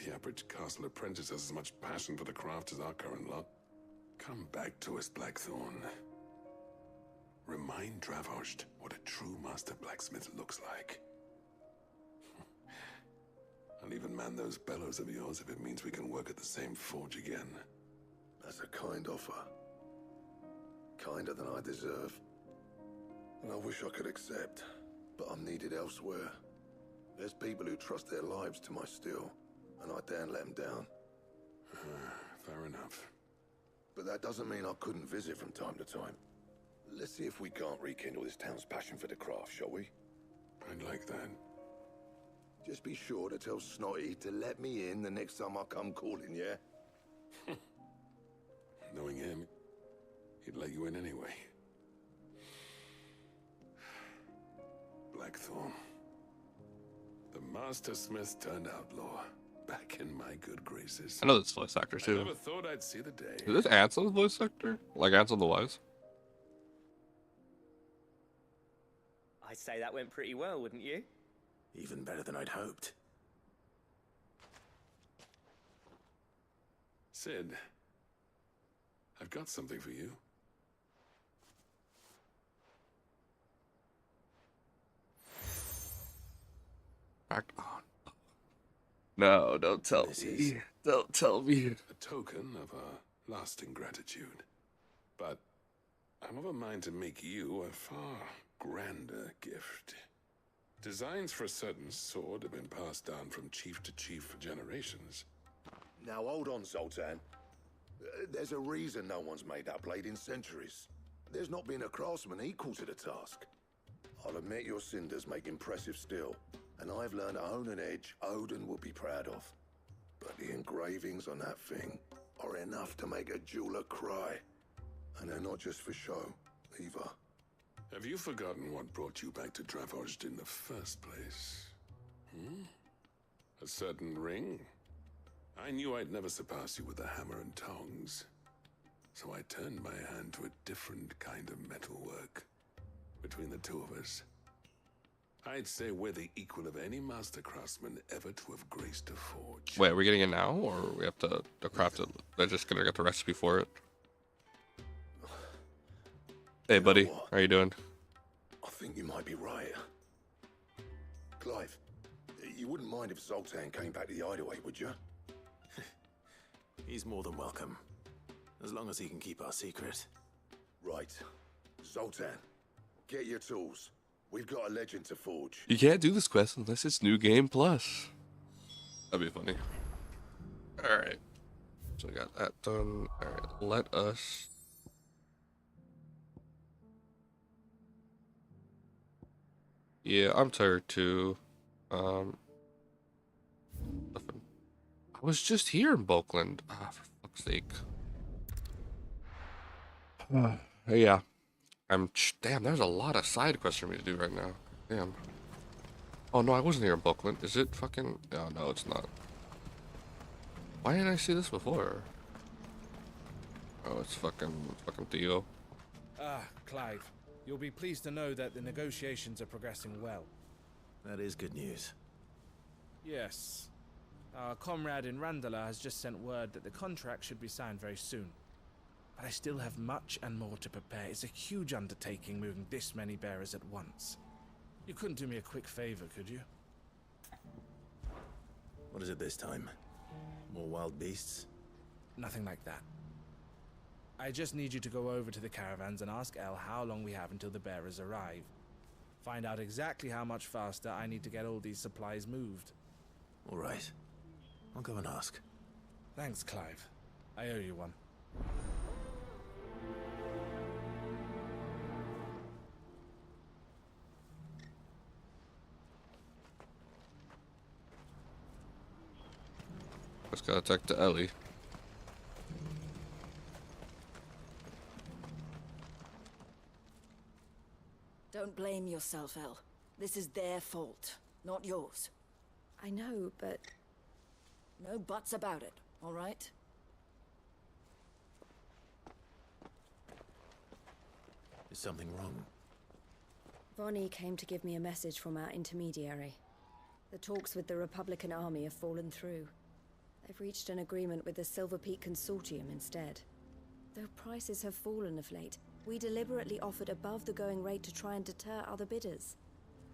The average castle apprentice has as much passion for the craft as our current lot. Come back to us, Blackthorn. Remind Dravos what a true master blacksmith looks like. I'll even man those bellows of yours if it means we can work at the same forge again. That's a kind offer. Kinder than I deserve. And I wish I could accept, but I'm needed elsewhere. There's people who trust their lives to my steel, and I daren't let them down. Fair enough. But that doesn't mean I couldn't visit from time to time. Let's see if we can't rekindle this town's passion for the craft, shall we? I'd like that. Just be sure to tell Snotty to let me in the next time I come calling, yeah? Knowing him, he'd let you in anyway. Blackthorn. The Master Smith turned outlaw. Back in my good graces. I know this voice actor too. I never thought I'd see the day. Is this Ansel's voice actor? Like Ansel the Wise? I'd say that went pretty well, wouldn't you? Even better than I'd hoped. Sid, I've got something for you. Back on. No, don't tell me. Don't tell me. A token of a lasting gratitude. But I'm of a mind to make you a far grander gift. Designs for a certain sword have been passed down from chief to chief for generations. Now hold on, Zoltan. There's a reason no one's made that blade in centuries. There's not been a craftsman equal to the task. I'll admit your cinders make impressive steel, and I've learned to own an edge Odin will be proud of. But the engravings on that thing are enough to make a jeweler cry. And they're not just for show, either. Have you forgotten what brought you back to Dravos in the first place? A certain ring? I knew I'd never surpass you with the hammer and tongs. So I turned my hand to a different kind of metalwork. Between the two of us, I'd say we're the equal of any master craftsman ever to have graced a forge. Wait, are we getting it now, or we have to craft it? They're just gonna get the recipe for it. Hey, buddy, how you doing? I think you might be right. Clive, you wouldn't mind if Zoltan came back to the hideaway, would you? He's more than welcome. As long as he can keep our secret. Right. Zoltan, get your tools. We've got a legend to forge. You can't do this quest unless it's New Game Plus. That'd be funny. Alright. So we got that done. Alright, let us... Yeah, I'm tired too. I was just here in Bulkland. Ah, for fuck's sake. Yeah. Damn, there's a lot of side quests for me to do right now. Damn. Oh no, I wasn't here in Buckland. Is it fucking... Oh no, it's not. Why didn't I see this before? Oh, it's fucking Theo. Ah, Clive. You'll be pleased to know that the negotiations are progressing well. That is good news. Yes. Our comrade in Randala has just sent word that the contract should be signed very soon. But I still have much and more to prepare. It's a huge undertaking moving this many bearers at once. You couldn't do me a quick favor, could you? What is it this time? More wild beasts? Nothing like that. I just need you to go over to the caravans and ask El how long we have until the bearers arrive. Find out exactly how much faster I need to get all these supplies moved. All right. I'll go and ask. Thanks, Clive. I owe you one. Just gotta talk to Ellie. Don't blame yourself, El. This is their fault, not yours. I know, but... No buts about it, all right? Is something wrong? Vonnie came to give me a message from our intermediary. The talks with the Republican army have fallen through. They've reached an agreement with the Silver Peak Consortium instead. Though prices have fallen of late, we deliberately offered above the going rate to try and deter other bidders.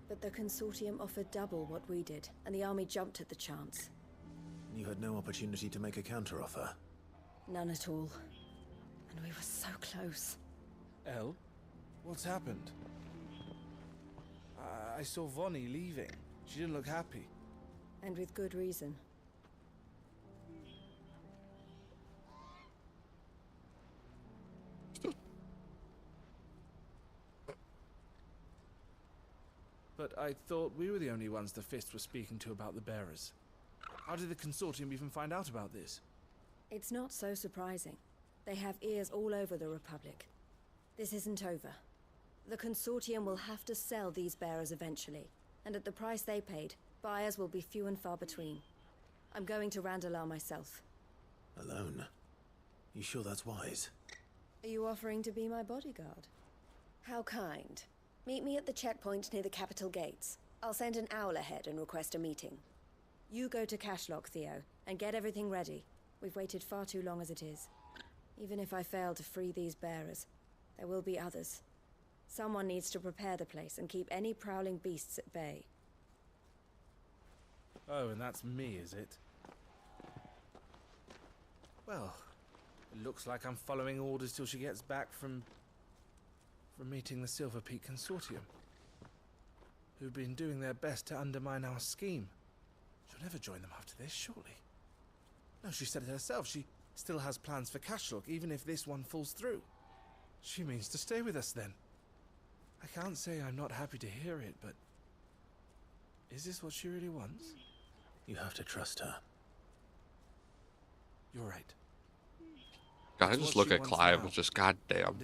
But the Consortium offered double what we did, and the army jumped at the chance. You had no opportunity to make a counteroffer? None at all. And we were so close. El? What's happened? I saw Vonnie leaving. She didn't look happy. And with good reason. But I thought we were the only ones the Fist was speaking to about the bearers. How did the Consortium even find out about this? It's not so surprising. They have ears all over the Republic. This isn't over. The Consortium will have to sell these bearers eventually, and at the price they paid, buyers will be few and far between. I'm going to Randalar myself. Alone? You sure that's wise? Are you offering to be my bodyguard? How kind. Meet me at the checkpoint near the capital gates. I'll send an owl ahead and request a meeting. You go to Cashlock, Theo, and get everything ready. We've waited far too long as it is. Even if I fail to free these bearers, there will be others. Someone needs to prepare the place and keep any prowling beasts at bay. Oh, and that's me, is it? Well, it looks like I'm following orders till she gets back from meeting the Silver Peak Consortium, who've been doing their best to undermine our scheme. She'll never join them after this, surely. No, she said it herself. She still has plans for Cashlock, even if this one falls through. She means to stay with us then. I can't say I'm not happy to hear it, but... is this what she really wants? You have to trust her. You're right. God, I just look at Clive and just, goddamn.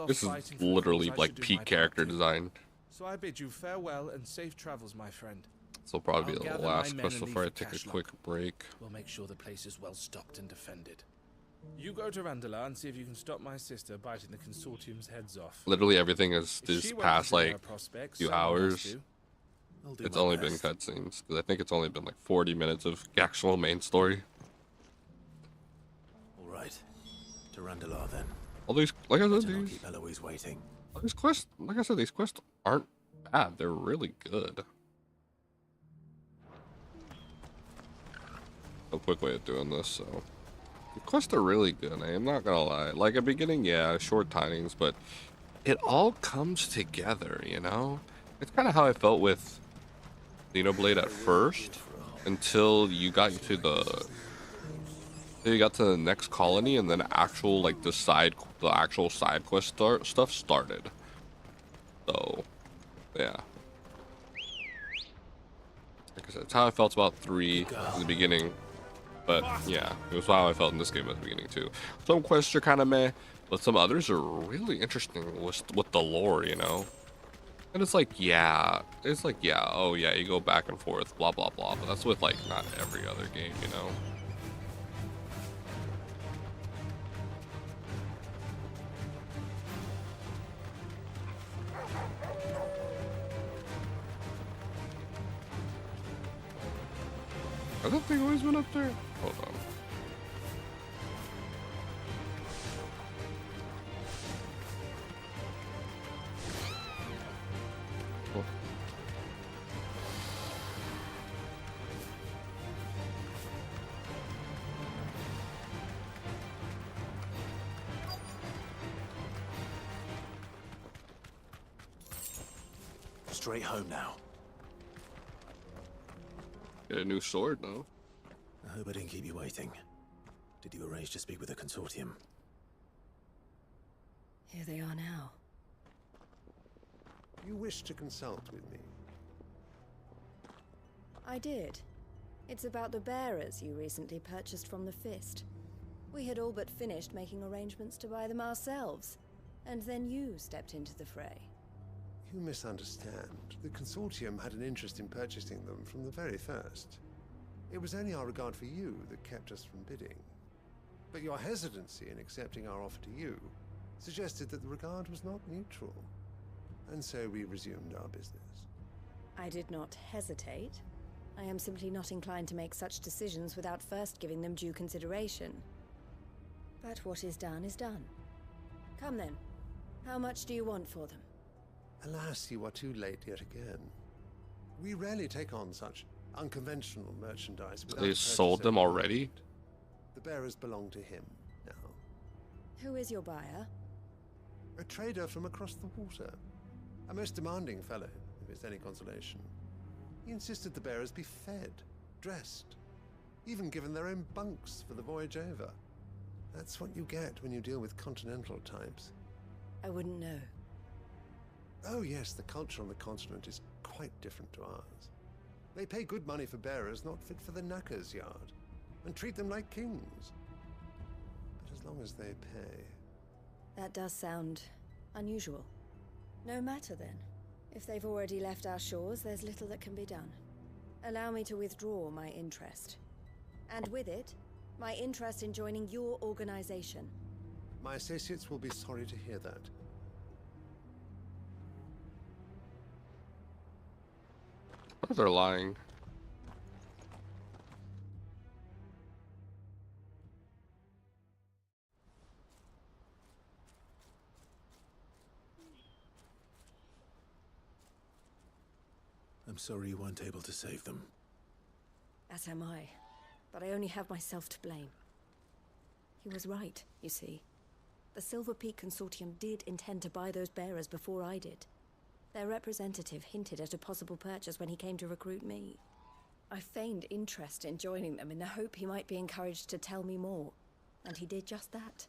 This is literally like peak character design. So I bid you farewell and safe travels, my friend. This will probably be the last quest before I take a quick break. We'll make sure the place is well stocked and defended. You go to Randalar and see if you can stop my sister biting the Consortium's heads off. Literally everything is this past like few hours. It's only been cutscenes because I think it's only been like 40 minutes of actual main story. All right, to Randalar then. All these, like I said, these. Keep Eloise waiting. All these quests, like I said, these quests aren't bad. They're really good. A quick way of doing this, so. The quests are really good, I'm not gonna lie. Like, at the beginning, yeah, short tidings, but it all comes together, you know? It's kind of how I felt with Xenoblade at first, until you got to the next colony, and then actual, like, the actual side quest stuff started. So, yeah. Like I said, it's how I felt about 3 in the beginning. But yeah, it was how I felt in this game at the beginning too. Some quests are kind of meh, But some others are really interesting with the lore, you know? And it's like, yeah, oh yeah, you go back and forth, blah, blah, blah. But that's with, like, not every other game, you know? Has that thing always been up there? Hold on. Oh. Straight home now. Get a new sword, no? I hope I didn't keep you waiting. Did you arrange to speak with the consortium? Here they are now. You wish to consult with me? I did. It's about the bearers you recently purchased from the Fist. We had all but finished making arrangements to buy them ourselves, and then you stepped into the fray. You misunderstand. The consortium had an interest in purchasing them from the very first. It was only our regard for you that kept us from bidding. But your hesitancy in accepting our offer to you suggested that the regard was not mutual. And so we resumed our business. I did not hesitate. I am simply not inclined to make such decisions without first giving them due consideration. But what is done is done. Come then. How much do you want for them? Alas, you are too late yet again. We rarely take on such unconventional merchandise without They sold them already? The bearers belong to him now. Who is your buyer? A trader from across the water. A most demanding fellow, if it's any consolation. He insisted the bearers be fed, dressed, even given their own bunks for the voyage over. That's what you get when you deal with continental types. I wouldn't know. Oh yes, the culture on the continent is quite different to ours. They pay good money for bearers not fit for the knacker's yard, and treat them like kings. But as long as they pay... That does sound unusual. No matter then. If they've already left our shores, there's little that can be done. Allow me to withdraw my interest. And with it, my interest in joining your organization. My associates will be sorry to hear that. Or they're lying. I'm sorry you weren't able to save them. As am I. But I only have myself to blame. He was right, you see. The Silver Peak Consortium did intend to buy those bearers before I did. Their representative hinted at a possible purchase when he came to recruit me. I feigned interest in joining them in the hope he might be encouraged to tell me more, and he did just that.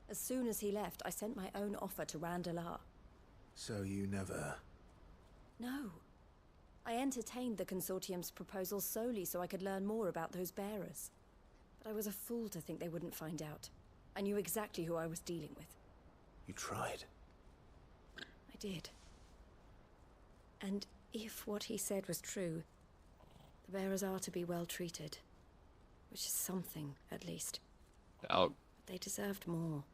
As soon as he left, I sent my own offer to Randalar. So you never... No. I entertained the Consortium's proposal solely so I could learn more about those bearers. But I was a fool to think they wouldn't find out. I knew exactly who I was dealing with. You tried. I did. And if what he said was true, the bearers are to be well treated. Which is something, at least. Out. But they deserved more.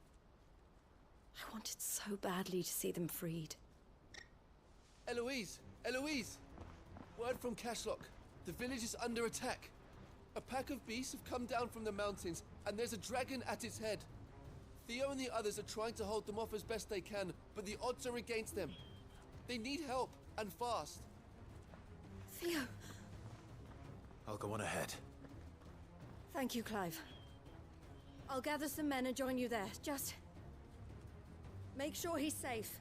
I wanted so badly to see them freed. Eloise! Eloise! Word from Cashlock. The village is under attack. A pack of beasts have come down from the mountains, and there's a dragon at its head. Theo and the others are trying to hold them off as best they can, but the odds are against them. They need help, and fast. Theo! I'll go on ahead. Thank you, Clive. I'll gather some men and join you there. Just... make sure he's safe.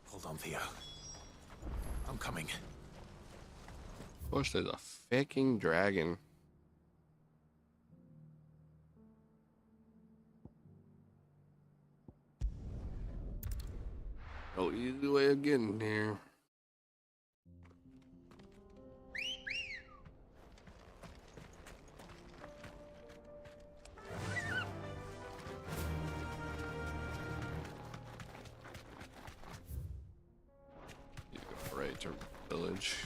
Hold on, Theo. I'm coming. Of course, there's a fucking dragon. No easy way of getting here. to village.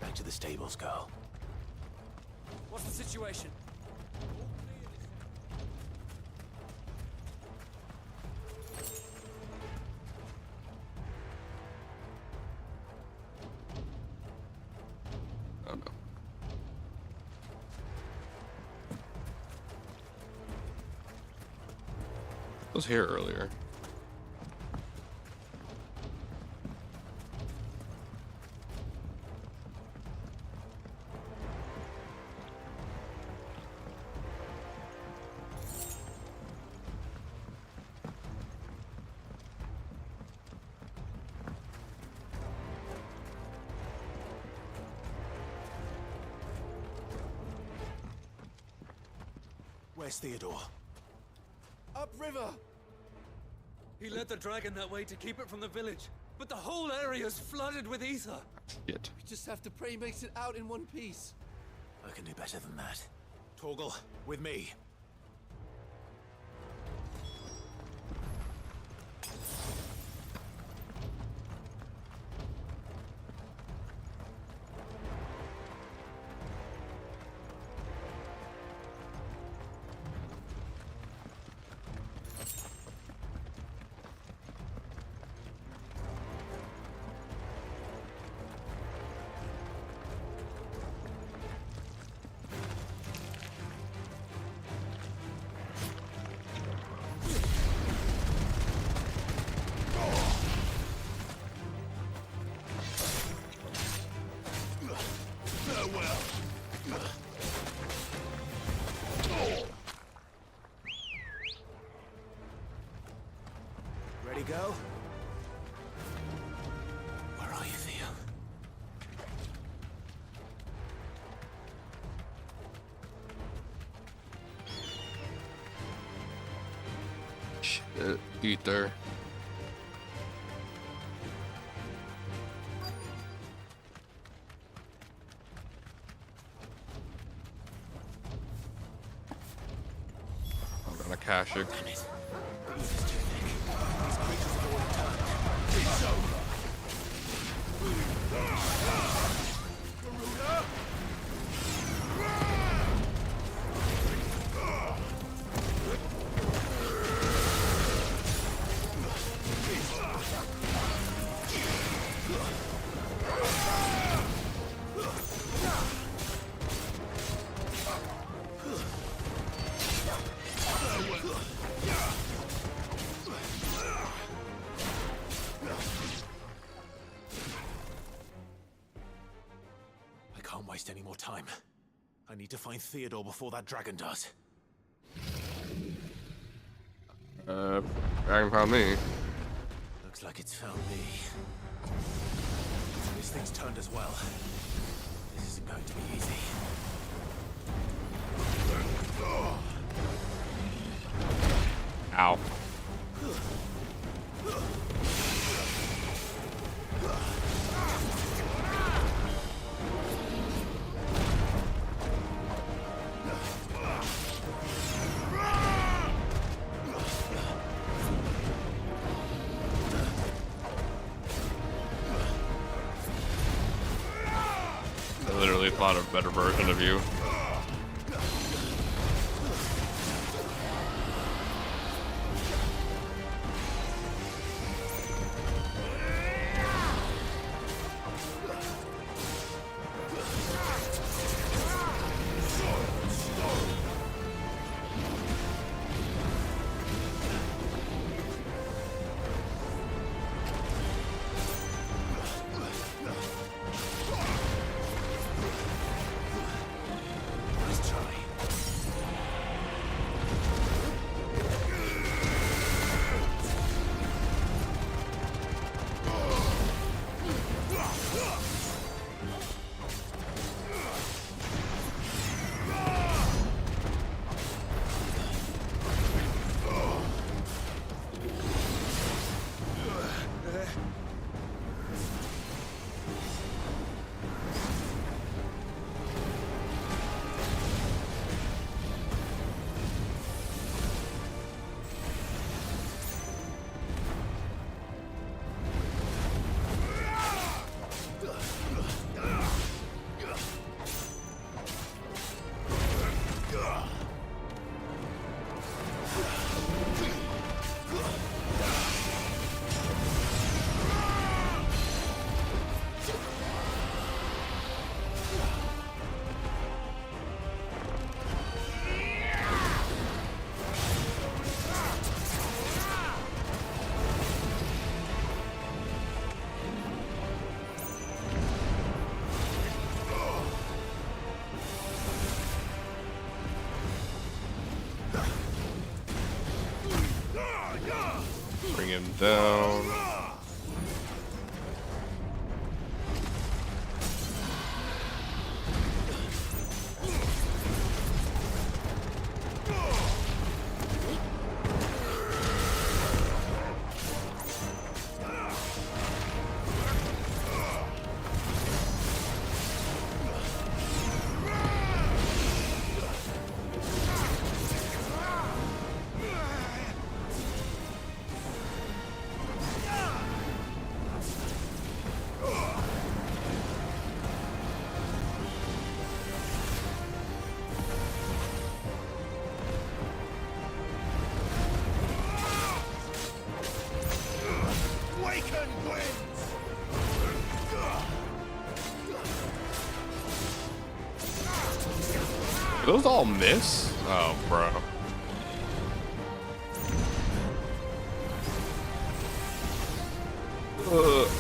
Back to the stables, girl. What's the situation? Oh no. I was here earlier. Where's Theodore? Upriver! He led the dragon that way to keep it from the village, but the whole area's flooded with ether. Shit. We just have to pray he makes it out in one piece. I can do better than that. Torgal, with me. Ready, go? Where are you, Theo? Shit. Ether. I'm gonna cash it. I can't waste any more time. I need to find Theodore before that dragon does. Dragon found me. Looks like it's found me. This thing's turned as well. This isn't going to be easy. Ow. I literally thought of a better version of you. him down. Those all miss? Oh, bro.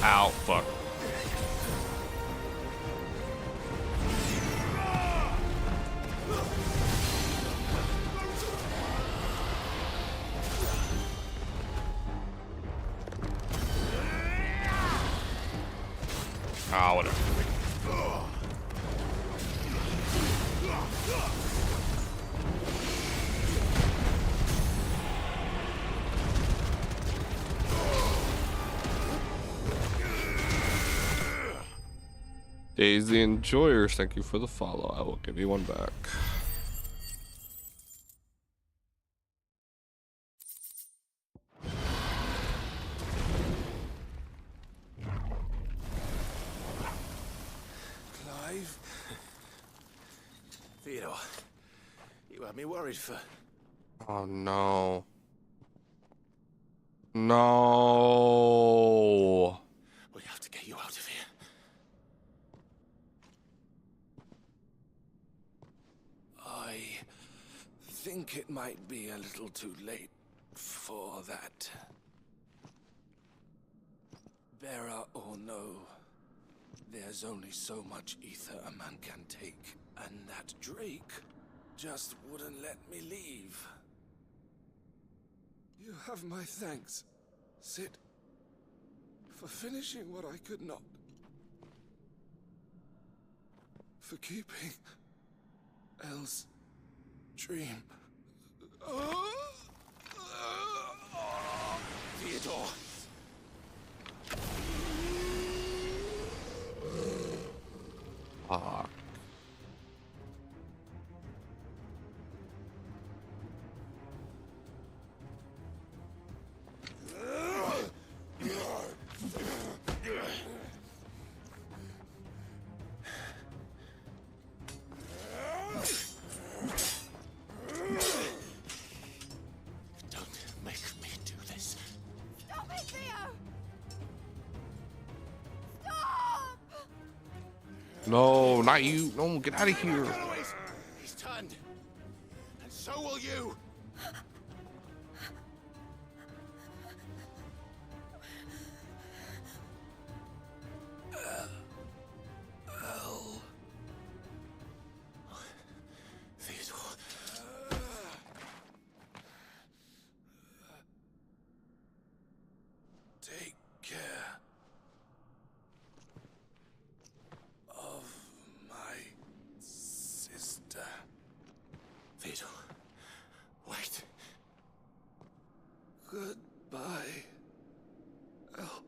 Ow, fuck. Ah, whatever. Daisy Enjoyers, thank you for the follow. I will give you one back. Clive? Theodore, you had me worried for... Oh no. No. We have to get you out of here. I think it might be a little too late for that. Bearer or no, there's only so much ether a man can take, and that Drake just wouldn't let me leave. You have my thanks, Sid, for finishing what I could not. For keeping Elle's dream. Theodore! Fuck. Don't make me do this. Stop it, Theo! Stop! No, not you. No, get out of here. He's turned. And so will you. Elle. Theodore. Take care of my sister. Theodore, wait. Goodbye, Elle.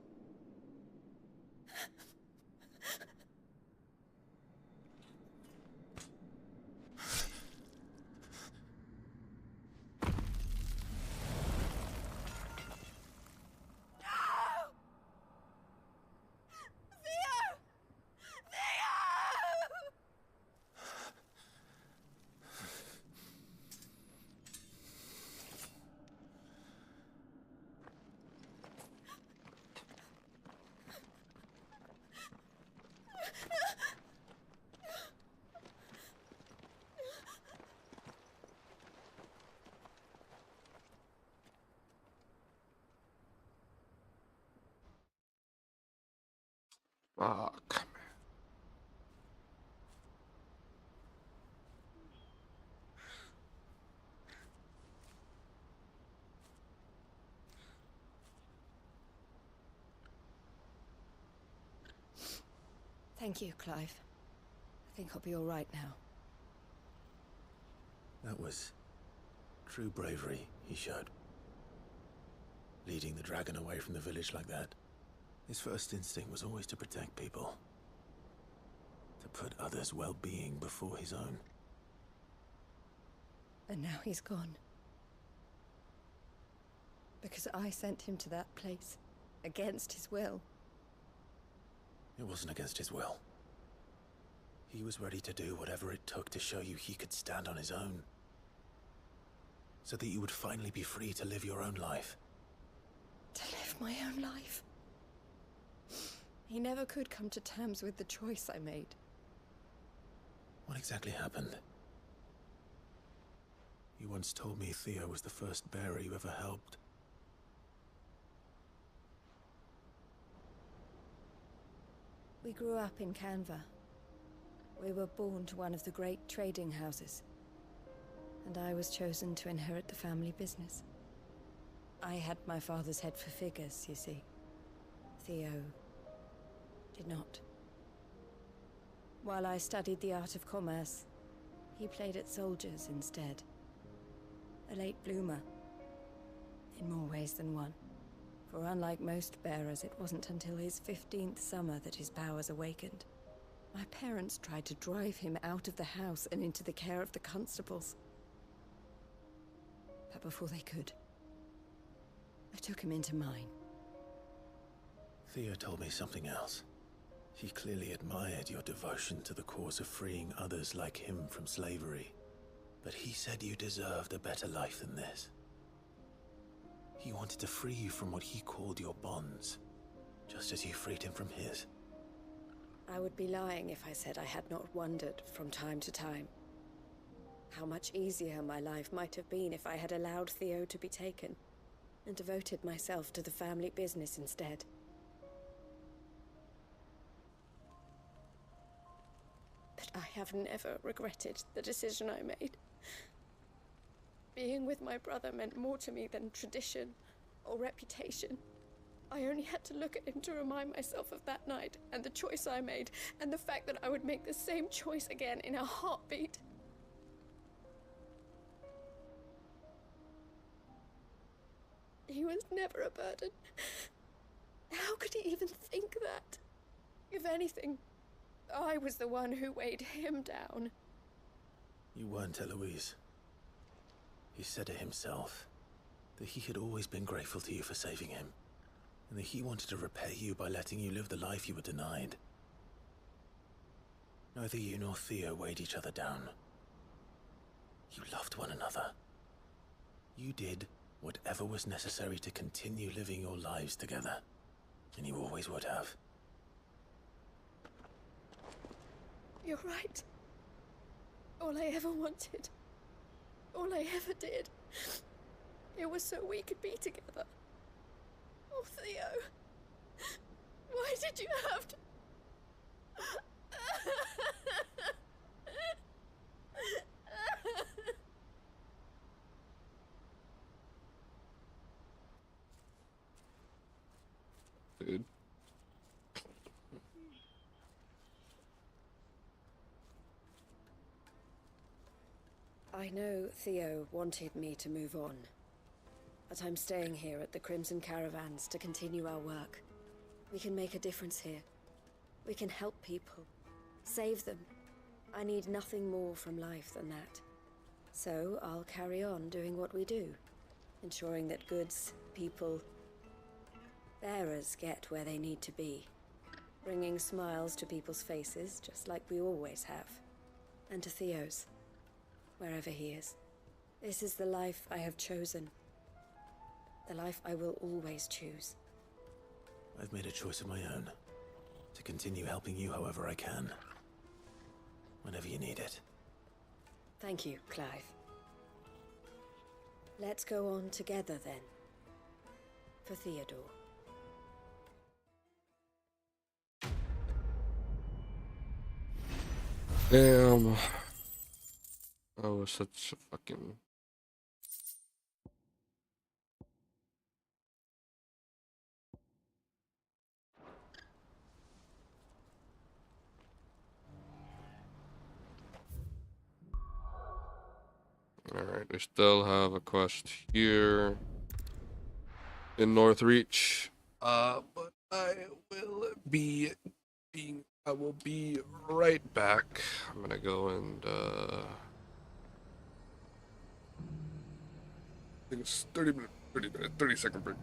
Fuck. Thank you, Clive. I think I'll be all right now. That was true bravery he showed. Leading the dragon away from the village like that. His first instinct was always to protect people. To put others' well-being before his own. And now he's gone. Because I sent him to that place, against his will. It wasn't against his will. He was ready to do whatever it took to show you he could stand on his own. So that you would finally be free to live your own life. To live my own life. He never could come to terms with the choice I made. What exactly happened? You once told me Theo was the first bearer you ever helped. We grew up in Canva. We were born to one of the great trading houses. And I was chosen to inherit the family business. I had my father's head for figures, you see. Theo did not. While I studied the art of commerce, he played at soldiers instead. A late bloomer. In more ways than one. For unlike most bearers, it wasn't until his 15th summer that his powers awakened. My parents tried to drive him out of the house and into the care of the constables. But before they could, I took him into mine. Theo told me something else. He clearly admired your devotion to the cause of freeing others like him from slavery. But he said you deserved a better life than this. He wanted to free you from what he called your bonds, just as you freed him from his. I would be lying if I said I had not wondered from time to time how much easier my life might have been if I had allowed Theo to be taken and devoted myself to the family business instead. But I have never regretted the decision I made. Being with my brother meant more to me than tradition or reputation. I only had to look at him to remind myself of that night, and the choice I made, and the fact that I would make the same choice again in a heartbeat. He was never a burden. How could he even think that? If anything, I was the one who weighed him down. You weren't, Eloise. He said it himself, that he had always been grateful to you for saving him, and that he wanted to repay you by letting you live the life you were denied. Neither you nor Theo weighed each other down. You loved one another. You did whatever was necessary to continue living your lives together, and you always would have. You're right. All I ever wanted, all I ever did, it was so we could be together. Oh, Theo, why did you have to... Dude. I know Theo wanted me to move on, but I'm staying here at the Crimson Caravans to continue our work. We can make a difference here. We can help people, save them. I need nothing more from life than that. So I'll carry on doing what we do, ensuring that goods, people, bearers get where they need to be, bringing smiles to people's faces just like we always have, and to Theo's. Wherever he is. This is the life I have chosen. The life I will always choose. I've made a choice of my own. To continue helping you however I can. Whenever you need it. Thank you, Clive. Let's go on together then. For Theodore. Damn. I was such a fucking... Alright, we still have a quest here in Northreach. But I will be right back. I'm gonna go and I think it's 30-second break.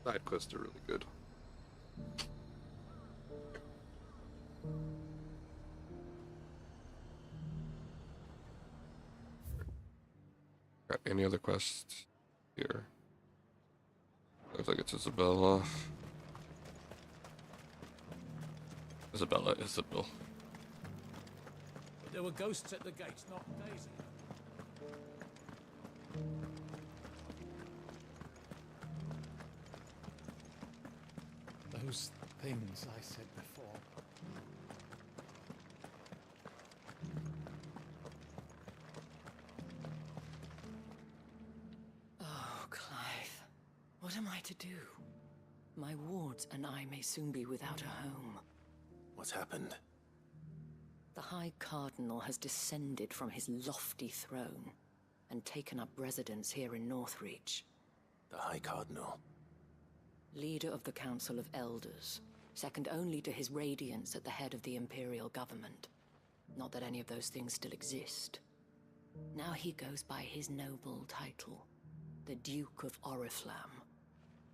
Side quests are really good. Got any other quests here? Looks like it's Isabella. Isabella. There were ghosts at the gates not days ago. Those things I said before. Oh, Clive. What am I to do? My wards and I may soon be without a home. What's happened? The High Cardinal has descended from his lofty throne and taken up residence here in Northreach. The High Cardinal? Leader of the Council of Elders, second only to his Radiance at the head of the Imperial government. Not that any of those things still exist. Now he goes by his noble title, the Duke of Oriflamme.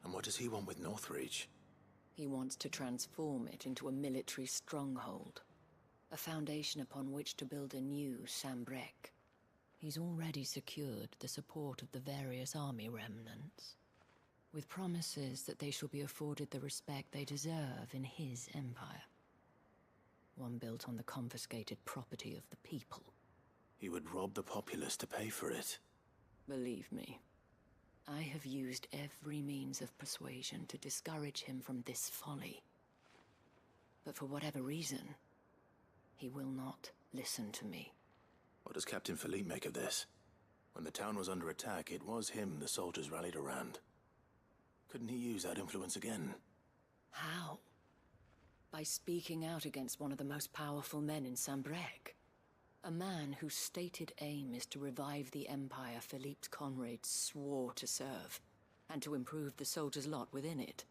And what does he want with Northreach? He wants to transform it into a military stronghold, a foundation upon which to build a new Sambrec. He's already secured the support of the various army remnants, with promises that they shall be afforded the respect they deserve in his empire. One built on the confiscated property of the people. He would rob the populace to pay for it. Believe me, I have used every means of persuasion to discourage him from this folly. But for whatever reason, he will not listen to me. What does Captain Philippe make of this? When the town was under attack, it was him the soldiers rallied around. Couldn't he use that influence again? How? By speaking out against one of the most powerful men in Sambrec. A man whose stated aim is to revive the empire Philippe's comrades swore to serve, and to improve the soldiers' lot within it.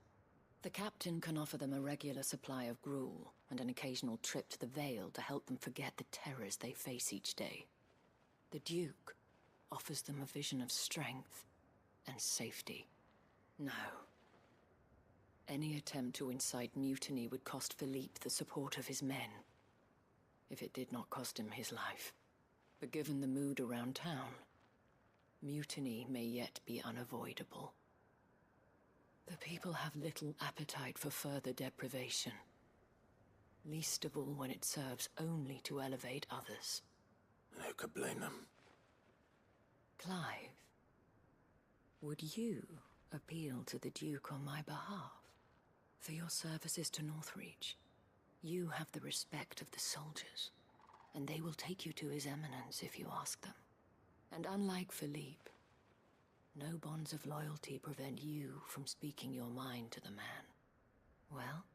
The captain can offer them a regular supply of gruel, and an occasional trip to the Vale to help them forget the terrors they face each day. The Duke offers them a vision of strength and safety. No. Any attempt to incite mutiny would cost Philippe the support of his men, if it did not cost him his life. But given the mood around town, mutiny may yet be unavoidable. The people have little appetite for further deprivation, least of all when it serves only to elevate others. And who could blame them? Clive, would you appeal to the Duke on my behalf? For your services to Northreach, you have the respect of the soldiers, and they will take you to His Eminence if you ask them. And unlike Philippe, No bonds of loyalty prevent you from speaking your mind to the man. Well,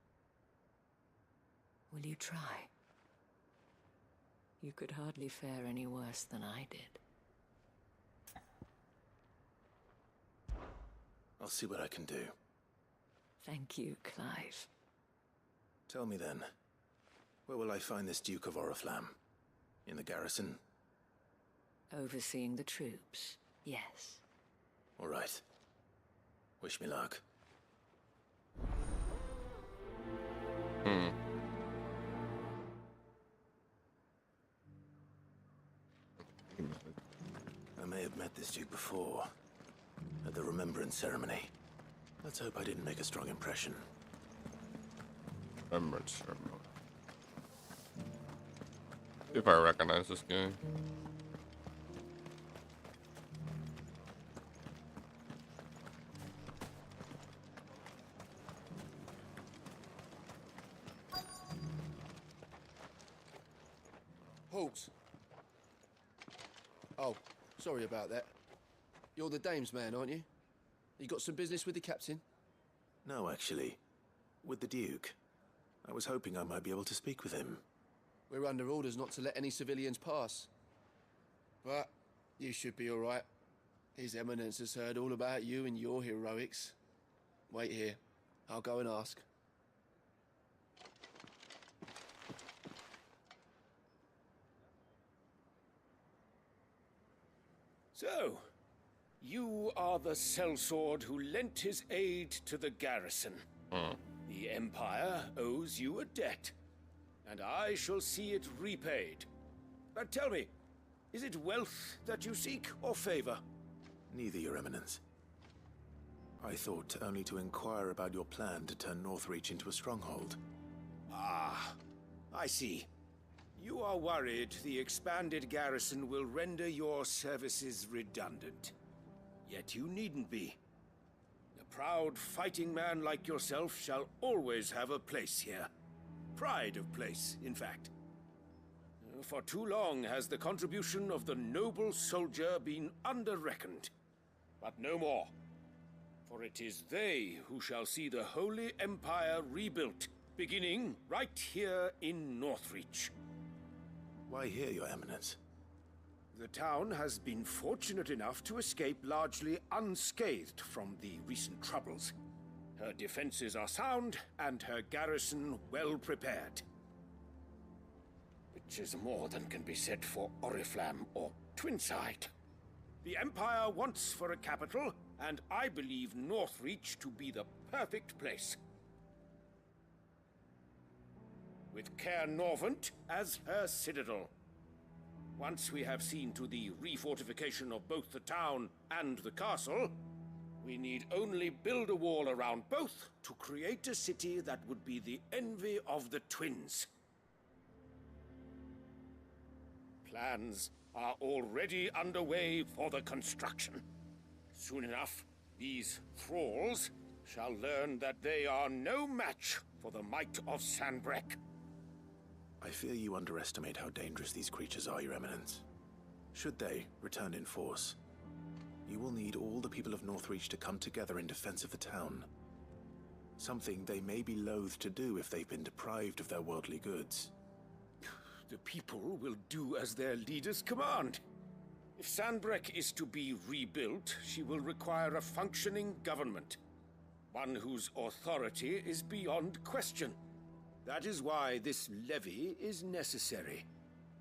will you try? You could hardly fare any worse than I did. I'll see what I can do. Thank you, Clive. Tell me then, where will I find this Duke of Oriflamme? In the garrison? Overseeing the troops, yes. All right. Wish me luck. I may have met this Duke before, at the Remembrance Ceremony. Let's hope I didn't make a strong impression. Remembrance Ceremony. See if I recognize this guy. Halt! Oh, sorry about that. You're the dame's man, aren't you? You got some business with the captain? No, actually. With the Duke. I was hoping I might be able to speak with him. We're under orders not to let any civilians pass. But you should be all right. His Eminence has heard all about you and your heroics. Wait here. I'll go and ask. So, you are the sellsword who lent his aid to the garrison. The Empire owes you a debt, and I shall see it repaid. But tell me, is it wealth that you seek, or favor? Neither, Your Eminence. I thought only to inquire about your plan to turn Northreach into a stronghold. Ah, I see. You are worried the expanded garrison will render your services redundant. Yet you needn't be. A proud fighting man like yourself shall always have a place here. Pride of place, in fact. For too long has the contribution of the noble soldier been under-reckoned. But no more. For it is they who shall see the Holy Empire rebuilt, beginning right here in Northreach. Why here, Your Eminence? The town has been fortunate enough to escape largely unscathed from the recent troubles. Her defenses are sound, and her garrison well prepared. Which is more than can be said for Oriflamme or Twinside. The Empire wants for a capital, and I believe Northreach to be the perfect place. With Caer Norvent as her citadel. Once we have seen to the refortification of both the town and the castle, we need only build a wall around both to create a city that would be the envy of the twins. Plans are already underway for the construction. Soon enough, these thralls shall learn that they are no match for the might of Sanbreque. I fear you underestimate how dangerous these creatures are, Your Eminence. Should they return in force, you will need all the people of Northreach to come together in defense of the town. Something they may be loath to do if they've been deprived of their worldly goods. The people will do as their leaders command. If Sanbreque is to be rebuilt, she will require a functioning government. One whose authority is beyond question. That is why this levy is necessary.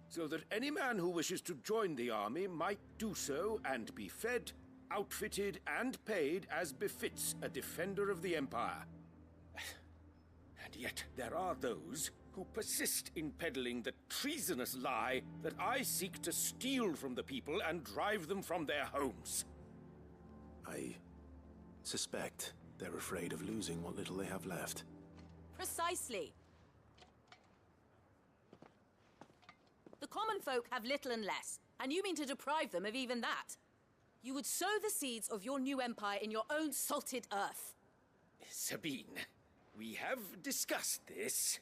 So that any man who wishes to join the army might do so and be fed, outfitted, and paid as befits a defender of the Empire. And yet there are those who persist in peddling the treasonous lie that I seek to steal from the people and drive them from their homes. I suspect they're afraid of losing what little they have left. Precisely. The common folk have little and less, and you mean to deprive them of even that. You would sow the seeds of your new empire in your own salted earth. Sabine, we have discussed this.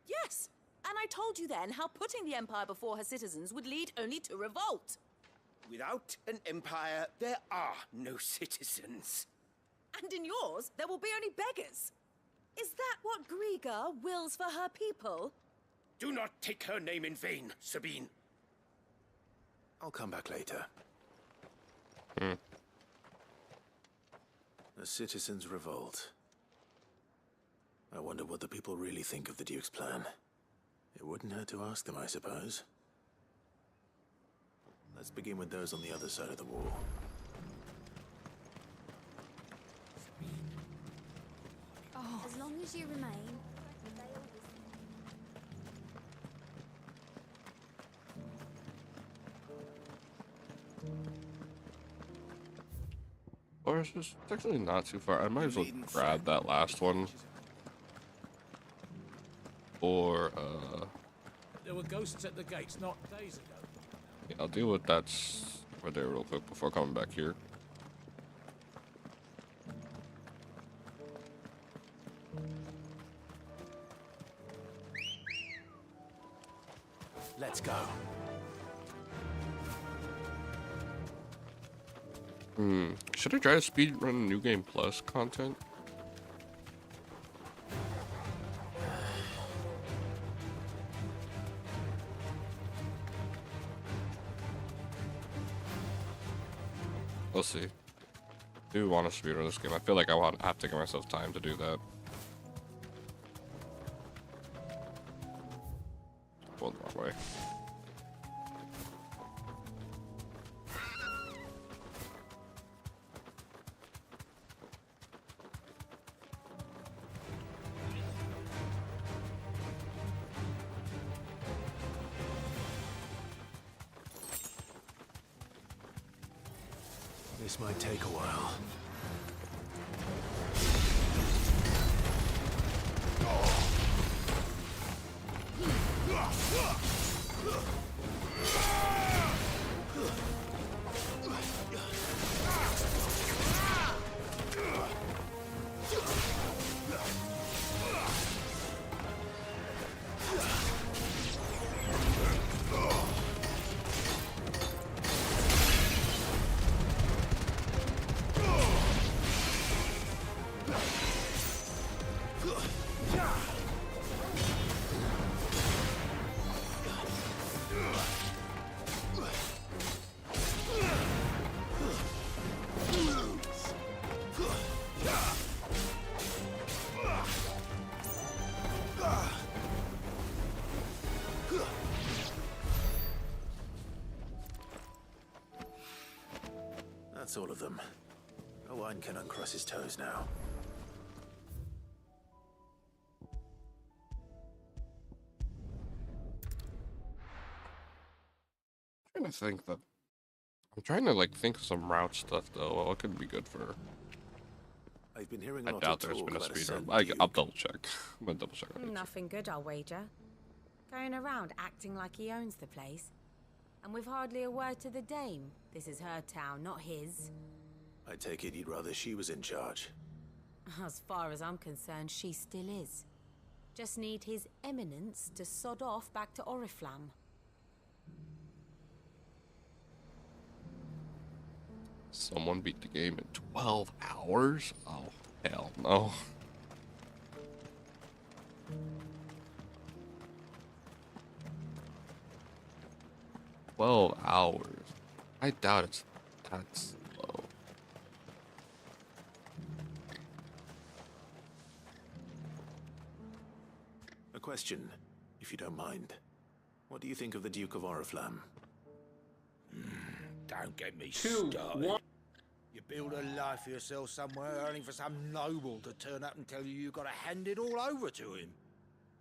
Yes, and I told you then how putting the empire before her citizens would lead only to revolt. Without an empire, there are no citizens. And in yours, there will be only beggars. Is that what Griga wills for her people? Do not take her name in vain, Sabine. I'll come back later. The citizens revolt. I wonder what the people really think of the Duke's plan. It wouldn't hurt to ask them, I suppose. Let's begin with those on the other side of the wall. Oh. As long as you remain. Or it's actually not too far. I might as well grab that last one. Or, There were ghosts at the gates not days ago. yeah, I'll deal with that right there real quick before coming back here. Let's go. Should I try to speedrun New Game Plus content? We'll see. I do want to speedrun this game. I feel like I have to give myself time to do that. Going the wrong way. This might take a while. That's all of them. Owen can uncross his toes now. I'm trying to think that. I'm trying to like think of some route stuff though. What could be good for? I've been hearing I a lot doubt of there's talk been a about speedrun. I'll double check. I'm gonna double check. Nothing good, I'll wager. Going around acting like he owns the place. And with hardly a word to the dame. This is her town, not his. I take it you'd rather she was in charge. As far as I'm concerned, she still is. Just need his eminence to sod off back to Oriflamme. Someone beat the game in 12 hours? Oh, hell no. $12. I doubt it's that slow. A question, if you don't mind. What do you think of the Duke of Oriflamme? Don't get me Two, started. one. You build a life for yourself somewhere, only for some noble to turn up and tell you you've got to hand it all over to him.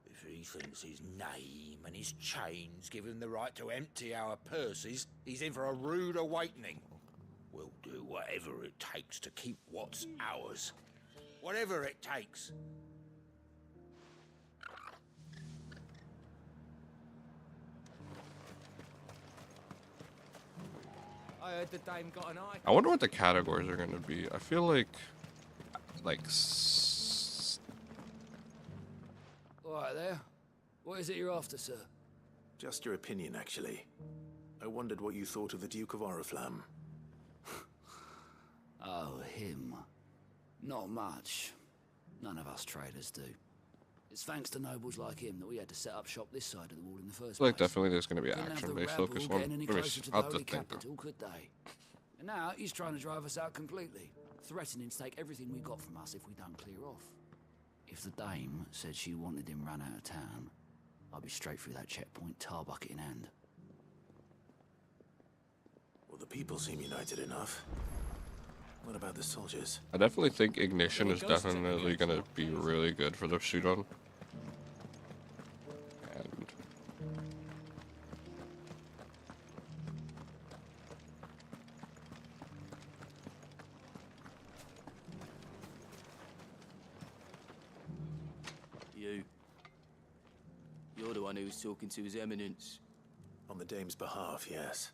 If he thinks his name and his chains give him the right to empty our purses, he's in for a rude awakening. We'll do whatever it takes to keep what's ours. Whatever it takes. I heard the dame got an eye. I wonder what the categories are going to be. I feel like All right there. What is it you're after, sir? Just your opinion, actually. I wondered what you thought of the Duke of Oriflamme. Oh, him. Not much. None of us traders do. It's thanks to nobles like him that we had to set up shop this side of the wall in the first Like, place. definitely there's going to be Couldn't have the action-based rabble focus one. getting any Let me closer to the I'll have to holy think. capital, could they? And now he's trying to drive us out completely, threatening to take everything we got from us if we don't clear off. If the dame said she wanted him run out of town, I'd be straight through that checkpoint, tar bucket in hand. Well, the people seem united enough. What about the soldiers? I definitely think Ignition is definitely going to be really good for the shoot-on. And You're the one who was talking to His Eminence. On the dame's behalf, yes.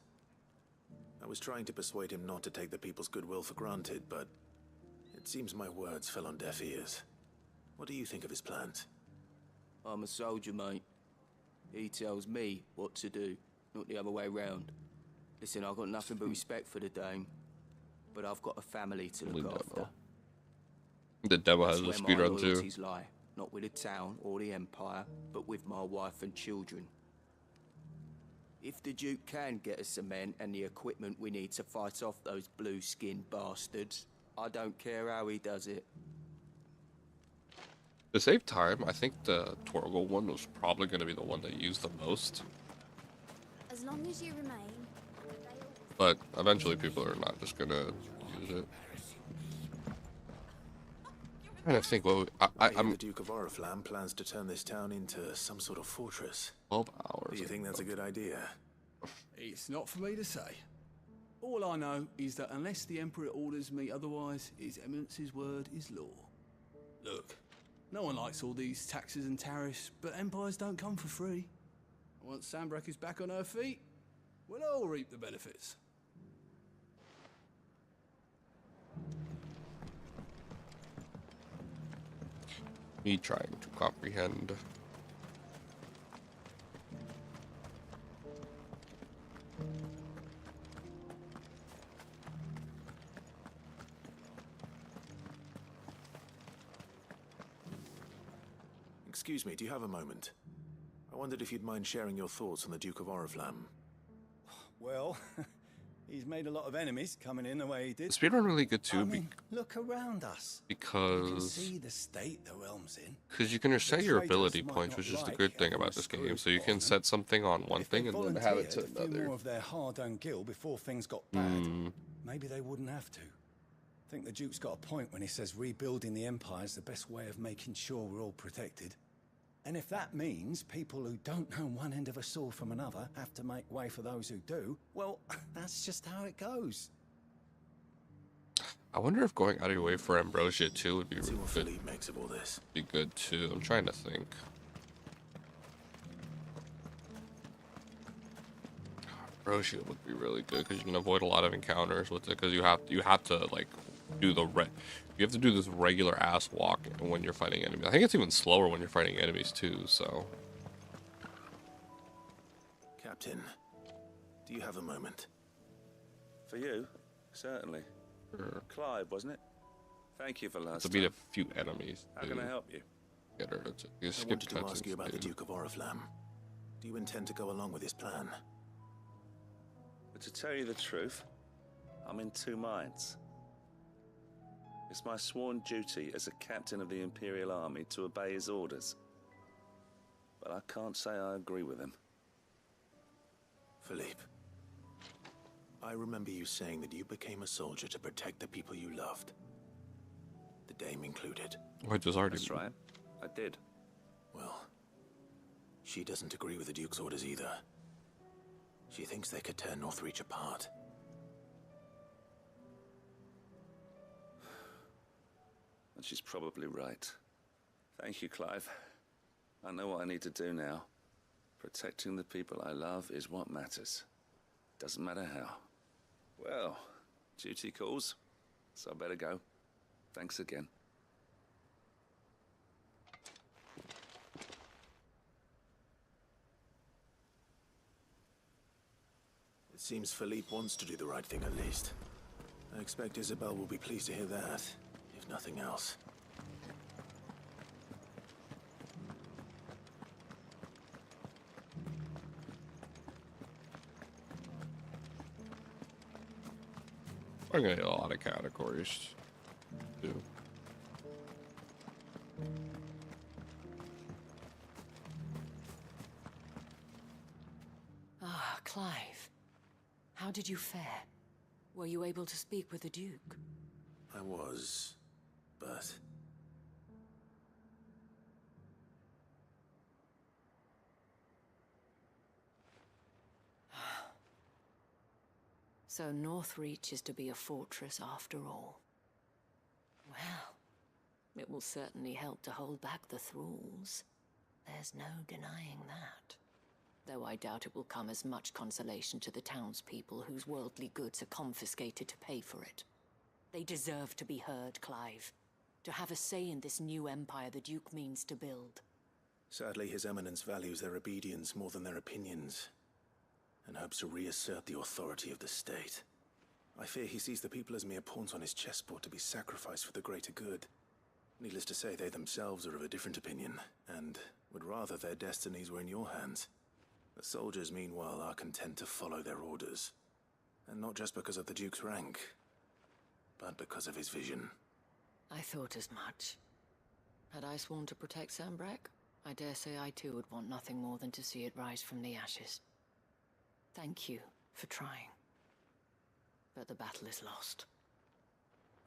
I was trying to persuade him not to take the people's goodwill for granted, but it seems my words fell on deaf ears. What do you think of his plans? I'm a soldier, mate. He tells me what to do, not the other way round. Listen, I've got nothing but respect for the dame, but I've got a family to look after. the demo has That's a where my speedrun too. loyalties lie, not with the town or the Empire, but with my wife and children. If the Duke can get us the men and the equipment we need to fight off those blue-skinned bastards, I don't care how he does it. To save time, I think the Torgal one was probably going to be the one that used the most. As long as you remain. But eventually people are not just going to use it. I'm trying to think what I'm the Duke of Oriflamme plans to turn this town into some sort of fortress. 12 hours. Do you think that's a good idea? It's not for me to say. All I know is that unless the Emperor orders me otherwise, His Eminence's word is law. Look, no one likes all these taxes and tariffs, but empires don't come for free. Once Sanbreque is back on her feet, we'll all reap the benefits. Me trying to comprehend. Excuse me, do you have a moment? I wondered if you'd mind sharing your thoughts on the Duke of Oriflamme. Well, he's made a lot of enemies coming in the way he did. The speedrun really good too. I mean, look around us. Because you can see the state the realm's in. Because you can set your ability points, which is the good thing about this game. So you can set something on one thing and then have it to a few another. more of their hard-earned gil before things got bad. Maybe they wouldn't have to. I think the Duke's got a point when he says rebuilding the Empire is the best way of making sure we're all protected. And if that means people who don't know one end of a sword from another have to make way for those who do, well, that's just how it goes. I wonder if going out of your way for Ambrosia too would be really good. Philippe makes of all this. Be good too. I'm trying to think. Ambrosia would be really good because you can avoid a lot of encounters with it. Because you have to like do the you have to do this regular ass walk when you're fighting enemies. I think it's even slower when you're fighting enemies too. So. Captain, do you have a moment? For you, certainly. Sure. Clive, wasn't it? Thank you for last To beat time. a few enemies. How can I help you? Get her to I skip wanted to ask you cutscenes about the too. Duke of Oriflamme. Do you intend to go along with his plan? But to tell you the truth, I'm in two minds. It's my sworn duty as a captain of the Imperial Army to obey his orders. But I can't say I agree with him. Philippe, I remember you saying that you became a soldier to protect the people you loved. The Dame included. That's right. I did. Well, she doesn't agree with the Duke's orders either. She thinks they could tear Northreach apart. And she's probably right. Thank you, Clive. I know what I need to do now. Protecting the people I love is what matters. Doesn't matter how. Well, duty calls, so I better go. Thanks again. Seems Philippe wants to do the right thing at least. I expect Isabel will be pleased to hear that, if nothing else. I'm gonna get a lot of categories, too. Ah, Clive. How did you fare? Were you able to speak with the Duke? I was, but... So Northreach is to be a fortress after all. Well, it will certainly help to hold back the thralls. There's no denying that. Though I doubt it will come as much consolation to the townspeople whose worldly goods are confiscated to pay for it. They deserve to be heard, Clive. To have a say in this new empire the Duke means to build. Sadly, His Eminence values their obedience more than their opinions, and hopes to reassert the authority of the state. I fear he sees the people as mere pawns on his chessboard to be sacrificed for the greater good. Needless to say, they themselves are of a different opinion, and would rather their destinies were in your hands. The soldiers, meanwhile, are content to follow their orders. And not just because of the Duke's rank, but because of his vision. I thought as much. Had I sworn to protect Sanbreque, I dare say I too would want nothing more than to see it rise from the ashes. Thank you for trying. But the battle is lost.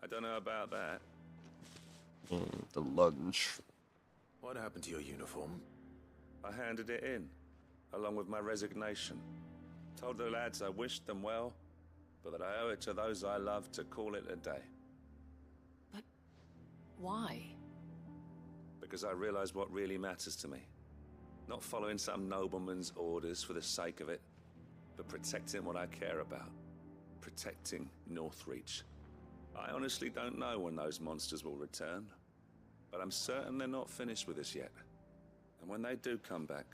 I don't know about that. The lunch. What happened to your uniform? I handed it in, along with my resignation. Told the lads I wished them well, but that I owe it to those I love to call it a day. But why? Because I realize what really matters to me. Not following some nobleman's orders for the sake of it, but protecting what I care about. Protecting Northreach. I honestly don't know when those monsters will return, but I'm certain they're not finished with us yet. And when they do come back,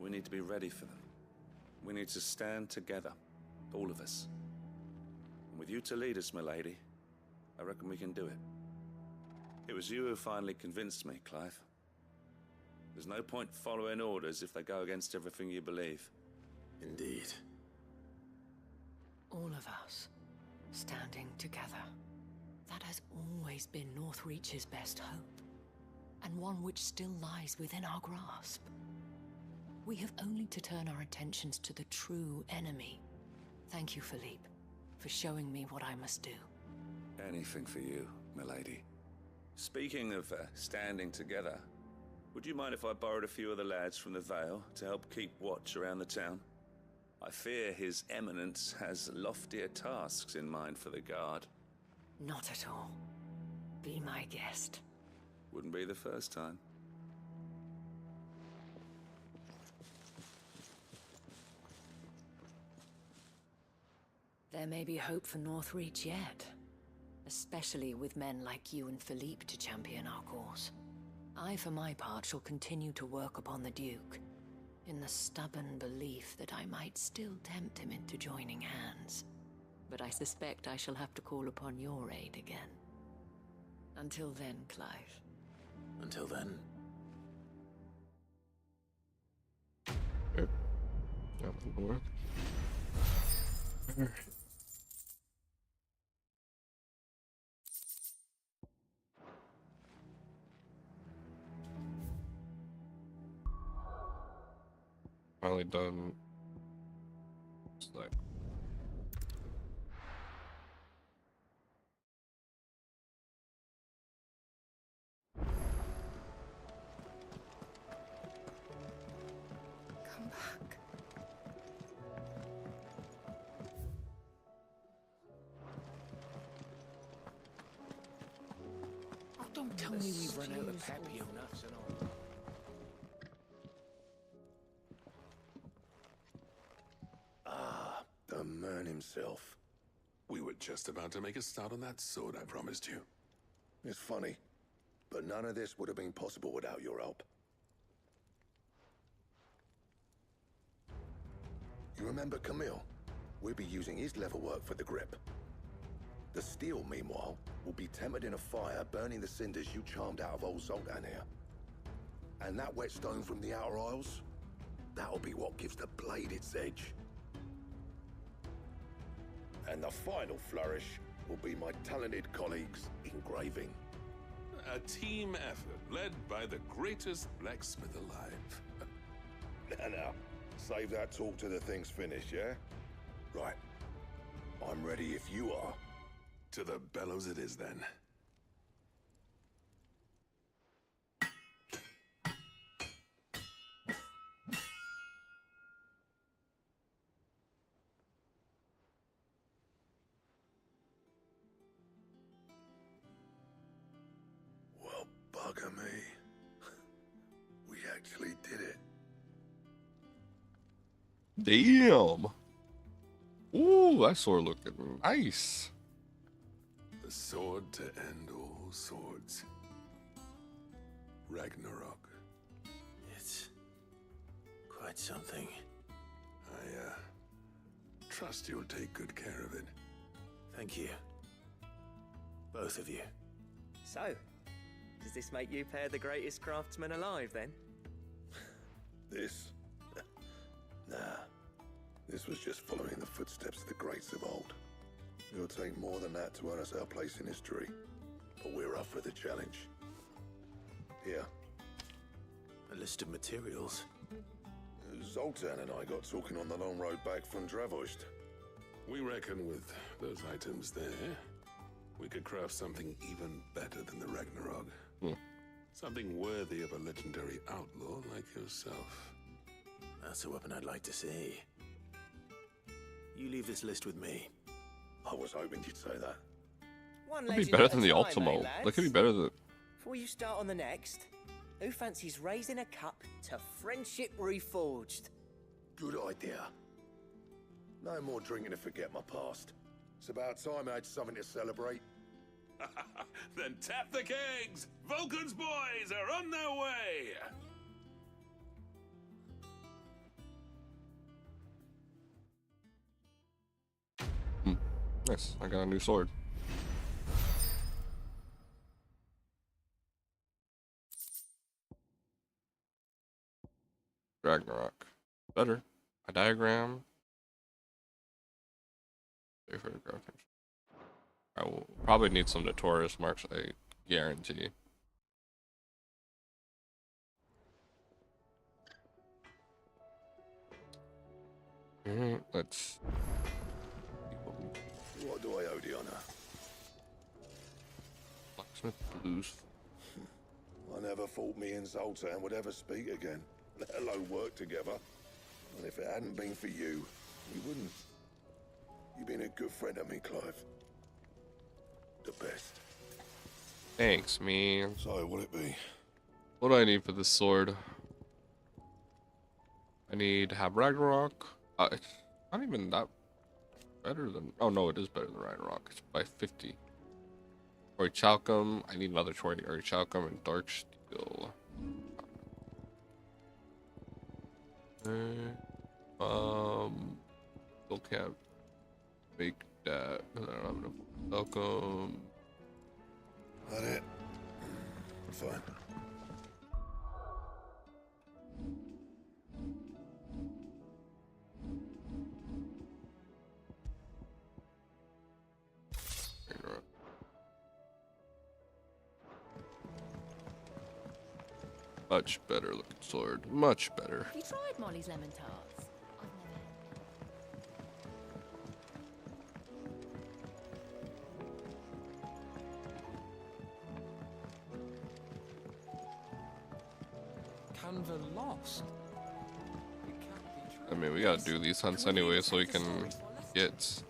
we need to be ready for them. We need to stand together, all of us. And with you to lead us, milady, I reckon we can do it. It was you who finally convinced me, Clive. There's no point following orders if they go against everything you believe. Indeed. All of us, standing together. That has always been Northreach's best hope, and one which still lies within our grasp. We have only to turn our attentions to the true enemy. Thank you, Philippe, for showing me what I must do. Anything for you, milady. Speaking of standing together, would you mind if I borrowed a few of the lads from the Vale to help keep watch around the town? I fear His Eminence has loftier tasks in mind for the guard. Not at all. Be my guest. Wouldn't be the first time. There may be hope for Northreach yet. Especially with men like you and Philippe to champion our cause. I, for my part, shall continue to work upon the Duke, in the stubborn belief that I might still tempt him into joining hands. But I suspect I shall have to call upon your aid again. Until then, Clive. Until then. Yep. Got the door. Alright. Finally done. It's like Come back. Oh, don't tell me we've run out of Papio nuts and all. Ah, the man himself. We were just about to make a start on that sword I promised you. It's funny, but none of this would have been possible without your help. You remember Camille? we'll be using his level work for the grip. The steel, meanwhile, will be tempered in a fire, burning the cinders you charmed out of old Zoltan here. And that whetstone from the Outer Isles, that'll be what gives the blade its edge. And the final flourish will be my talented colleagues' engraving. A team effort led by the greatest blacksmith alive. Now, save that talk till the thing's finished, yeah? Right. I'm ready if you are. To the bellows it is, then. Well, bugger me. We actually did it. Damn. Ooh, that sword looking nice. The sword to end all swords. Ragnarok. It's quite something. I trust you'll take good care of it. Thank you. Both of you. So, does this make you pair the greatest craftsman alive, then? This? Nah. This was just following the footsteps of the greats of old. It'll take more than that to earn us our place in history. But we're up for the challenge. Here. A list of materials. Zoltan and I got talking on the long road back from Dravost. We reckon with those items there, we could craft something even better than the Ragnarok. Something worthy of a legendary outlaw like yourself. That's a weapon I'd like to see. You leave this list with me. I was hoping you'd say that. One Could be legend better at a than the time, Ultimo. lads? That could be better than. Before you start on the next, who fancies raising a cup to friendship reforged? Good idea. No more drinking to forget my past. It's about time I had something to celebrate. Then tap the kegs! Vulcan's boys are on their way! Nice, I got a new sword. Ragnarok. Better. A diagram. I will probably need some Notorious marks, I guarantee. Let's. What do I owe the honor? Blacksmith Blues. I never thought me and Zoltan would ever speak again, let alone work together. And if it hadn't been for you, we wouldn't. You've been a good friend of me, Clive. The best. Thanks, man. So, what'll it be? What do I need for this sword? I need to have Ragnarok. It's not even that better than. Oh no, it is better than Ragnarok. It's by 50. Orichalcum. I need another 20 Orichalcum and Dark Steel. Still can't make that. I don't have enough Orichalcum. That it? Fine. Much better looking sword. Much better. Have you tried Molly's lemon tarts? Canva lost. I mean, we gotta do these hunts anyway, so we can get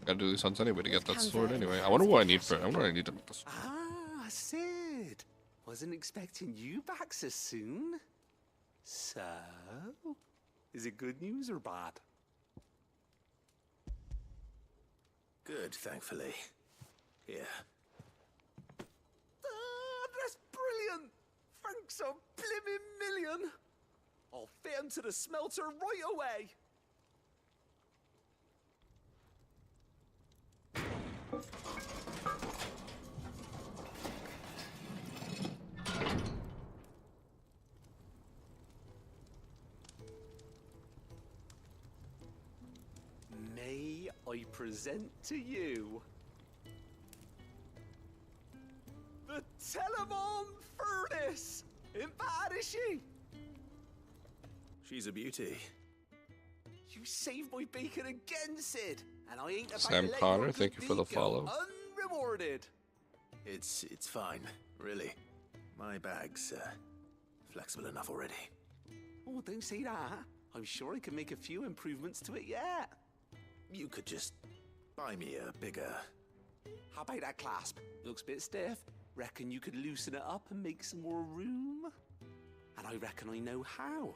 gotta do these hunts anyway to get that sword anyway. I wonder what I need for it. I wonder what I need to make this. Ah, Sid. Wasn't expecting you back so soon. So, is it good news or bad? Good, thankfully. Here. Ah, that's brilliant. Thank Thanks a blimmin' million! I'll fit 'em to the smelter right away! May I present to you the Telemon Furnace! Ain't bad, is she? She's a beauty. You saved my bacon again, Sid, and I ain't about Sam to let Connor, your thank good you for the deed go follow. unrewarded. It's fine, really. My bag's flexible enough already. Oh, don't say that. I'm sure I can make a few improvements to it yet. You could just buy me a bigger... How about that clasp? Looks a bit stiff. Reckon you could loosen it up and make some more room? And I reckon I know how.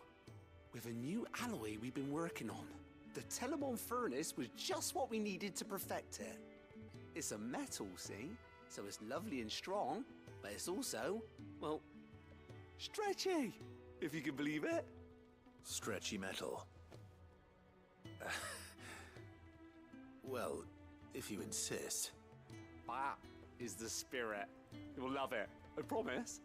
With a new alloy we've been working on. The Telemon Furnace was just what we needed to perfect it. It's a metal, see? So it's lovely and strong, but it's also, well, stretchy, if you can believe it. Stretchy metal. Well, if you insist. That is the spirit. You'll love it, I promise.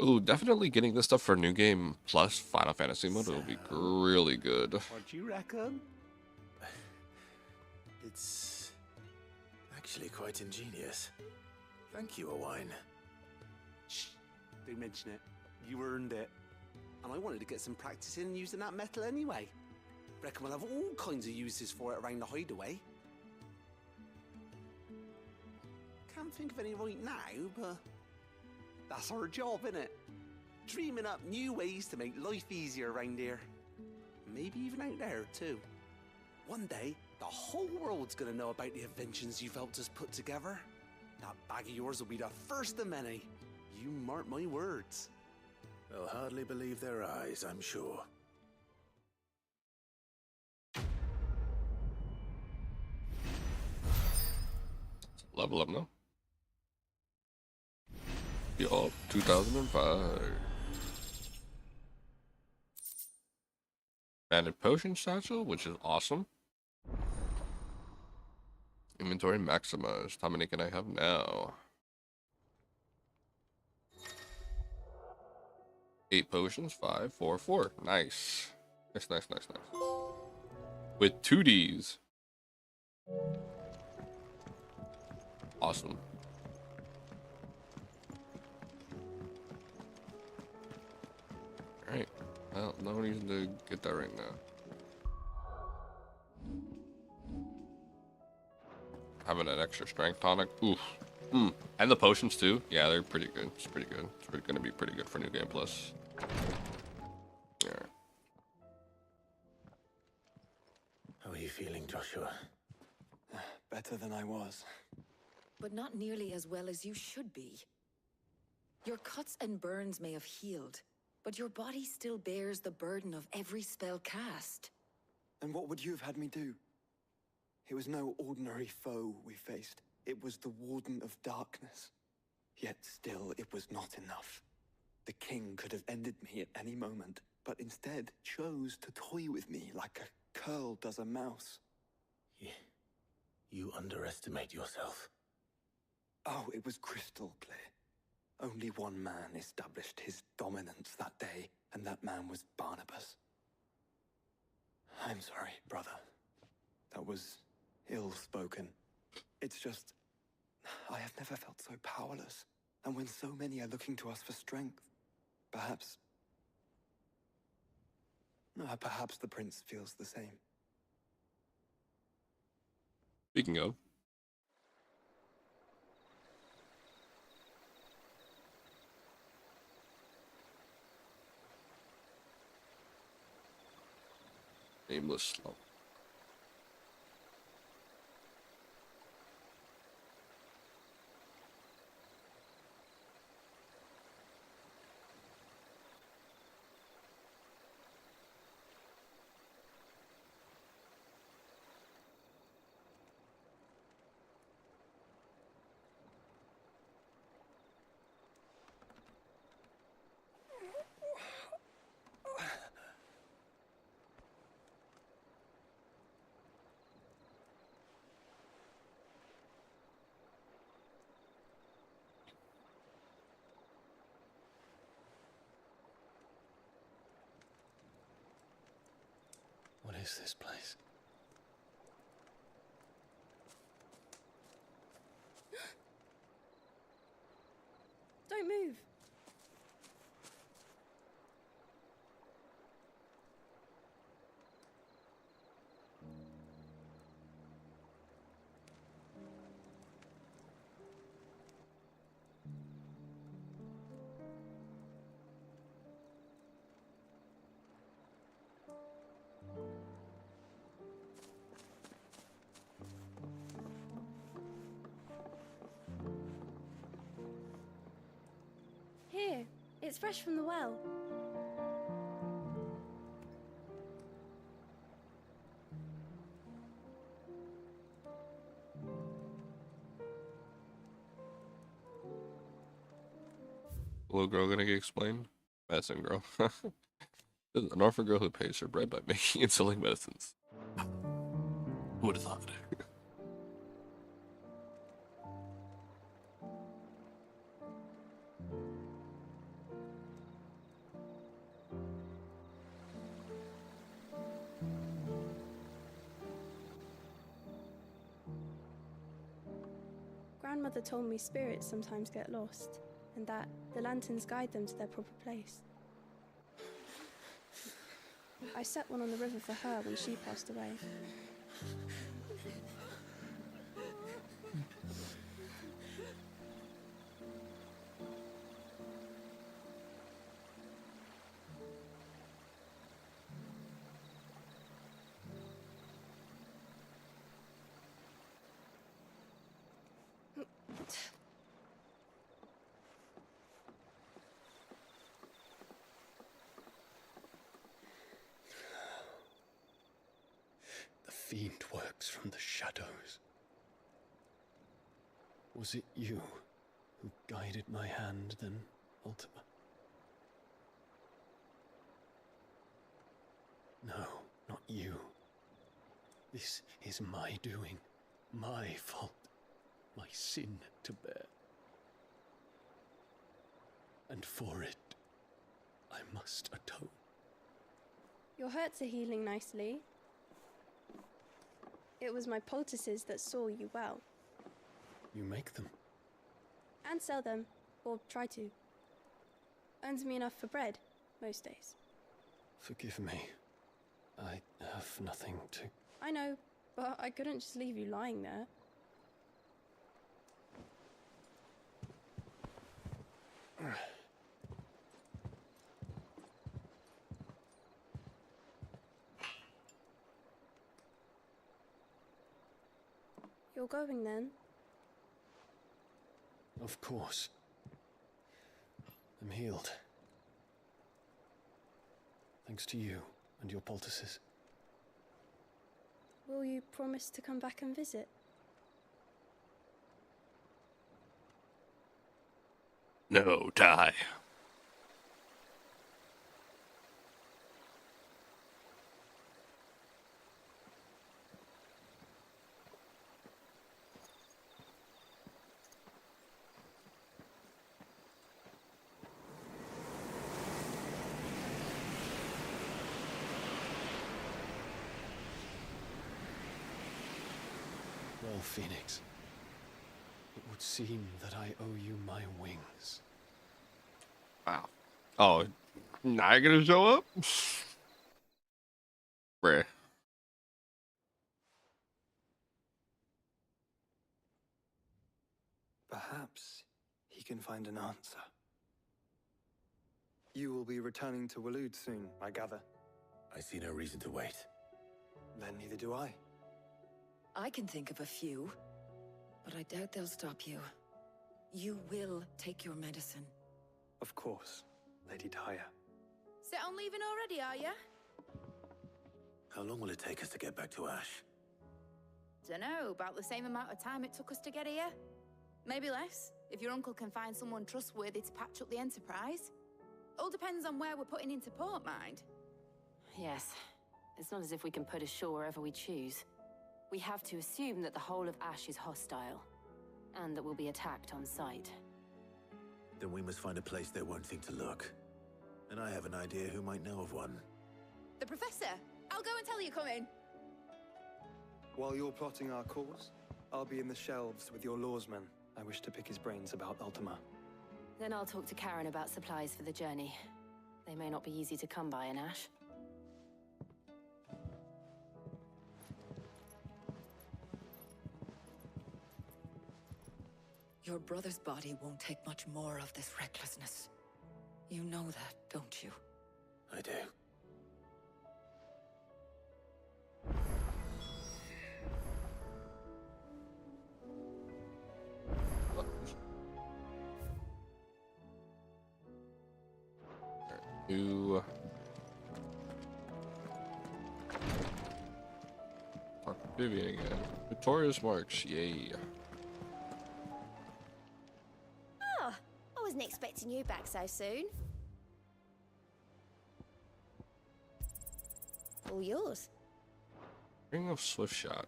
Ooh, definitely getting this stuff for New Game plus Final Fantasy mode will be really good. What do you reckon? It's actually quite ingenious. Thank you, Owain. Shh, don't mention it. You earned it. And I wanted to get some practice in using that metal anyway. Reckon we'll have all kinds of uses for it around the hideaway. Can't think of any right now, but that's our job, innit? Dreaming up new ways to make life easier around here. Maybe even out there, too. One day, the whole world's gonna know about the inventions you've helped us put together. That bag of yours will be the first of many. You mark my words. They'll hardly believe their eyes, I'm sure. Level up now. Yup, 2005. Banded potion satchel, which is awesome. Inventory maximized. How many can I have now? 8 potions, 5, 4, 4. Nice. Nice. With 2 Ds. Awesome. Alright. Well, no reason to get that right now. Having an extra strength tonic. Oof. And the potions too. Yeah, they're pretty good. It's pretty good. It's gonna be pretty good for New Game Plus. Yeah. How are you feeling, Joshua? Better than I was. But not nearly as well as you should be. Your cuts and burns may have healed, but your body still bears the burden of every spell cast. And what would you have had me do? It was no ordinary foe we faced. It was the Warden of Darkness. Yet still, it was not enough. The king could have ended me at any moment, but instead chose to toy with me like a curl does a mouse. You underestimate yourself. Oh, it was crystal clear. Only one man established his dominance that day, and that man was Barnabas. I'm sorry, brother. That was ill-spoken. It's just, I have never felt so powerless. And when so many are looking to us for strength, perhaps the prince feels the same. Speaking of. Nameless slump. is this place? Don't move. Here, it's fresh from the well. Little girl gonna get explained? Medicine girl. There's an orphan girl who pays her bread by making and selling medicines. Who would have thought? Grandmother told me spirits sometimes get lost, and that the lanterns guide them to their proper place. I set one on the river for her when she passed away. The fiend works from the shadows. Was it you who guided my hand then, Ultima? No, not you. This is my doing, my fault, my sin to bear. And for it, I must atone. Your hurts are healing nicely. It was my poultices that saw you well. You make them? And sell them, or try to. Earns me enough for bread, most days. Forgive me. I have nothing to... I know, but I couldn't just leave you lying there. You're going then? Of course. I'm healed. Thanks to you and your poultices. Will you promise to come back and visit? No, die. Well, Phoenix, it would seem that I owe you my wings. Wow. Oh, now you're gonna show up? Bruh. Perhaps he can find an answer. You will be returning to Waloed soon, I gather. I see no reason to wait. Then neither do I. I can think of a few, but I doubt they'll stop you. You will take your medicine. Of course, Lady Daya. Set on leaving already, are ya? How long will it take us to get back to Ash? Dunno, about the same amount of time it took us to get here. Maybe less, if your uncle can find someone trustworthy to patch up the Enterprise. All depends on where we're putting into port, mind. Yes. It's not as if we can put ashore wherever we choose. We have to assume that the whole of Ash is hostile, and that we'll be attacked on sight. Then we must find a place they won't think to look. And I have an idea who might know of one. The Professor? I'll go and tell you come in. While you're plotting our course, I'll be in the shelves with your lawsman. I wish to pick his brains about Ultima. Then I'll talk to Karen about supplies for the journey. They may not be easy to come by in Ash. Your brother's body won't take much more of this recklessness. You know that, don't you? I do. New talk to Vivian again. Victorious marks, yay. Oh, I wasn't expecting you back so soon. All yours. Ring of Swift Shot.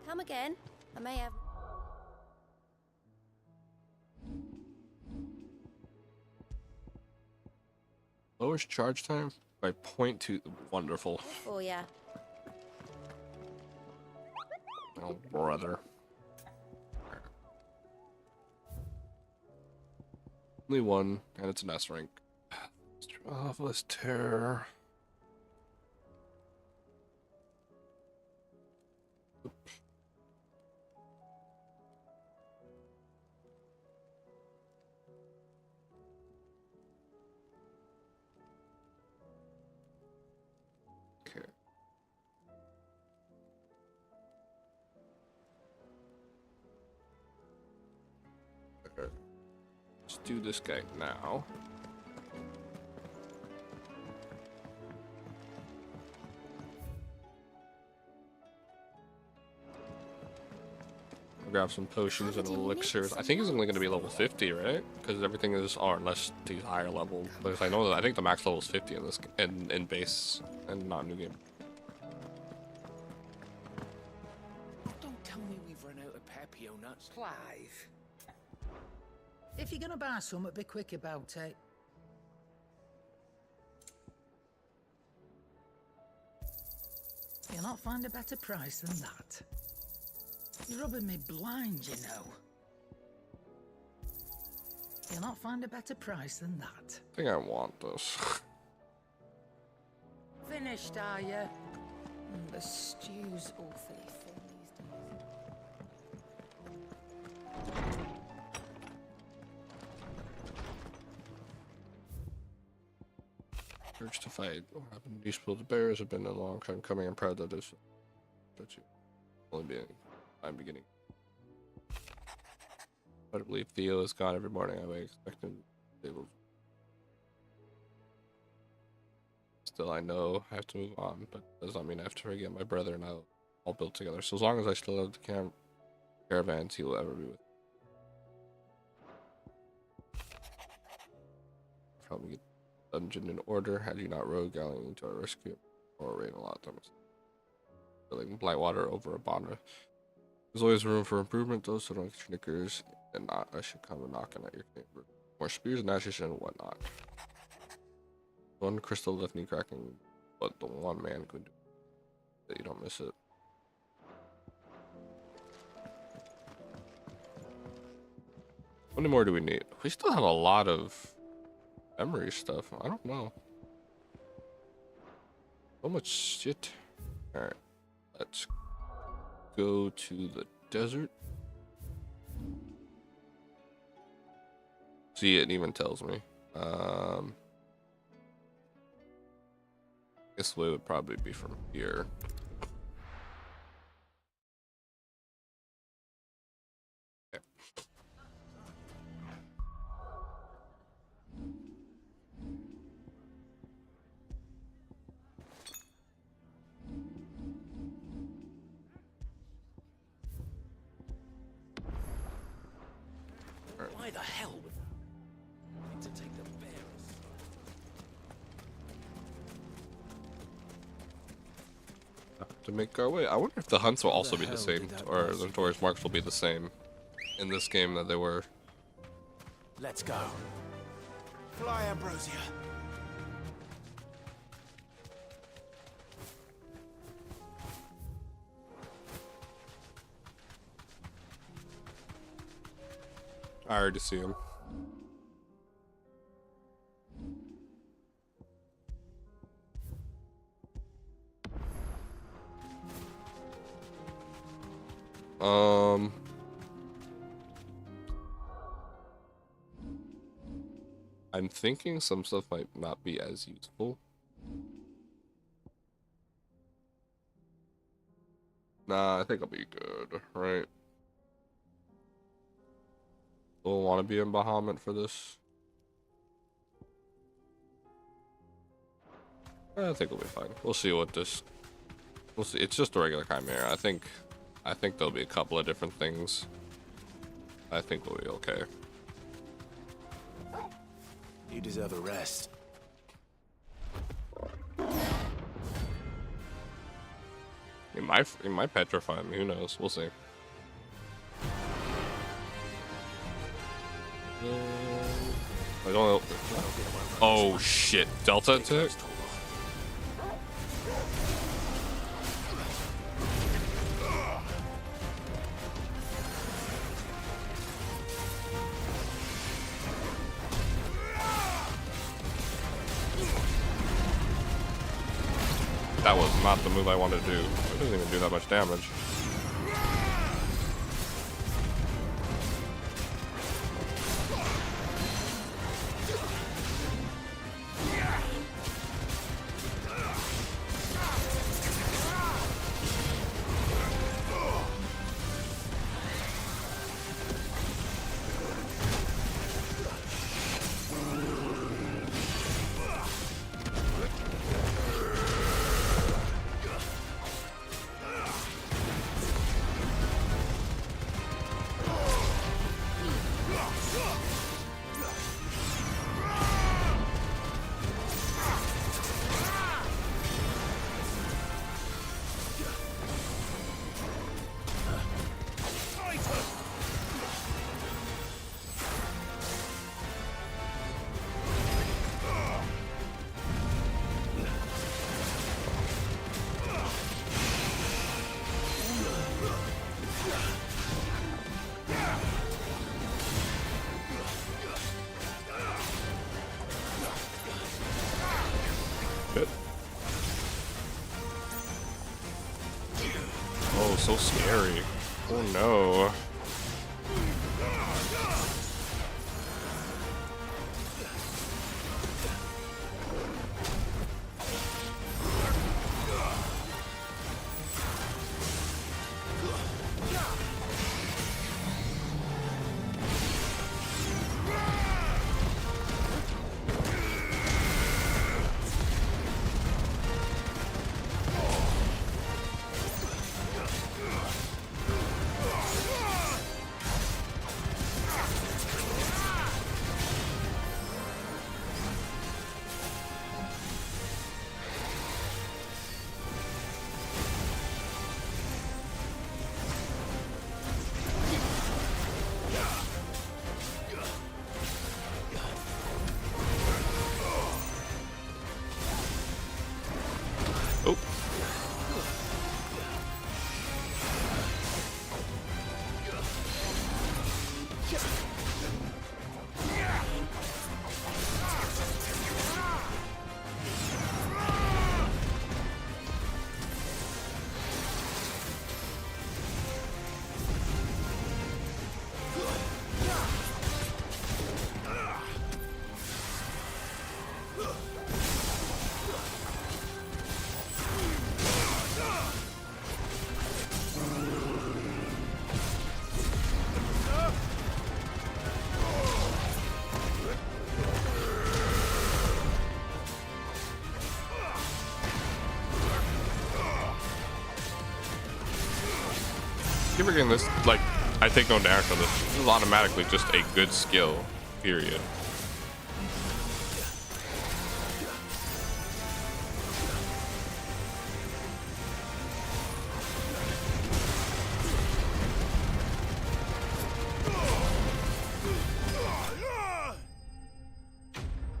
Come again. I may have... Lowest charge time by 0.2. Wonderful. Oh, yeah. Oh, brother. Only one, and it's an S rank. Marvelous Terror. Okay. Okay. Let's do this guy now. Grab some potions and elixirs. I think he's only going to be level 50, right? Because everything is, or unless he's higher level. Because I know that I think the max level is 50 in this in base and not new game. Don't tell me we've run out of Pepio nuts. Clive. If you're gonna buy some, be quick about it. You'll not find a better price than that. You're rubbing me blind, you know. You'll not find a better price than that. I think I want this. Finished, are you? The stew's awfully thin these days. Urge to fight. What happened? These the bears have been a long time coming. I'm proud that this. That's only being. I'm beginning. But I believe Theo is gone every morning. I was expecting they will. Still, I know I have to move on, but does not mean I have to forget my brother and I'll all build together. So as long as I still have the caravans, he will ever be with me. Probably get dungeon in order. Had you not rogue galleon into our rescue or rain a lot of times. Filling Blightwater over a Bonra. There's always room for improvement though, so don't get your knickers and not I should come knocking at your neighbor. More spears and ashes and whatnot. One crystal left knee cracking, but the one man could do that you don't miss it. How many more do we need? We still have a lot of memory stuff. I don't know. So much shit. Alright. Let's go to the desert. See, it even tells me. This way would probably be from here. Okay. Why the hell would need to take the bears? To make our way. I wonder if the hunts will also be the same, or the Notorious Marks will be the same in this game that they were. Let's go. Fly, Ambrosia. I already see him. I'm thinking some stuff might not be as useful. Nah, I think I'll be good, right? Don't want to be in Bahamut for this. I think we'll be fine. We'll see what this. We'll see. It's just a regular chimera. I think there'll be a couple of different things. I think we'll be okay. You deserve a rest. It might petrify me. Who knows? We'll see. I don't know. Oh shit! Delta attack. That was not the move I wanted to do. It doesn't even do that much damage. Oh, so scary. Oh no. Oh. Keep forgetting this, like, I take no damage from this. This is automatically just a good skill, period.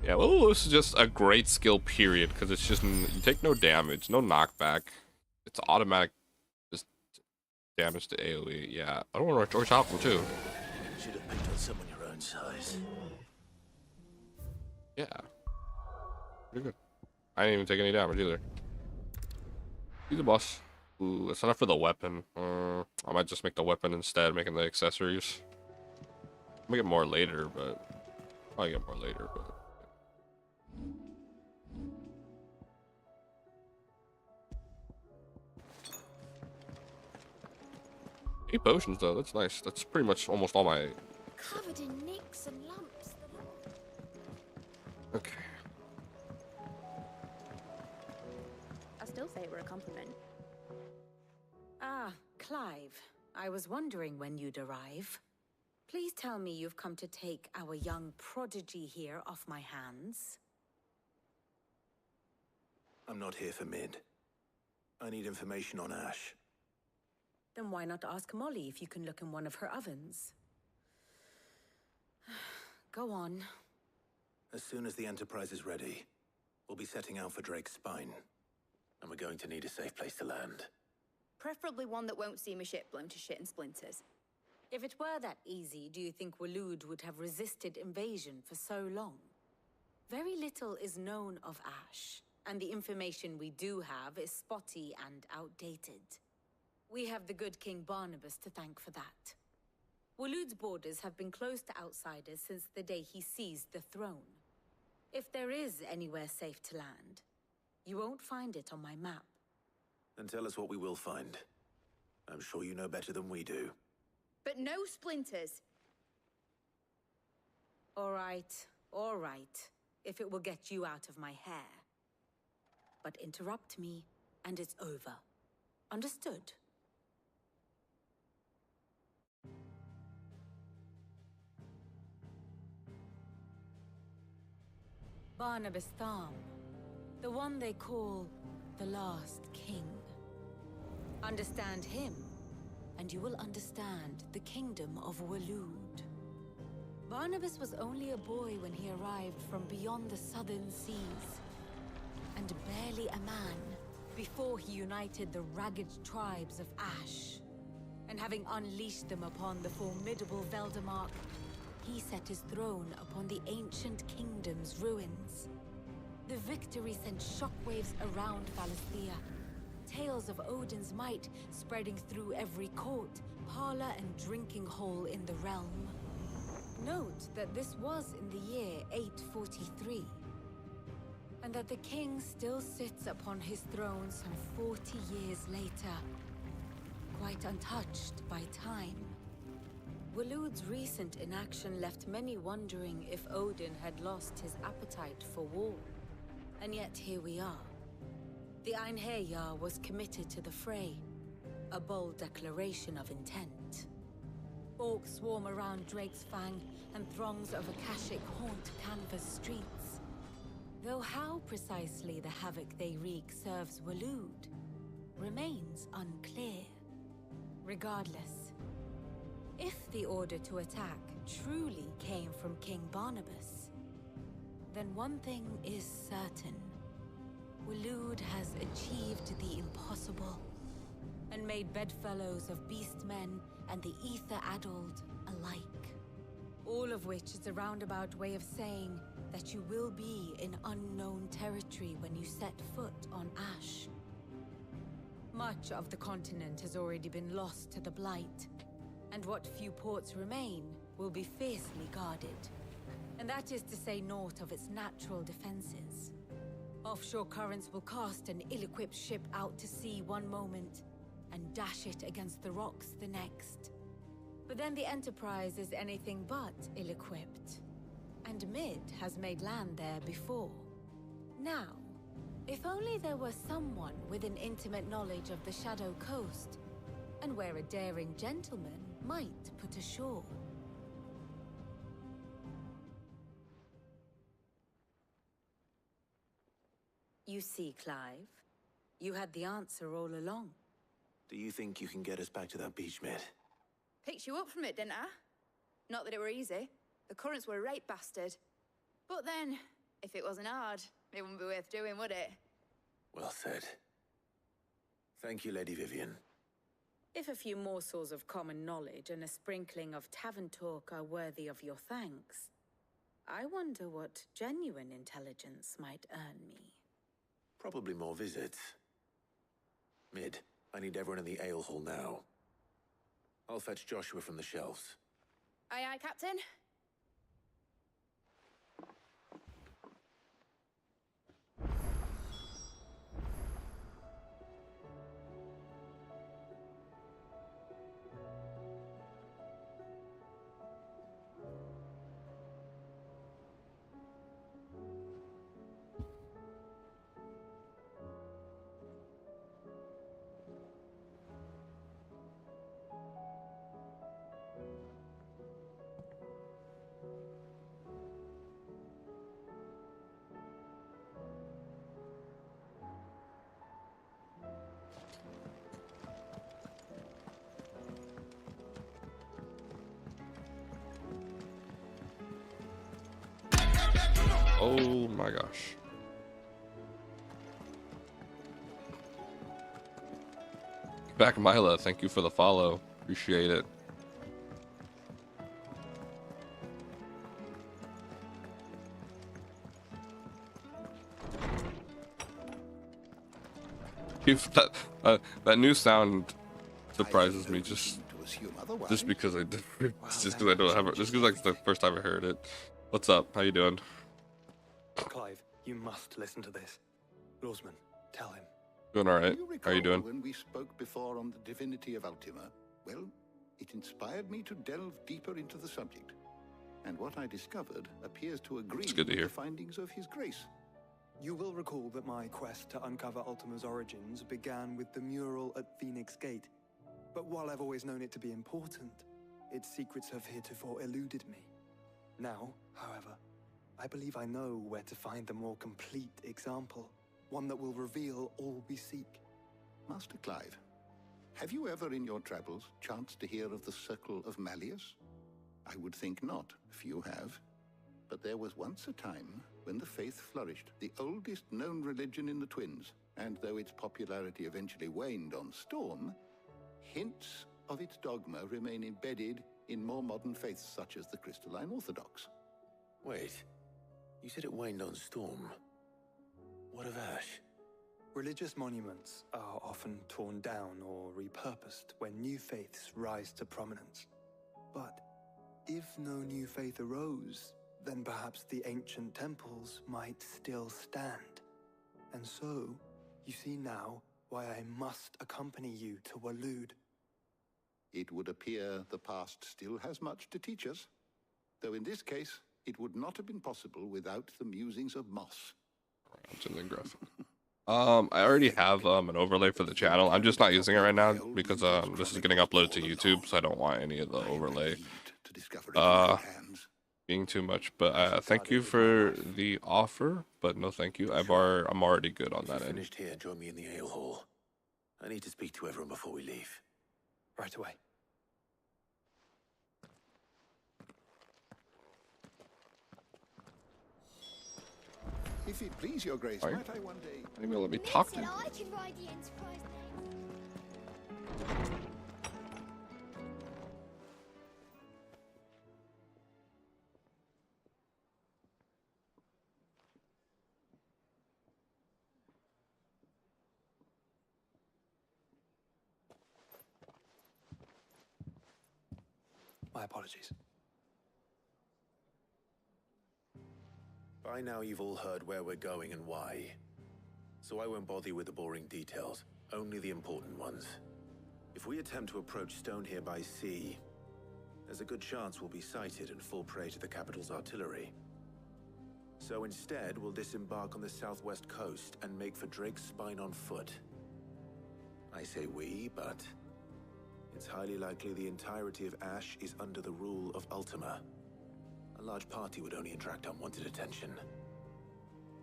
Yeah, well, this is just a great skill, period, because it's just, you take no damage, no knockback. It's automatic, damage to AoE. Yeah, I don't want to torch hop them too. Should have picked on someone your own size. Yeah. Pretty good. I didn't even take any damage either. He's a boss. Ooh, it's enough for the weapon. I might just make the weapon instead, making the accessories. I'll get more later, but... I'll get more later, but... 8 potions, though. That's nice. That's pretty much almost all my... Covered in nicks and lumps. Okay. I still say it were a compliment. Ah, Clive. I was wondering when you'd arrive. Please tell me you've come to take our young prodigy here off my hands. I'm not here for Mid. I need information on Ash. Then why not ask Molly if you can look in one of her ovens? Go on. As soon as the Enterprise is ready, we'll be setting out for Drake's Spine. And we're going to need a safe place to land. Preferably one that won't see my ship blown to shit and splinters. If it were that easy, do you think Waloed would have resisted invasion for so long? Very little is known of Ash, and the information we do have is spotty and outdated. We have the good King Barnabas to thank for that. Waloed's borders have been closed to outsiders since the day he seized the throne. If there is anywhere safe to land, you won't find it on my map. Then tell us what we will find. I'm sure you know better than we do. But no splinters. All right, if it will get you out of my hair. But interrupt me, and it's over. Understood? Barnabas Tham, the one they call the Last King. Understand him, and you will understand the kingdom of Waloed. Barnabas was only a boy when he arrived from beyond the southern seas, and barely a man before he united the ragged tribes of Ash. And having unleashed them upon the formidable Veldamark, he set his throne upon the ancient kingdom's ruins. The victory sent shockwaves around Valisthea. Tales of Odin's might spreading through every court, parlor, and drinking hole in the realm. Note that this was in the year 843, and that the king still sits upon his throne some 40 years later, quite untouched by time. Waloed's recent inaction left many wondering if Odin had lost his appetite for war. And yet here we are. The Einherjar was committed to the fray, a bold declaration of intent. Orcs swarm around Drake's Fang, and throngs of Akashic haunt Canva's streets. Though how precisely the havoc they wreak serves Waloed remains unclear. Regardless, if the order to attack truly came from King Barnabas, then one thing is certain. Waloed has achieved the impossible, and made bedfellows of beastmen and the ether-addled alike. All of which is a roundabout way of saying that you will be in unknown territory when you set foot on Ash. Much of the continent has already been lost to the Blight, and what few ports remain will be fiercely guarded. And that is to say naught of its natural defenses. Offshore currents will cast an ill-equipped ship out to sea one moment, and dash it against the rocks the next. But then the Enterprise is anything but ill-equipped. And Mid has made land there before. Now, if only there were someone with an intimate knowledge of the Shadow Coast, and where a daring gentleman might put ashore. You see, Clive, you had the answer all along. Do you think you can get us back to that beach, Mid? Picked you up from it, didn't I? Not that it were easy. The currents were a right bastard. But then, if it wasn't hard, it wouldn't be worth doing, would it? Well said. Thank you, Lady Vivian. If a few morsels of common knowledge and a sprinkling of tavern talk are worthy of your thanks, I wonder what genuine intelligence might earn me. Probably more visits. Mid, I need everyone in the ale hall now. I'll fetch Joshua from the shelves. Aye, aye, Captain. Oh my gosh. Back Mila, thank you for the follow. Appreciate it. That new sound surprises me just because I did, just because I don't have it, just because like it's the first time I heard it. What's up? How you doing? Clive, you must listen to this. Lawsman, tell him. Doing all right. Do you How you recall doing? when we spoke before on the divinity of Ultima? Well, it inspired me to delve deeper into the subject. And what I discovered appears to agree It's good to with hear. the findings of His Grace. You will recall that my quest to uncover Ultima's origins began with the mural at Phoenix Gate. But while I've always known it to be important, its secrets have heretofore eluded me. Now, however, I believe I know where to find the more complete example, one that will reveal all we seek. Master Clive, have you ever in your travels chanced to hear of the Circle of Malleus? I would think not, few have. But there was once a time when the faith flourished, the oldest known religion in the Twins, and though its popularity eventually waned on Storm, hints of its dogma remain embedded in more modern faiths such as the Crystalline Orthodox. Wait, you said it waned on Storm. What of Ash? Religious monuments are often torn down or repurposed when new faiths rise to prominence. But if no new faith arose, then perhaps the ancient temples might still stand. And so, you see now why I must accompany you to Waloed. It would appear the past still has much to teach us, though in this case, it would not have been possible without the musings of Moss. I already have an overlay for the channel. I'm just not using it right now because this is getting uploaded to YouTube, so I don't want any of the overlay being too much. But thank you for the offer, but no thank you. I'm already good on that end. Finished here, join me in the ale hall. I need to speak to everyone before we leave. Right away. If it please your grace, Right. might I one day... Don't even let me talk to you. I can ride the Enterprise My apologies. By now you've all heard where we're going and why. So I won't bother you with the boring details, only the important ones. If we attempt to approach Stone here by sea, there's a good chance we'll be sighted and fall prey to the capital's artillery. So instead, we'll disembark on the southwest coast and make for Drake's Spine on foot. I say we, but it's highly likely the entirety of Ash is under the rule of Ultima. A large party would only attract unwanted attention,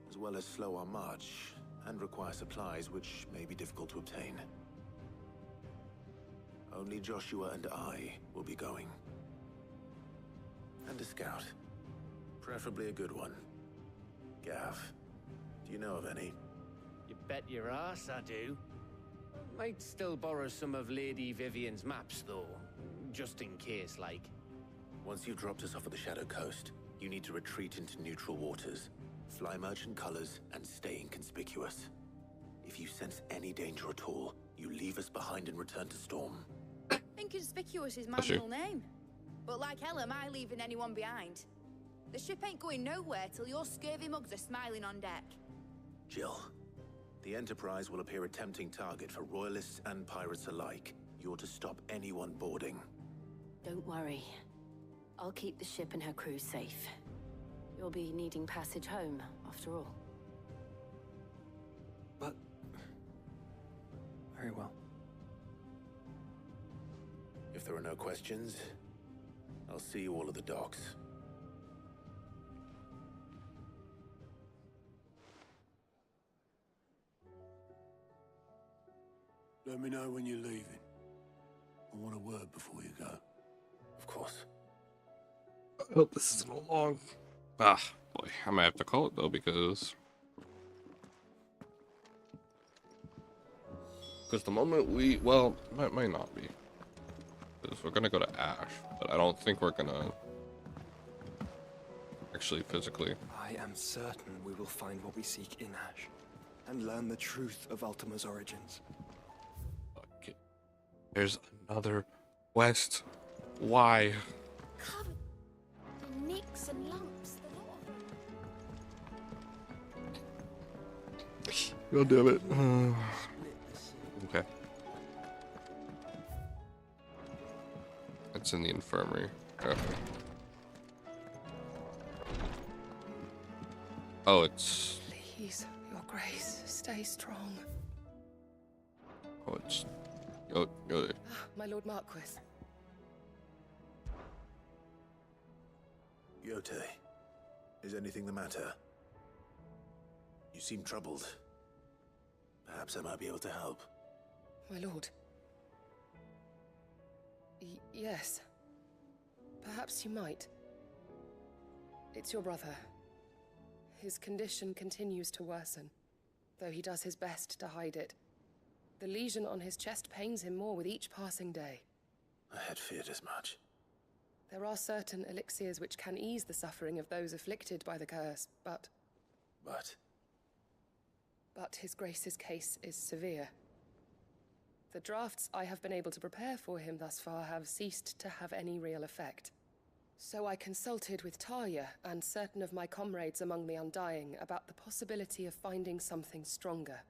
as well as slow our march and require supplies which may be difficult to obtain. Only Joshua and I will be going. And a scout. Preferably a good one. Gav, do you know of any? You bet your ass I do. Might still borrow some of Lady Vivian's maps, though. Just in case, like. Once you've dropped us off at the Shadow Coast, you need to retreat into neutral waters, fly merchant colors, and stay inconspicuous. If you sense any danger at all, you leave us behind and return to Storm. Inconspicuous is my Bless you. middle name. But like hell am I leaving anyone behind. The ship ain't going nowhere till your scurvy mugs are smiling on deck. Jill, the Enterprise will appear a tempting target for royalists and pirates alike. You're to stop anyone boarding. Don't worry. I'll keep the ship and her crew safe. You'll be needing passage home, after all. But... very well. If there are no questions, I'll see you all at the docks. Let me know when you're leaving. I want a word before you go. Of course. I hope this isn't long. Ah, boy, I might have to call it though because the moment we, well, might not be, because we're gonna go to Ash, but I don't think we're gonna actually physically. I am certain we will find what we seek in Ash, and learn the truth of Ultima's origins. Okay. There's another quest. Why? Covered in nicks and lumps, the lot God damn it. Okay. It's in the infirmary. Okay. Oh, it's... Please, your grace, stay strong. Oh, it's... Oh, My Lord Marquis. Yote, is anything the matter? You seem troubled. Perhaps I might be able to help. My lord. Yes. Perhaps you might. It's your brother. His condition continues to worsen, though he does his best to hide it. The lesion on his chest pains him more with each passing day. I had feared as much. There are certain elixirs which can ease the suffering of those afflicted by the curse, but... But His Grace's case is severe. The drafts I have been able to prepare for him thus far have ceased to have any real effect. So I consulted with Talia and certain of my comrades among the Undying about the possibility of finding something stronger.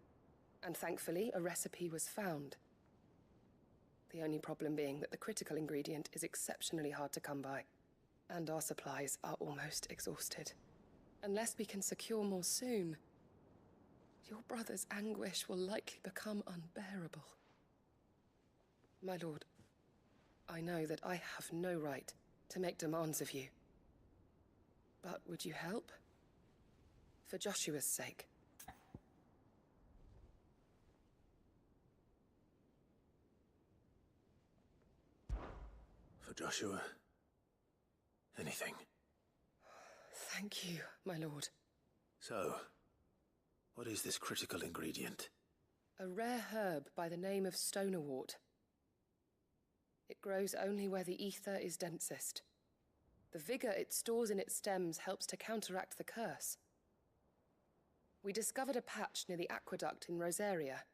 And thankfully, a recipe was found. The only problem being that the critical ingredient is exceptionally hard to come by, and our supplies are almost exhausted. Unless we can secure more soon, your brother's anguish will likely become unbearable. My lord, I know that I have no right to make demands of you. But would you help? For Joshua's sake. For Joshua, anything. Thank you, my lord. So, what is this critical ingredient? A rare herb by the name of stonerwort. It grows only where the ether is densest. The vigor it stores in its stems helps to counteract the curse. We discovered a patch near the aqueduct in Rosaria.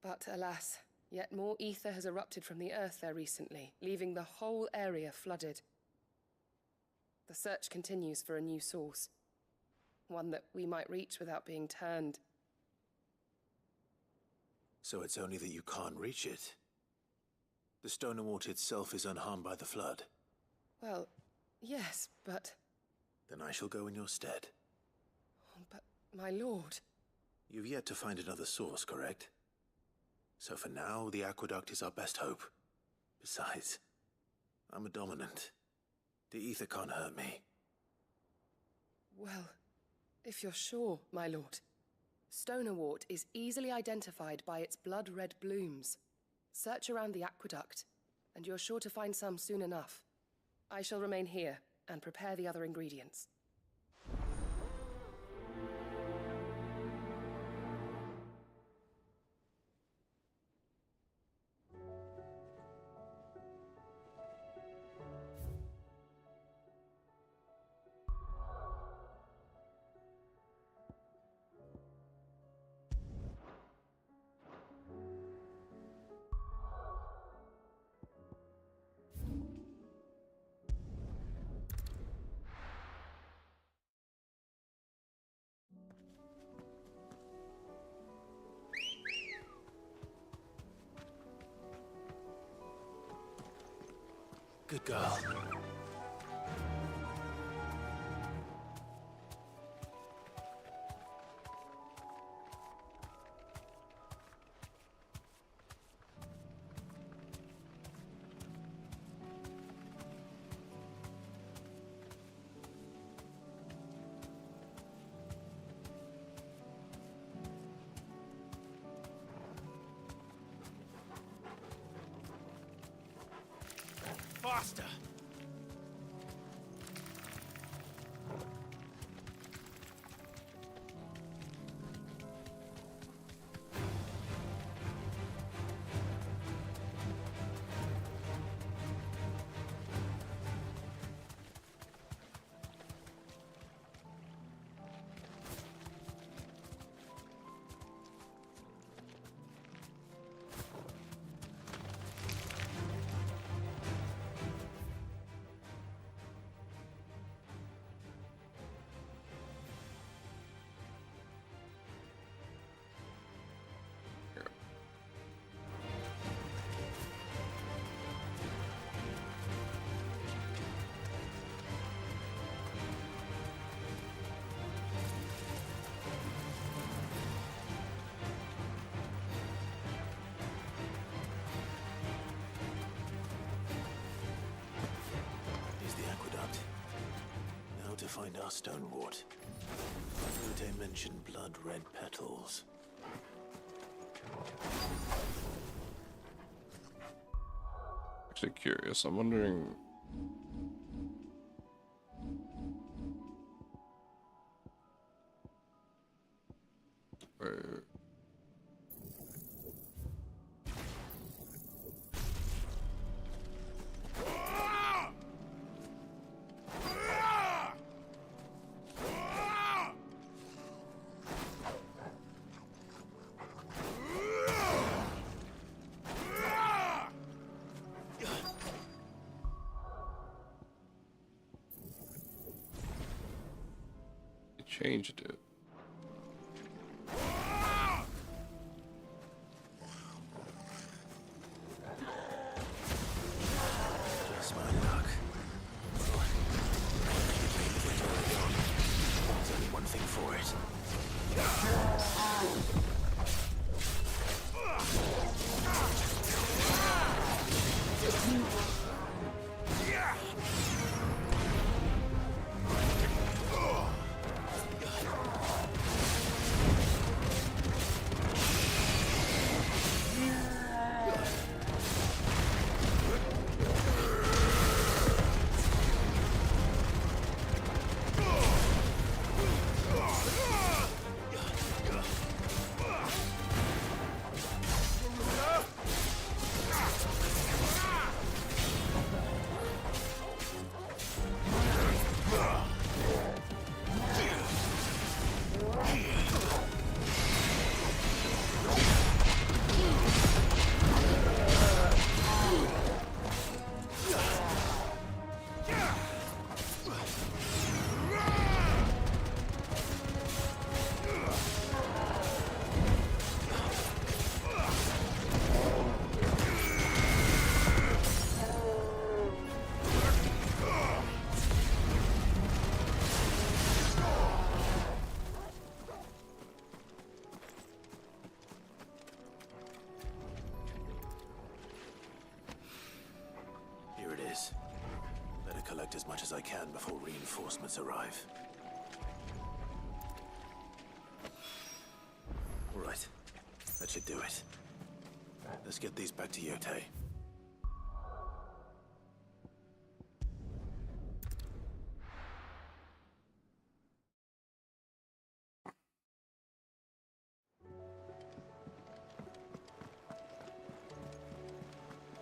But alas, yet more ether has erupted from the earth there recently, leaving the whole area flooded. The search continues for a new source. One that we might reach without being turned. So it's only that you can't reach it. The Stonerwort itself is unharmed by the flood. Well, yes, but... Then I shall go in your stead. But, my lord... You've yet to find another source, correct? So for now, the aqueduct is our best hope. Besides, I'm a dominant. The ether can't hurt me. Well, if you're sure, my lord. Stonerwort is easily identified by its blood-red blooms. Search around the aqueduct, and you're sure to find some soon enough. I shall remain here and prepare the other ingredients. Good girl. Faster! To find our stonewort. Odin mentioned blood-red petals. Actually curious. I'm wondering. Where. Changed it. Just my luck. There's only one thing for it. Collect as much as I can before reinforcements arrive. All right, that should do it. Let's get these back to Yotei.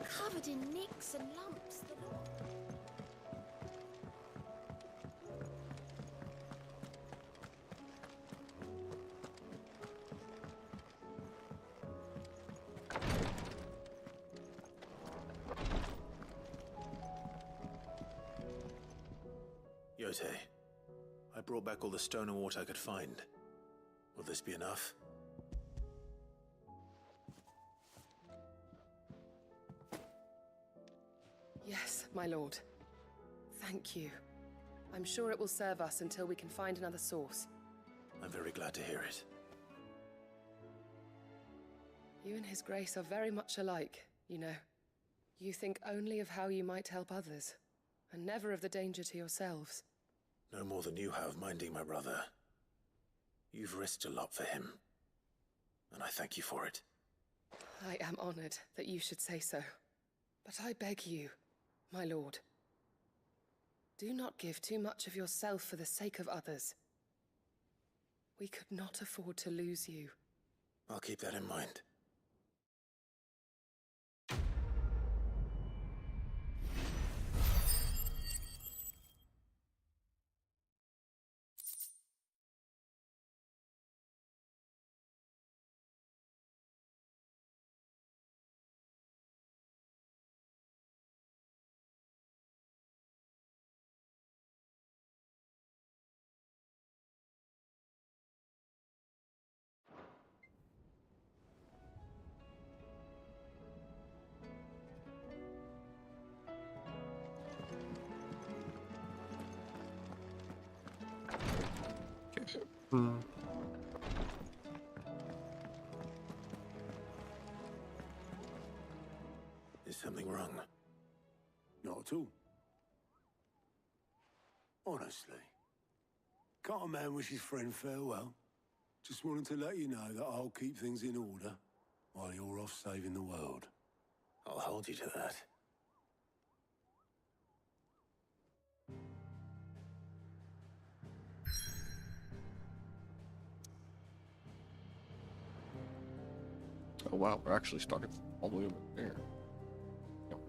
Covered in nicks and lumps. Yotei, I brought back all the stone and water I could find. Will this be enough? Yes. my lord. Thank you. I'm sure it will serve us until we can find another source. I'm very glad to hear it. You and His Grace are very much alike, you know. You think only of how you might help others, and never of the danger to yourselves. No more than you have minding my brother. You've risked a lot for him, and I thank you for it. I am honored that you should say so. But I beg you, my lord, do not give too much of yourself for the sake of others. We could not afford to lose you. I'll keep that in mind. Is something wrong? Not at all. Honestly. Can't a man wish his friend farewell? Just wanted to let you know that I'll keep things in order while you're off saving the world. I'll hold you to that. Oh wow, we're actually starting all the way over there. Yep.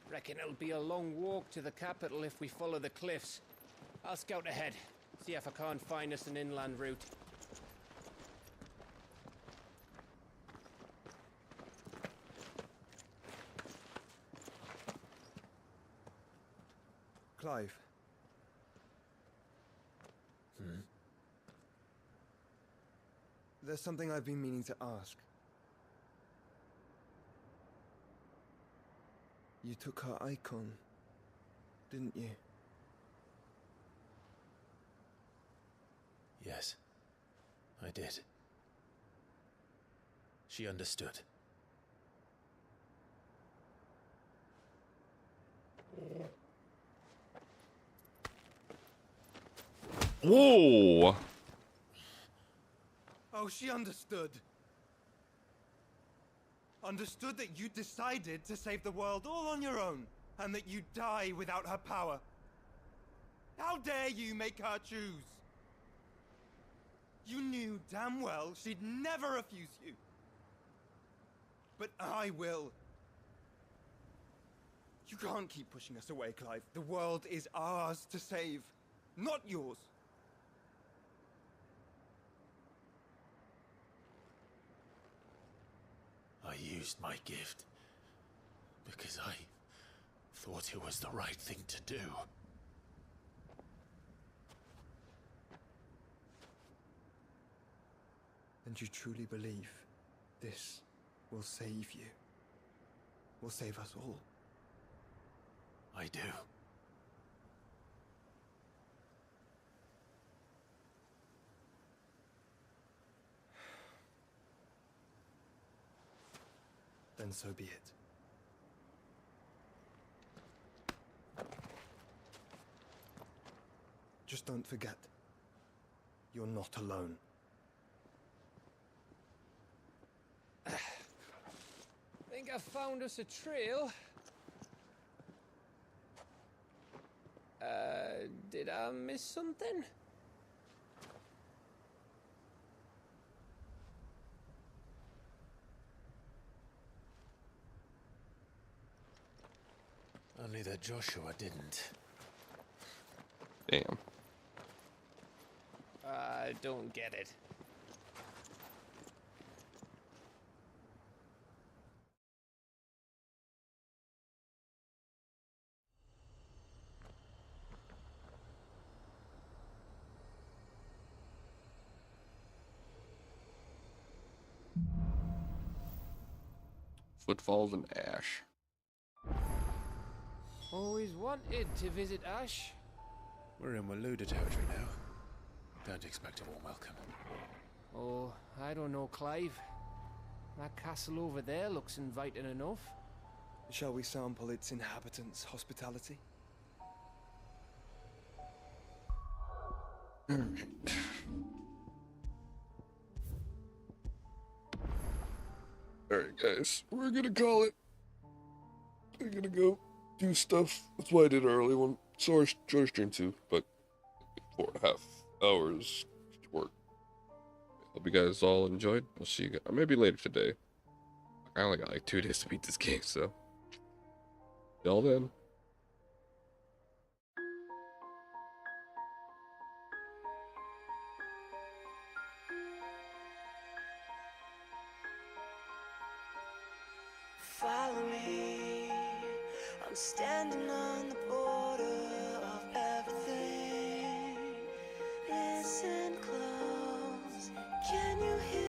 Reckon it'll be a long walk to the capital if we follow the cliffs. I'll scout ahead, see if I can't find us an inland route. Clive. There's something I've been meaning to ask. You took her icon, didn't you? Yes, I did. She understood. Whoa! Oh, she understood. Understood that you decided to save the world all on your own, and that you'd die without her power. How dare you make her choose? You knew damn well she'd never refuse you. But I will. You can't keep pushing us away, Clive. The world is ours to save, not yours. I used my gift because I thought it was the right thing to do. And you truly believe this will save you? Will save us all? I do. Then so be it. Just don't forget, you're not alone. Think I found us a trail. Did I miss something? Only that Joshua didn't. Damn. I don't get it. Footfalls and ash. Always wanted to visit Ash. We're in Waluda territory now. Don't expect a warm welcome. Oh, I don't know, Clive. That castle over there looks inviting enough. Shall we sample its inhabitants' hospitality? Alright. Alright, guys. We're gonna call it. We're gonna go do stuff. That's why I did an early one. Short stream too, but 4.5 hours to work. Hope you guys all enjoyed. I'll see you guys maybe later today. I only got like 2 days to beat this game, so. Till then. Follow me, I'm standing on the border.